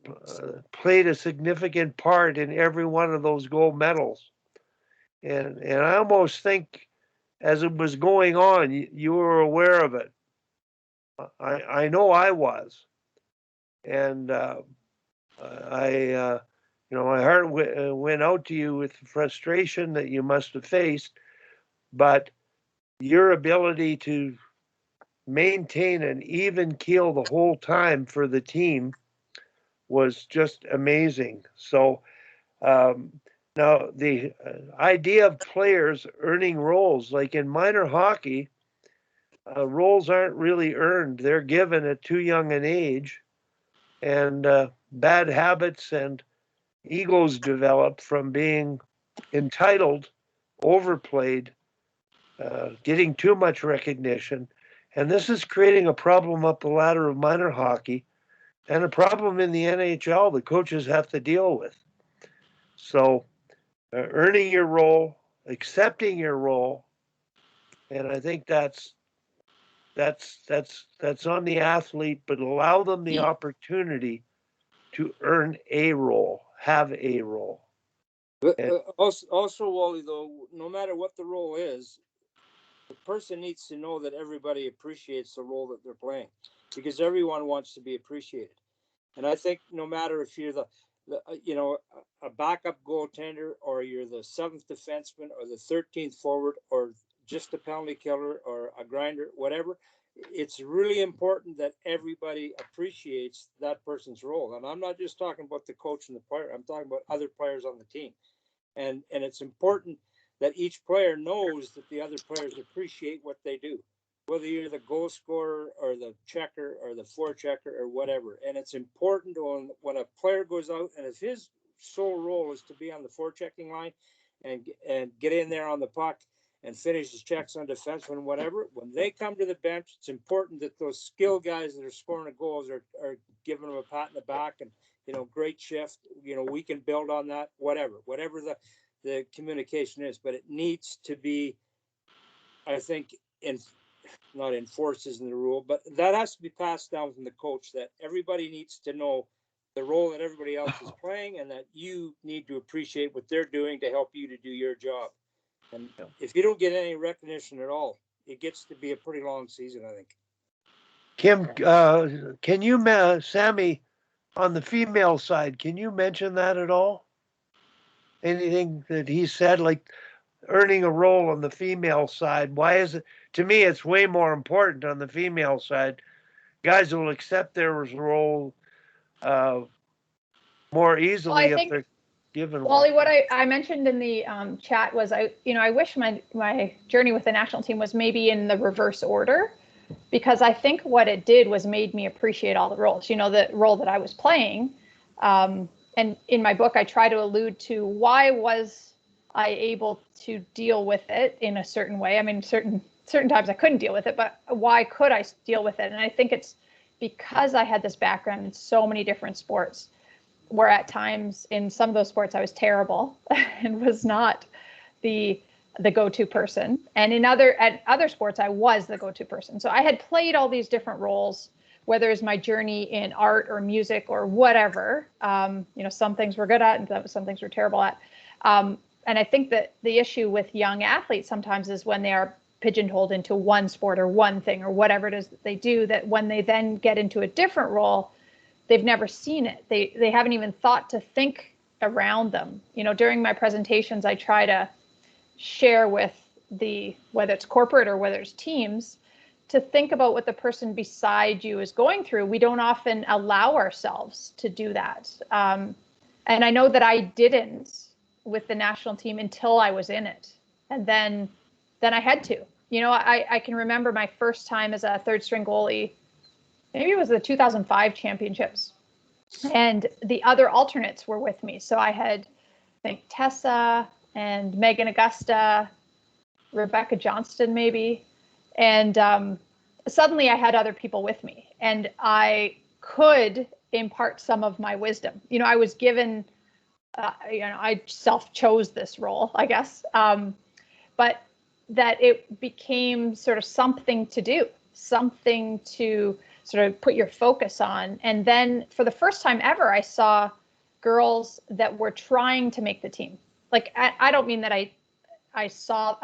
a significant part in every one of those gold medals, and I almost think, as it was going on, you were aware of it. I know I was, and my heart went out to you with the frustration that you must have faced, but your ability to maintain an even keel the whole time for the team was just amazing. So now the idea of players earning roles, like in minor hockey, roles aren't really earned. They're given at too young an age, and bad habits and egos develop from being entitled, overplayed, getting too much recognition. And this is creating a problem up the ladder of minor hockey, and a problem in the NHL the coaches have to deal with. So earning your role, accepting your role, and I think that's on the athlete, but allow them the opportunity to earn a role, have a role. But also, Wally, though, no matter what the role is, the person needs to know that everybody appreciates the role that they're playing, because everyone wants to be appreciated. And I think no matter if you're a backup goaltender, or you're the 7th defenseman, or the 13th forward, or just a penalty killer, or a grinder, whatever, it's really important that everybody appreciates that person's role. And I'm not just talking about the coach and the player. I'm talking about other players on the team. And it's important that each player knows that the other players appreciate what they do, whether you're the goal scorer or the checker or the forechecker or whatever. And it's important when a player goes out, and if his sole role is to be on the forechecking line and get in there on the puck and finish his checks on defensemen, whatever, when they come to the bench, it's important that those skill guys that are scoring the goals are giving them a pat in the back and, great shift, we can build on that, whatever the communication is. But it needs to be, I think, not enforced isn't the rule, but that has to be passed down from the coach, that everybody needs to know the role that everybody else is playing, and that you need to appreciate what they're doing to help you to do your job. And if you don't get any recognition at all, it gets to be a pretty long season, I think. Kim, can you, Sammy, on the female side, can you mention that at all? Anything that he said, like earning a role on the female side? Why is it, to me, it's way more important on the female side. Guys will accept their role more Well, easily I if think, they're given Wally, one. what I mentioned in the chat was I wish my journey with the national team was maybe in the reverse order, because I think what it did was made me appreciate all the roles, you know, the role that I was playing. And in my book, I try to allude to why was I able to deal with it in a certain way. I mean, certain times I couldn't deal with it, but why could I deal with it? And I think it's because I had this background in so many different sports, where at times in some of those sports I was terrible and was not the go-to person, and at other sports I was the go-to person. So I had played all these different roles, whether it's my journey in art or music or whatever. You know, some things we're good at and some things we're terrible at. And I think that the issue with young athletes sometimes is when they are pigeonholed into one sport or one thing or whatever it is that they do, that when they then get into a different role, they've never seen it. They haven't even thought to think around them. You know, during my presentations, I try to share with whether it's corporate or whether it's teams, to think about what the person beside you is going through. We don't often allow ourselves to do that. And I know that I didn't with the national team until I was in it. And then I had to. You know, I can remember my first time as a third string goalie. Maybe it was the 2005 championships, and the other alternates were with me. So I had, I think, Tessa and Megan Augusta, Rebecca Johnston, maybe. And suddenly I had other people with me, and I could impart some of my wisdom. You know, I was given, you know, I self-chose this role, I guess, but that it became sort of something to do, something to sort of put your focus on. And then for the first time ever, I saw girls that were trying to make the team. Like, I don't mean that I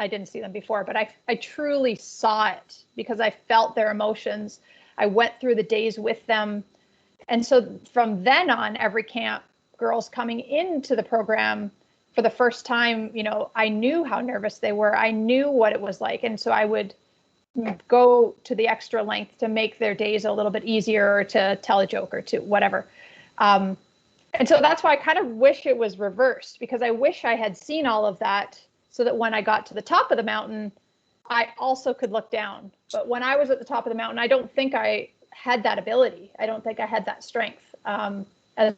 didn't see them before, but I truly saw it because I felt their emotions. I went through the days with them. And so from then on, every camp, girls coming into the program for the first time, you know, I knew how nervous they were. I knew what it was like. And so I would go to the extra length to make their days a little bit easier, or to tell a joke or to whatever. And so that's why I kind of wish it was reversed, because I wish I had seen all of that so that when I got to the top of the mountain, I also could look down. But when I was at the top of the mountain, I don't think I had that ability. I don't think I had that strength as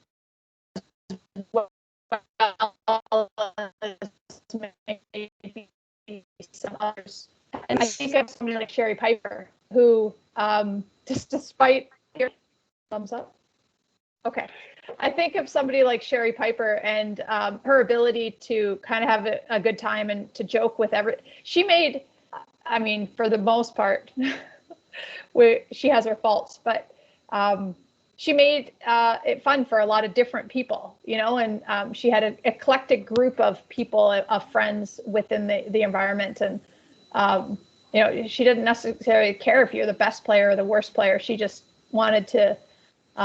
well as maybe some others. And I think of somebody like Sherry Piper, who just despite your thumbs up. Okay. I think of somebody like Sherry Piper and her ability to kind of have a good time and to joke with she made, I mean, for the most part, she has her faults, but she made it fun for a lot of different people, you know, and she had an eclectic group of people, of friends within the environment. And, you know, she didn't necessarily care if you're the best player or the worst player. She just wanted to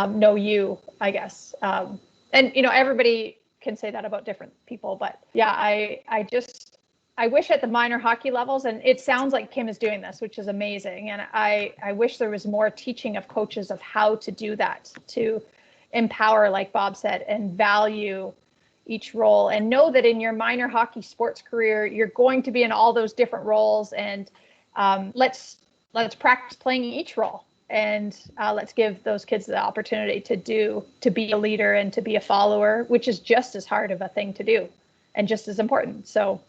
know you, I guess. And, you know, everybody can say that about different people, but yeah, I wish at the minor hockey levels, and it sounds like Kim is doing this, which is amazing. And I wish there was more teaching of coaches of how to do that, to empower, like Bob said, and value each role, and know that in your minor hockey sports career, you're going to be in all those different roles. And let's practice playing each role. And let's give those kids the opportunity to be a leader and to be a follower, which is just as hard of a thing to do and just as important. So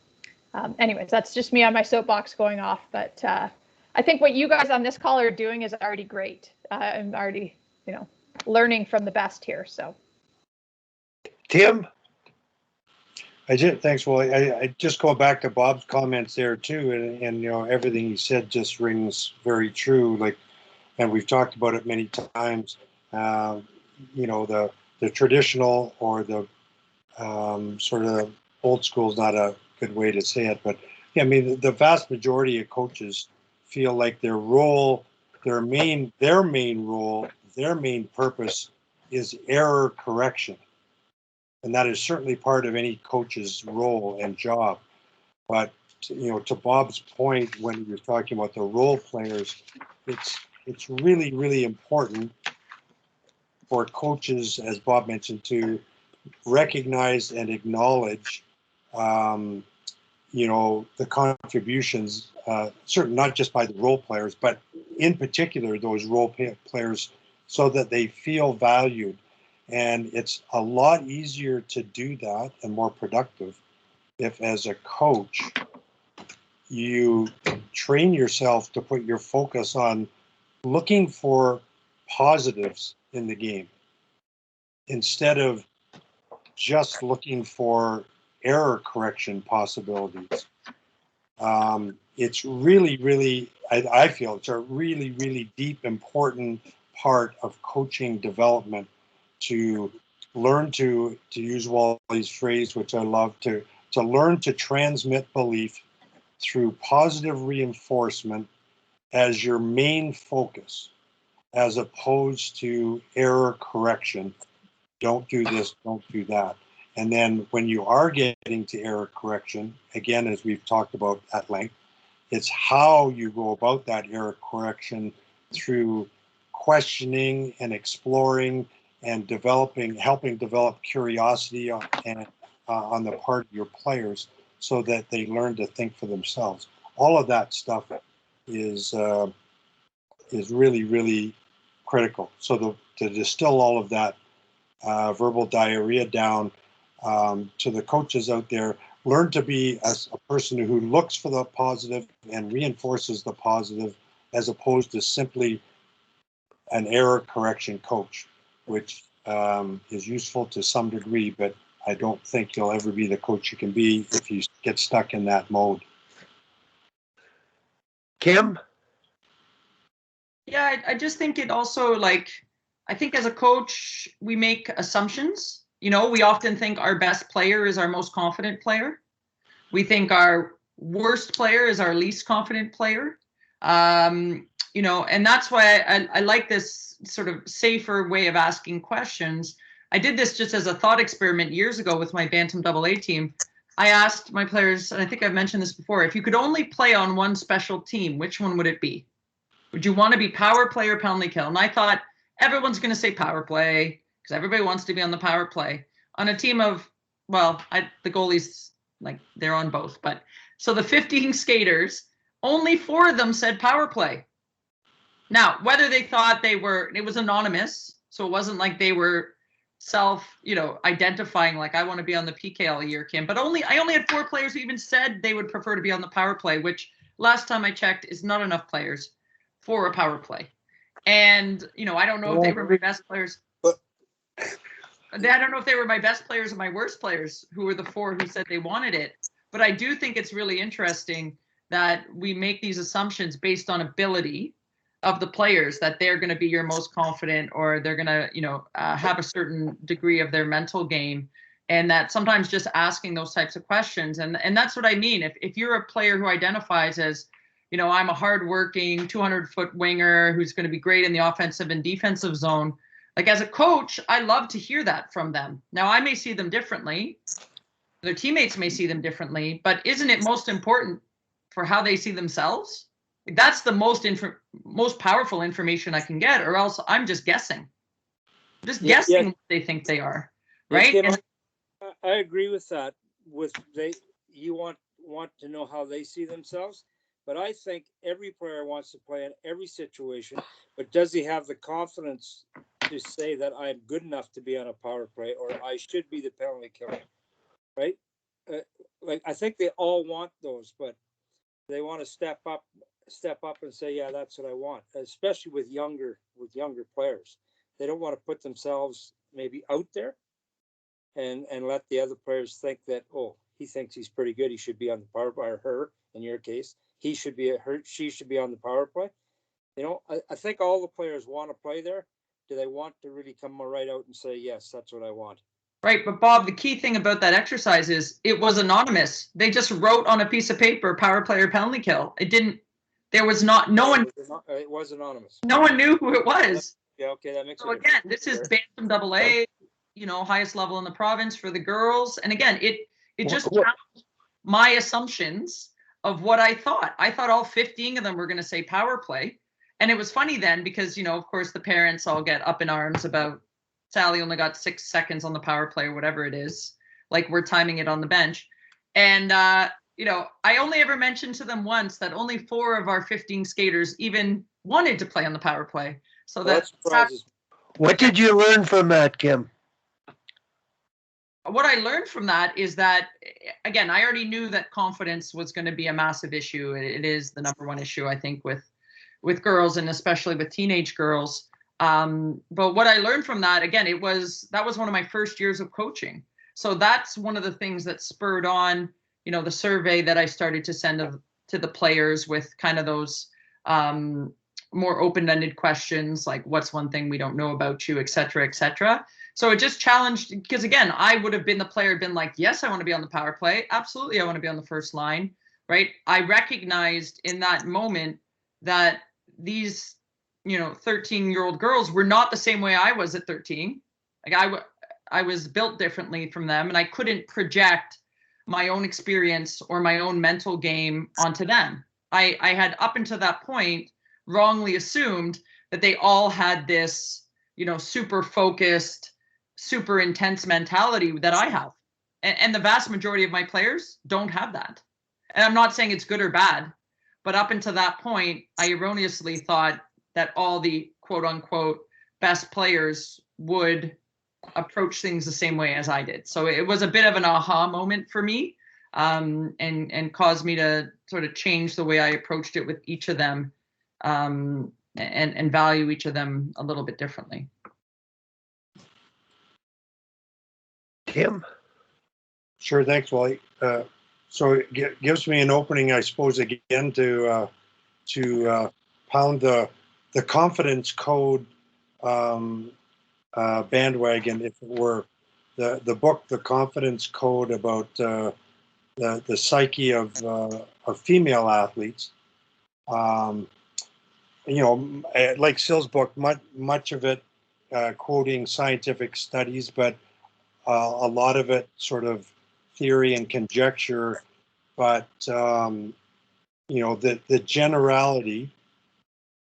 anyways, that's just me on my soapbox going off. But I think what you guys on this call are doing is already great. I'm already, you know, learning from the best here. So, Tim? Thanks, Wally. I just go back to Bob's comments there too, and you know, everything he said just rings very true. Like, and we've talked about it many times. You know, the traditional or the sort of old school is not a good way to say it, but yeah, I mean, the vast majority of coaches feel like their role, their main role, their main purpose is error correction, and that is certainly part of any coach's role and job. But to Bob's point, when you're talking about the role players, it's really, really important for coaches, as Bob mentioned, to recognize and acknowledge, the contributions, certain not just by the role players, but in particular those role players, so that they feel valued. And it's a lot easier to do that and more productive if, as a coach, you train yourself to put your focus on looking for positives in the game instead of just looking for error correction possibilities. It's really, really, I feel it's a really, really deep, important part of coaching development to learn to use Wally's phrase, which I love, to learn to transmit belief through positive reinforcement as your main focus, as opposed to error correction. Don't do this, don't do that. And then when you are getting to error correction, again, as we've talked about at length, it's how you go about that error correction through questioning and exploring and helping develop curiosity on the part of your players so that they learn to think for themselves. All of that stuff is really, really critical. So to distill all of that verbal diarrhea down to the coaches out there, learn to be a person who looks for the positive and reinforces the positive, as opposed to simply an error correction coach, which is useful to some degree, but I don't think you'll ever be the coach you can be if you get stuck in that mode. Kim? Yeah, I just think it also, I think as a coach, we make assumptions. We often think our best player is our most confident player. We think our worst player is our least confident player. And that's why I like this sort of safer way of asking questions. I did this just as a thought experiment years ago with my Bantam AA team. I asked my players, and I think I've mentioned this before, if you could only play on one special team, which one would it be? Would you want to be power play or penalty kill? And I thought everyone's going to say power play because everybody wants to be on the power play. On a team of, the goalies, they're on both. But so the 15 skaters, only 4 of them said power play. Now, whether they thought it was anonymous. So it wasn't like they were identifying I want to be on the PK all year, Kim. But I only had 4 players who even said they would prefer to be on the power play, which last time I checked is not enough players for a power play. And, I don't know if they were my best players. I don't know if they were my best players or my worst players who were the 4 who said they wanted it. But I do think it's really interesting that we make these assumptions based on ability of the players, that they're going to be your most confident, or they're going to, have a certain degree of their mental game. And that sometimes just asking those types of questions. And that's what I mean. If you're a player who identifies as, I'm a hardworking 200-foot winger who's going to be great in the offensive and defensive zone, as a coach, I love to hear that from them. Now, I may see them differently. Their teammates may see them differently, but isn't it most important for how they see themselves? That's the most powerful information I can get, or else I'm just guessing. Guessing what they think they are, right? Kim, I agree with that. You want to know how they see themselves, but I think every player wants to play in every situation. But does he have the confidence to say that I'm good enough to be on a power play, or I should be the penalty killer, right? I think they all want those, but they want to step up and say, yeah, that's what I want, especially with younger players. They don't want to put themselves maybe out there and let the other players think that, oh, he thinks he's pretty good, he should be on the power play, or her, in your case, she should be on the power play. I think all the players want to play there. Do they want to really come right out and say, yes, that's what I want? Right. But Bob, the key thing about that exercise is it was anonymous. They just wrote on a piece of paper, power play or penalty kill. It was anonymous. No one knew who it was. Yeah. Okay. That makes sense. So again, this is Bantam AA, highest level in the province for the girls. And again, it just my assumptions of what I thought. I thought all 15 of them were going to say power play. And it was funny then because, of course, the parents all get up in arms about Sally only got 6 seconds on the power play or whatever it is. Like we're timing it on the bench. And, I only ever mentioned to them once that only 4 of our 15 skaters even wanted to play on the power play. So That surprises me. What did you learn from that, Kim? What I learned from that is that, again, I already knew that confidence was going to be a massive issue. It is the number one issue, I think, with girls and especially with teenage girls. But what I learned from that, again, that was one of my first years of coaching. So that's one of the things that spurred on, the survey that I started to send to the players with kind of those more open-ended questions like, what's one thing we don't know about you, et cetera, et cetera. So it just challenged, because again, I would have been the player, been like, yes, I want to be on the power play. Absolutely, I want to be on the first line, right? I recognized in that moment that these, 13-year-old girls were not the same way I was at 13. Like I was built differently from them, and I couldn't project my own experience or my own mental game onto them. I had up until that point wrongly assumed that they all had this, super focused, super intense mentality that I have. And the vast majority of my players don't have that. And I'm not saying it's good or bad, but up until that point, I erroneously thought that all the quote unquote best players would approach things the same way as I did. So it was a bit of an aha moment for me, and caused me to sort of change the way I approached it with each of them, and value each of them a little bit differently. Kim? Sure, thanks, Wally. So it gives me an opening, I suppose, again to pound the confidence code bandwagon, if it were. The book, The Confidence Code, about the psyche of female athletes. Like Syl's book, much of it quoting scientific studies, but a lot of it sort of theory and conjecture. But the generality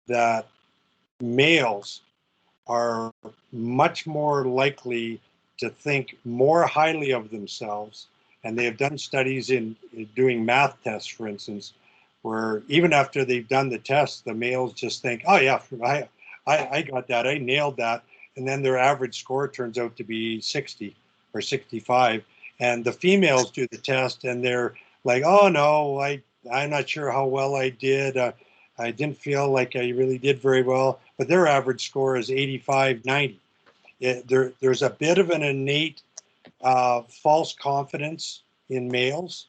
that males are much more likely to think more highly of themselves. And they have done studies in doing math tests, for instance, where even after they've done the test, the males just think, oh yeah, I got that, I nailed that. And then their average score turns out to be 60 or 65. And the females do the test and they're like, oh no, I'm not sure how well I did. I didn't feel like I really did very well, but their average score is 85, 90. There's a bit of an innate false confidence in males,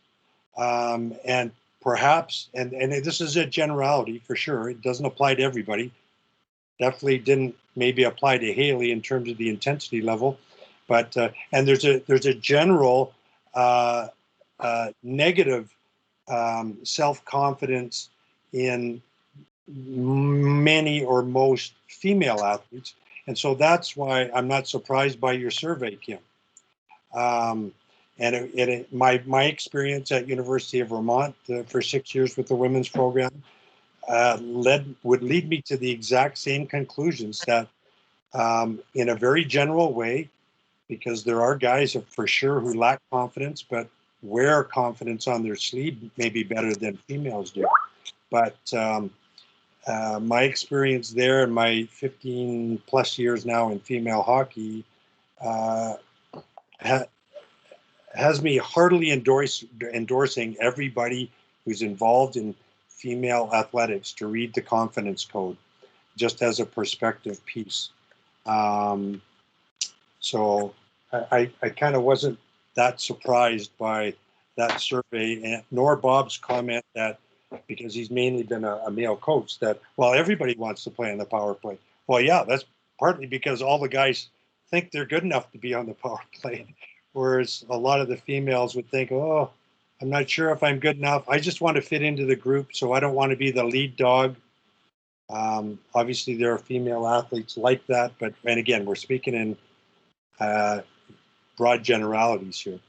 and perhaps, and this is a generality for sure, it doesn't apply to everybody, definitely didn't maybe apply to Haley in terms of the intensity level, but and there's a general negative self-confidence in many or most female athletes. And so that's why I'm not surprised by your survey, Kim. My experience at University of Vermont for 6 years with the women's program would lead me to the exact same conclusions, that in a very general way, because there are guys for sure who lack confidence, but wear confidence on their sleeve maybe better than females do. But my experience there and my 15 plus years now in female hockey has me heartily endorsing everybody who's involved in female athletics to read the confidence code, just as a perspective piece. So I kind of wasn't that surprised by that survey, nor Bob's comment that, because he's mainly been a male coach, that, well, everybody wants to play on the power play. Well, yeah, that's partly because all the guys think they're good enough to be on the power play, whereas a lot of the females would think, oh, I'm not sure if I'm good enough. I just want to fit into the group, so I don't want to be the lead dog. Obviously, there are female athletes like that, and again, we're speaking in broad generalities here.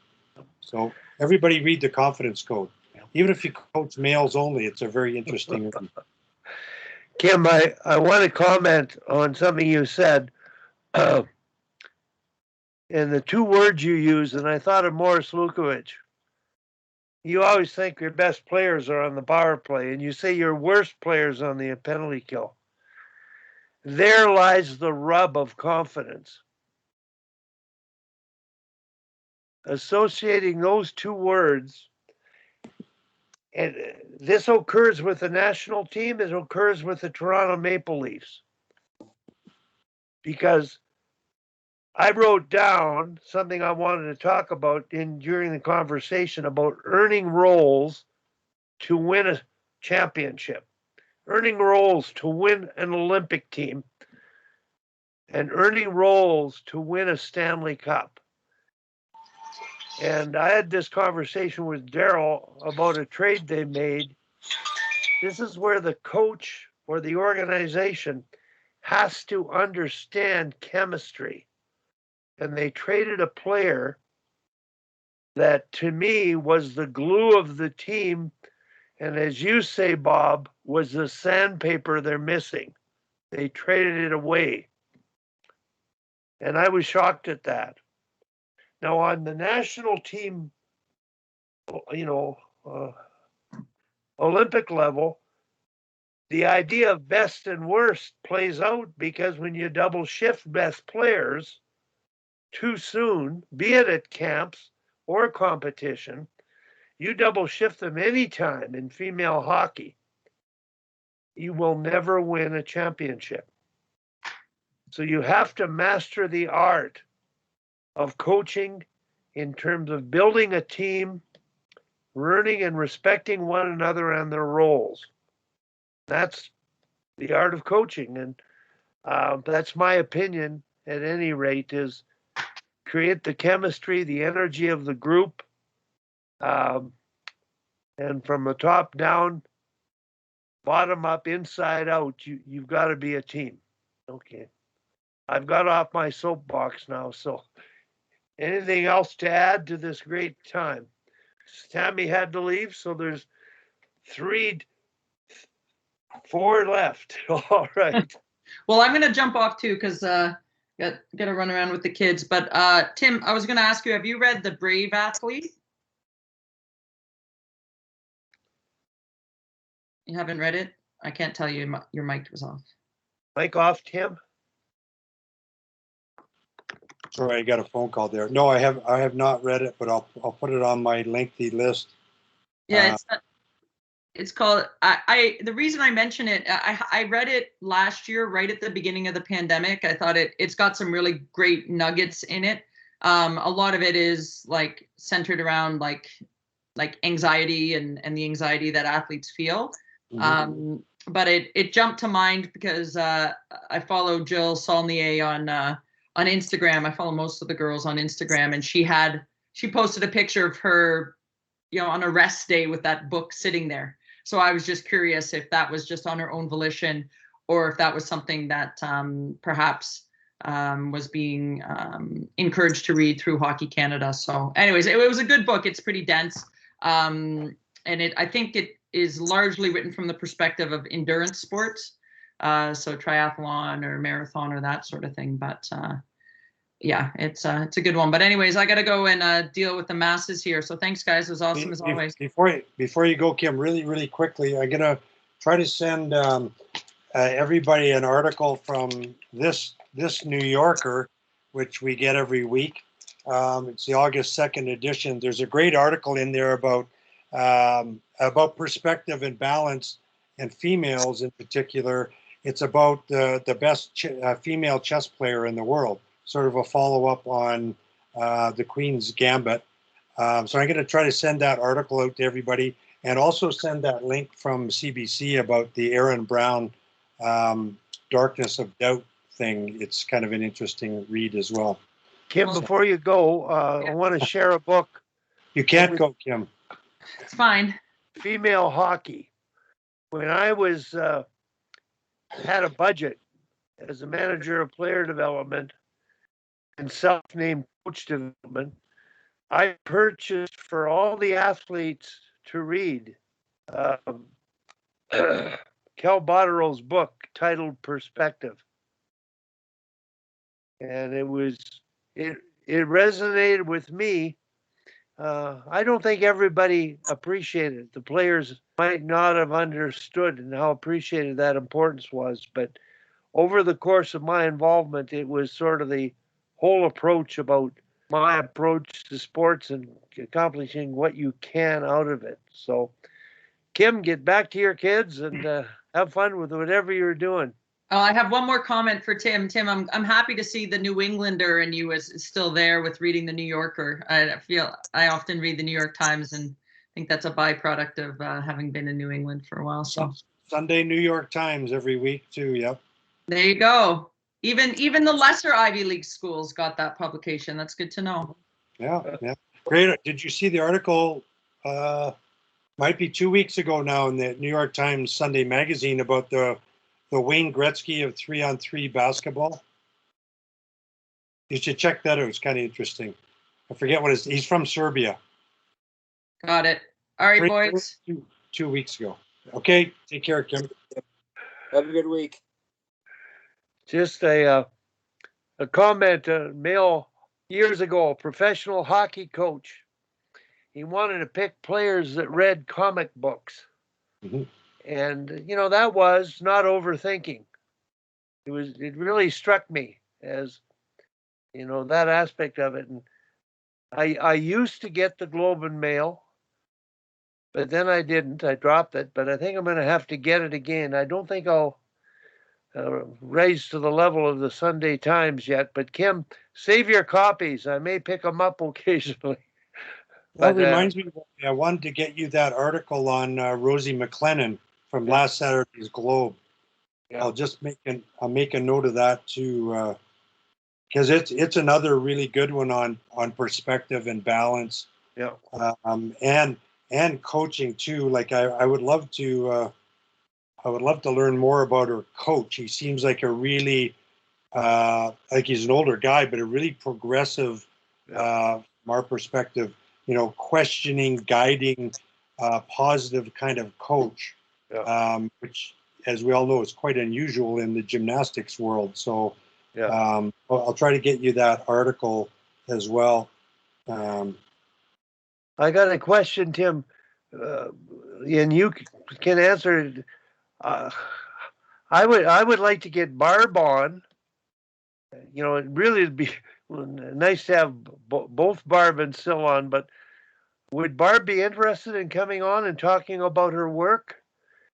So everybody read the confidence code. Even if you coach males only, it's a very interesting read. Kim, I want to comment on something you said. And the two words you used, and I thought of Morris Lukovich. You always think your best players are on the power play, and you say your worst players on the penalty kill. There lies the rub of confidence. Associating those two words, and this occurs with the national team, it occurs with the Toronto Maple Leafs. Because I wrote down something I wanted to talk about during the conversation about earning roles to win a championship, earning roles to win an Olympic team, and earning roles to win a Stanley Cup. And I had this conversation with Daryl about a trade they made. This is where the coach or the organization has to understand chemistry. And they traded a player that to me was the glue of the team. And as you say, Bob, was the sandpaper they're missing. They traded it away. And I was shocked at that. Now, on the national team, Olympic level, the idea of best and worst plays out because when you double shift best players too soon, be it at camps or competition, you double shift them anytime in female hockey, you will never win a championship. So you have to master the art of coaching in terms of building a team, learning and respecting one another and their roles. That's the art of coaching. And that's my opinion at any rate, is create the chemistry, the energy of the group. And from the top down, bottom up, inside out, you've got to be a team. Okay. I've got off my soapbox now. So anything else to add to this great time? Tammy had to leave, so there's 4 left. All right. Well, I'm going to jump off too because got to run around with the kids. But Tim, I was going to ask you, have you read The Brave Athlete? You haven't read it? I can't tell you. Your mic was off. Mic off, Tim. Sorry, I got a phone call there. No, I have not read it, but I'll put it on my lengthy list. Yeah, it's called. The reason I mention it, I read it last year, right at the beginning of the pandemic. I thought it's got some really great nuggets in it. A lot of it is like centered around like anxiety and the anxiety that athletes feel. Mm-hmm. But it jumped to mind because I follow Jill Saulnier on Instagram. I follow most of the girls on Instagram, and she posted a picture of her, on a rest day with that book sitting there. So I was just curious if that was just on her own volition, or if that was something that perhaps was being encouraged to read through Hockey Canada. So anyways, it was a good book. It's pretty dense. And I think it is largely written from the perspective of endurance sports. So triathlon or marathon or that sort of thing. But yeah, it's a good one. But anyways, I got to go and deal with the masses here. So thanks, guys. It was awesome as always. Before you go, Kim, really quickly, I'm gonna try to send everybody an article from this New Yorker, which we get every week. It's the August 2nd edition. There's a great article in there about perspective and balance, and females in particular. It's about the best female chess player in the world, sort of a follow-up on the Queen's Gambit. So I'm going to try to send that article out to everybody, and also send that link from CBC about the Aaron Brown Darkness of Doubt thing. It's kind of an interesting read as well. Kim, before you go, I want to share a book. You can't go, Kim. It's fine. Female hockey. When I had a budget as a manager of player development and self-named coach development, I purchased for all the athletes to read Kel Botterill's book titled Perspective. And it resonated with me. I don't think everybody appreciated it. The players might not have understood and how appreciated that importance was, but over the course of my involvement, it was sort of the whole approach about my approach to sports and accomplishing what you can out of it. So, Kim, get back to your kids and have fun with whatever you're doing. Oh, I have one more comment for Tim. Tim, I'm happy to see the New Englander and you is still there with reading the New Yorker. I often read the New York Times and think that's a byproduct of having been in New England for a while. So Sunday New York Times every week too. Yep. There you go. Even the lesser Ivy League schools got that publication. That's good to know. Yeah, yeah. Great. Did you see the article? Might be 2 weeks ago now in the New York Times Sunday Magazine about the Wayne Gretzky of 3-on-3 basketball. You should check that out. It's kind of interesting. I forget what he's from Serbia. Got it. All right, boys. 2 weeks ago. Okay. Take care, Kim. Have a good week. Just a comment, male years ago, a professional hockey coach. He wanted to pick players that read comic books. Mm-hmm. And, you know, that was not overthinking. It really struck me as, you know, that aspect of it. And I used to get the Globe and Mail, but then I didn't. I dropped it, but I think I'm going to have to get it again. I don't think I'll raise to the level of the Sunday Times yet, but Kim, save your copies. I may pick them up occasionally. That reminds me, I wanted to get you that article on Rosie McLennan from last Saturday's Globe. Yeah. I'll make a note of that too, because it's another really good one on perspective and balance. Yeah. And coaching too. Like I would love to learn more about her coach. He seems like a really like he's an older guy, but a really progressive, from our perspective, you know, questioning, guiding, positive kind of coach, which, as we all know, is quite unusual in the gymnastics world. So I'll try to get you that article as well. I got a question, Tim, and you can answer it. I would like to get Barb on. You know, it really would be nice to have both Barb and Syl on, but would Barb be interested in coming on and talking about her work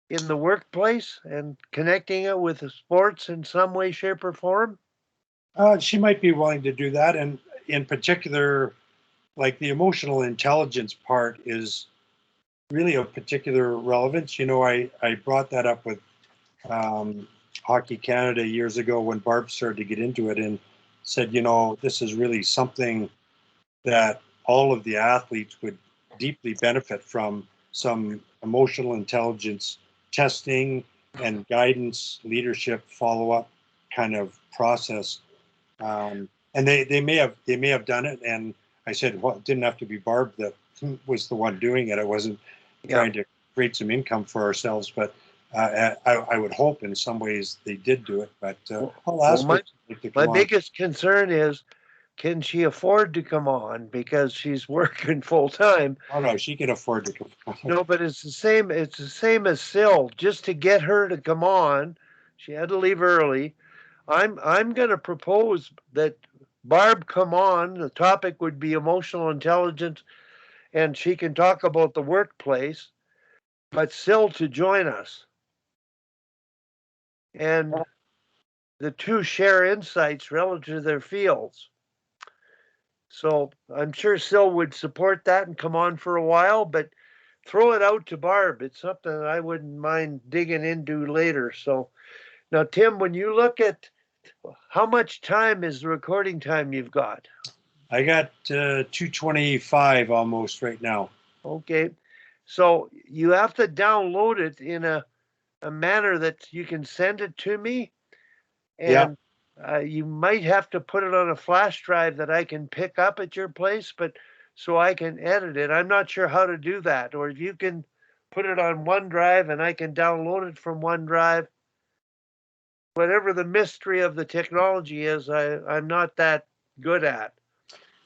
in the workplace and connecting it with the sports in some way, shape, or form? She might be willing to do that, and in particular, like the emotional intelligence part is really of particular relevance. You know, I brought that up with Hockey Canada years ago when Barb started to get into it and said, you know, this is really something that all of the athletes would deeply benefit from, some emotional intelligence testing and guidance, leadership, follow-up kind of process. And they may have done it. And I said, well, it didn't have to be Barb that was the one doing it. I wasn't trying to create some income for ourselves, but I would hope in some ways they did do it. But I'll ask her to come on. My biggest concern is, can she afford to come on because she's working full time? Oh no, she can afford to come on. No, but it's the same. It's the same as Syl. Just to get her to come on, she had to leave early. I'm going to propose that Barb come on. The topic would be emotional intelligence, and she can talk about the workplace. But Syl to join us, and the two share insights relative to their fields. So I'm sure Syl would support that and come on for a while, but throw it out to Barb. It's something that I wouldn't mind digging into later. So now, Tim, when you look at how much time is the recording time you've got? I got 225 almost right now. Okay. So you have to download it in a manner that you can send it to me. And you might have to put it on a flash drive that I can pick up at your place, but so I can edit it. I'm not sure how to do that, or if you can put it on OneDrive and I can download it from OneDrive. Whatever the mystery of the technology is, I'm not that good at.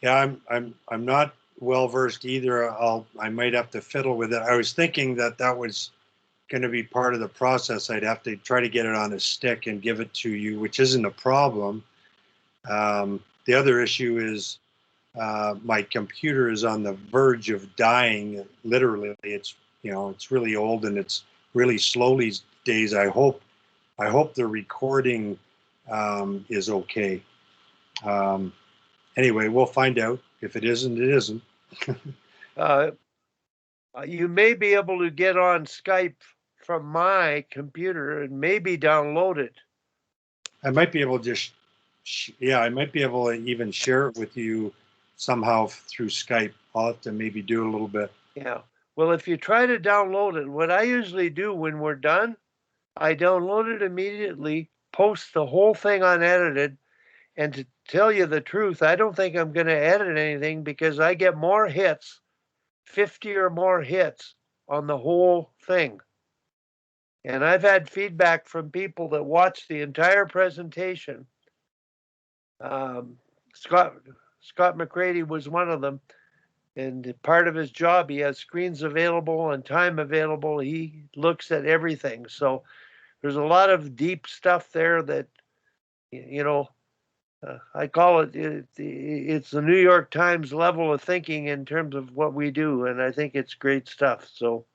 Yeah, I'm not well versed either. I might have to fiddle with it. I was thinking that was going to be part of the process. I'd have to try to get it on a stick and give it to you, which isn't a problem. The other issue is my computer is on the verge of dying. Literally, it's it's really old and it's really slow these days. I hope the recording is okay. Anyway, we'll find out. If it isn't, it isn't. You may be able to get on Skype from my computer and maybe download it. I might be able to just, I might be able to even share it with you somehow through Skype. I'll have to maybe do a little bit. Yeah. Well, if you try to download it, what I usually do when we're done, I download it immediately, post the whole thing unedited, and to tell you the truth, I don't think I'm going to edit anything because I get more hits, 50 or more hits on the whole thing. And I've had feedback from people that watched the entire presentation. Scott McCready was one of them. And part of his job, he has screens available and time available. He looks at everything. So there's a lot of deep stuff there that, I call it's the New York Times level of thinking in terms of what we do. And I think it's great stuff. So.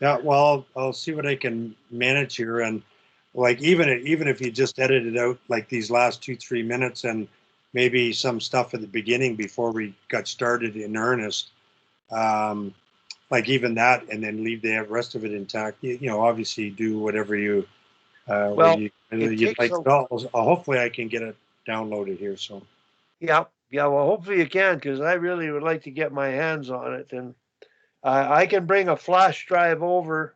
Yeah, well, I'll see what I can manage here. And like, even if you just edit it out like these last 2-3 minutes and maybe some stuff at the beginning before we got started in earnest, like even that, and then leave the rest of it intact. Obviously do whatever you you'd like. Hopefully I can get it downloaded here. So. Yeah. Well, hopefully you can, because I really would like to get my hands on it. And I can bring a flash drive over,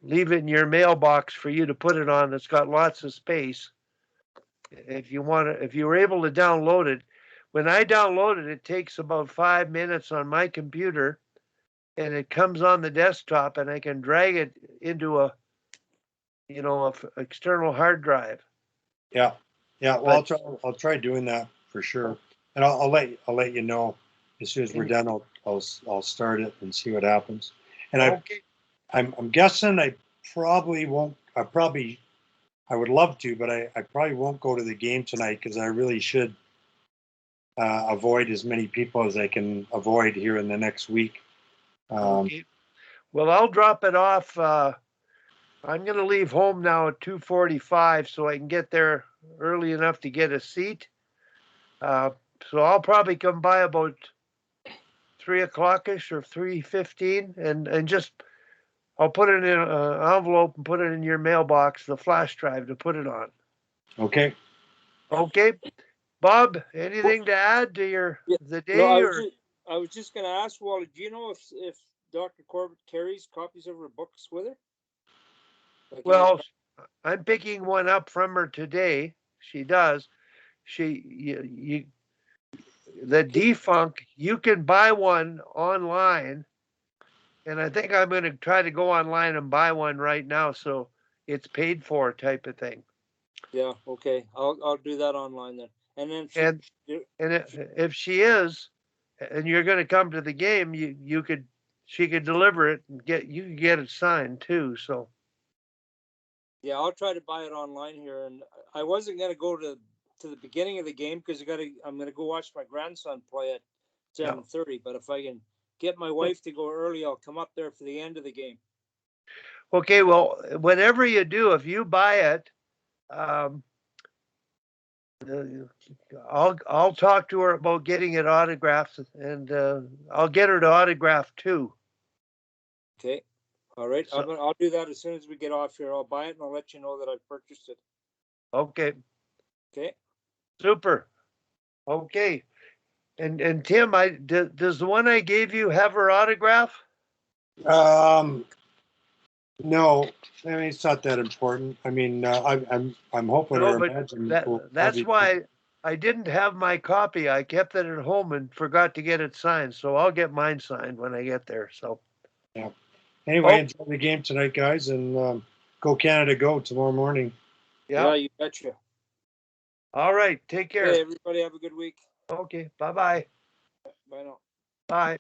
leave it in your mailbox for you to put it on. That's got lots of space. If you want to, if you were able to download it, when I download it, it takes about 5 minutes on my computer, and it comes on the desktop, and I can drag it into a external hard drive. Yeah. Well, I'll try doing that for sure, and I'll let you know as soon as we're done. I'll start it and see what happens. And okay. I'm guessing I probably won't. I would love to, but I probably won't go to the game tonight because I really should avoid as many people as I can avoid here in the next week. Okay. Well, I'll drop it off. I'm going to leave home now at 2:45 so I can get there early enough to get a seat. So I'll probably come by about 3 o'clock-ish or 3:15 and just I'll put it in an envelope and put it in your mailbox, the flash drive to put it on. Okay. Okay. Bob, anything to add to the day? No, I was just going to ask, Wally, do you know if Dr. Corbett carries copies of her books with her? Well, I'm picking one up from her today. She does. The Defunct, you can buy one online, and I think I'm going to try to go online and buy one right now, so it's paid for type of thing. Yeah. Okay. I'll do that online then. And then if she is, and you're going to come to the game, she could deliver it and you can get it signed too. So. Yeah, I'll try to buy it online here, and I wasn't going to go to the beginning of the game because I'm going to go watch my grandson play at 7:30. But if I can get my wife to go early, I'll come up there for the end of the game. Okay, well, whatever you do, if you buy it, I'll talk to her about getting it autographed, and I'll get her to autograph too. Okay. All right. So, I'll do that as soon as we get off here. I'll buy it and I'll let you know that I've purchased it. Okay. Okay. Super. Okay. And Tim, does the one I gave you have her autograph? No, I mean, it's not that important. I mean, I'm hoping. No, but that's why I didn't have my copy. I kept it at home and forgot to get it signed. So I'll get mine signed when I get there. So Anyway, Oh. enjoy the game tonight, guys, and go Canada, go tomorrow morning. Yeah, yeah. you betcha. All right. Take care. Hey, everybody have a good week. Okay. Bye-bye. Bye now. Bye.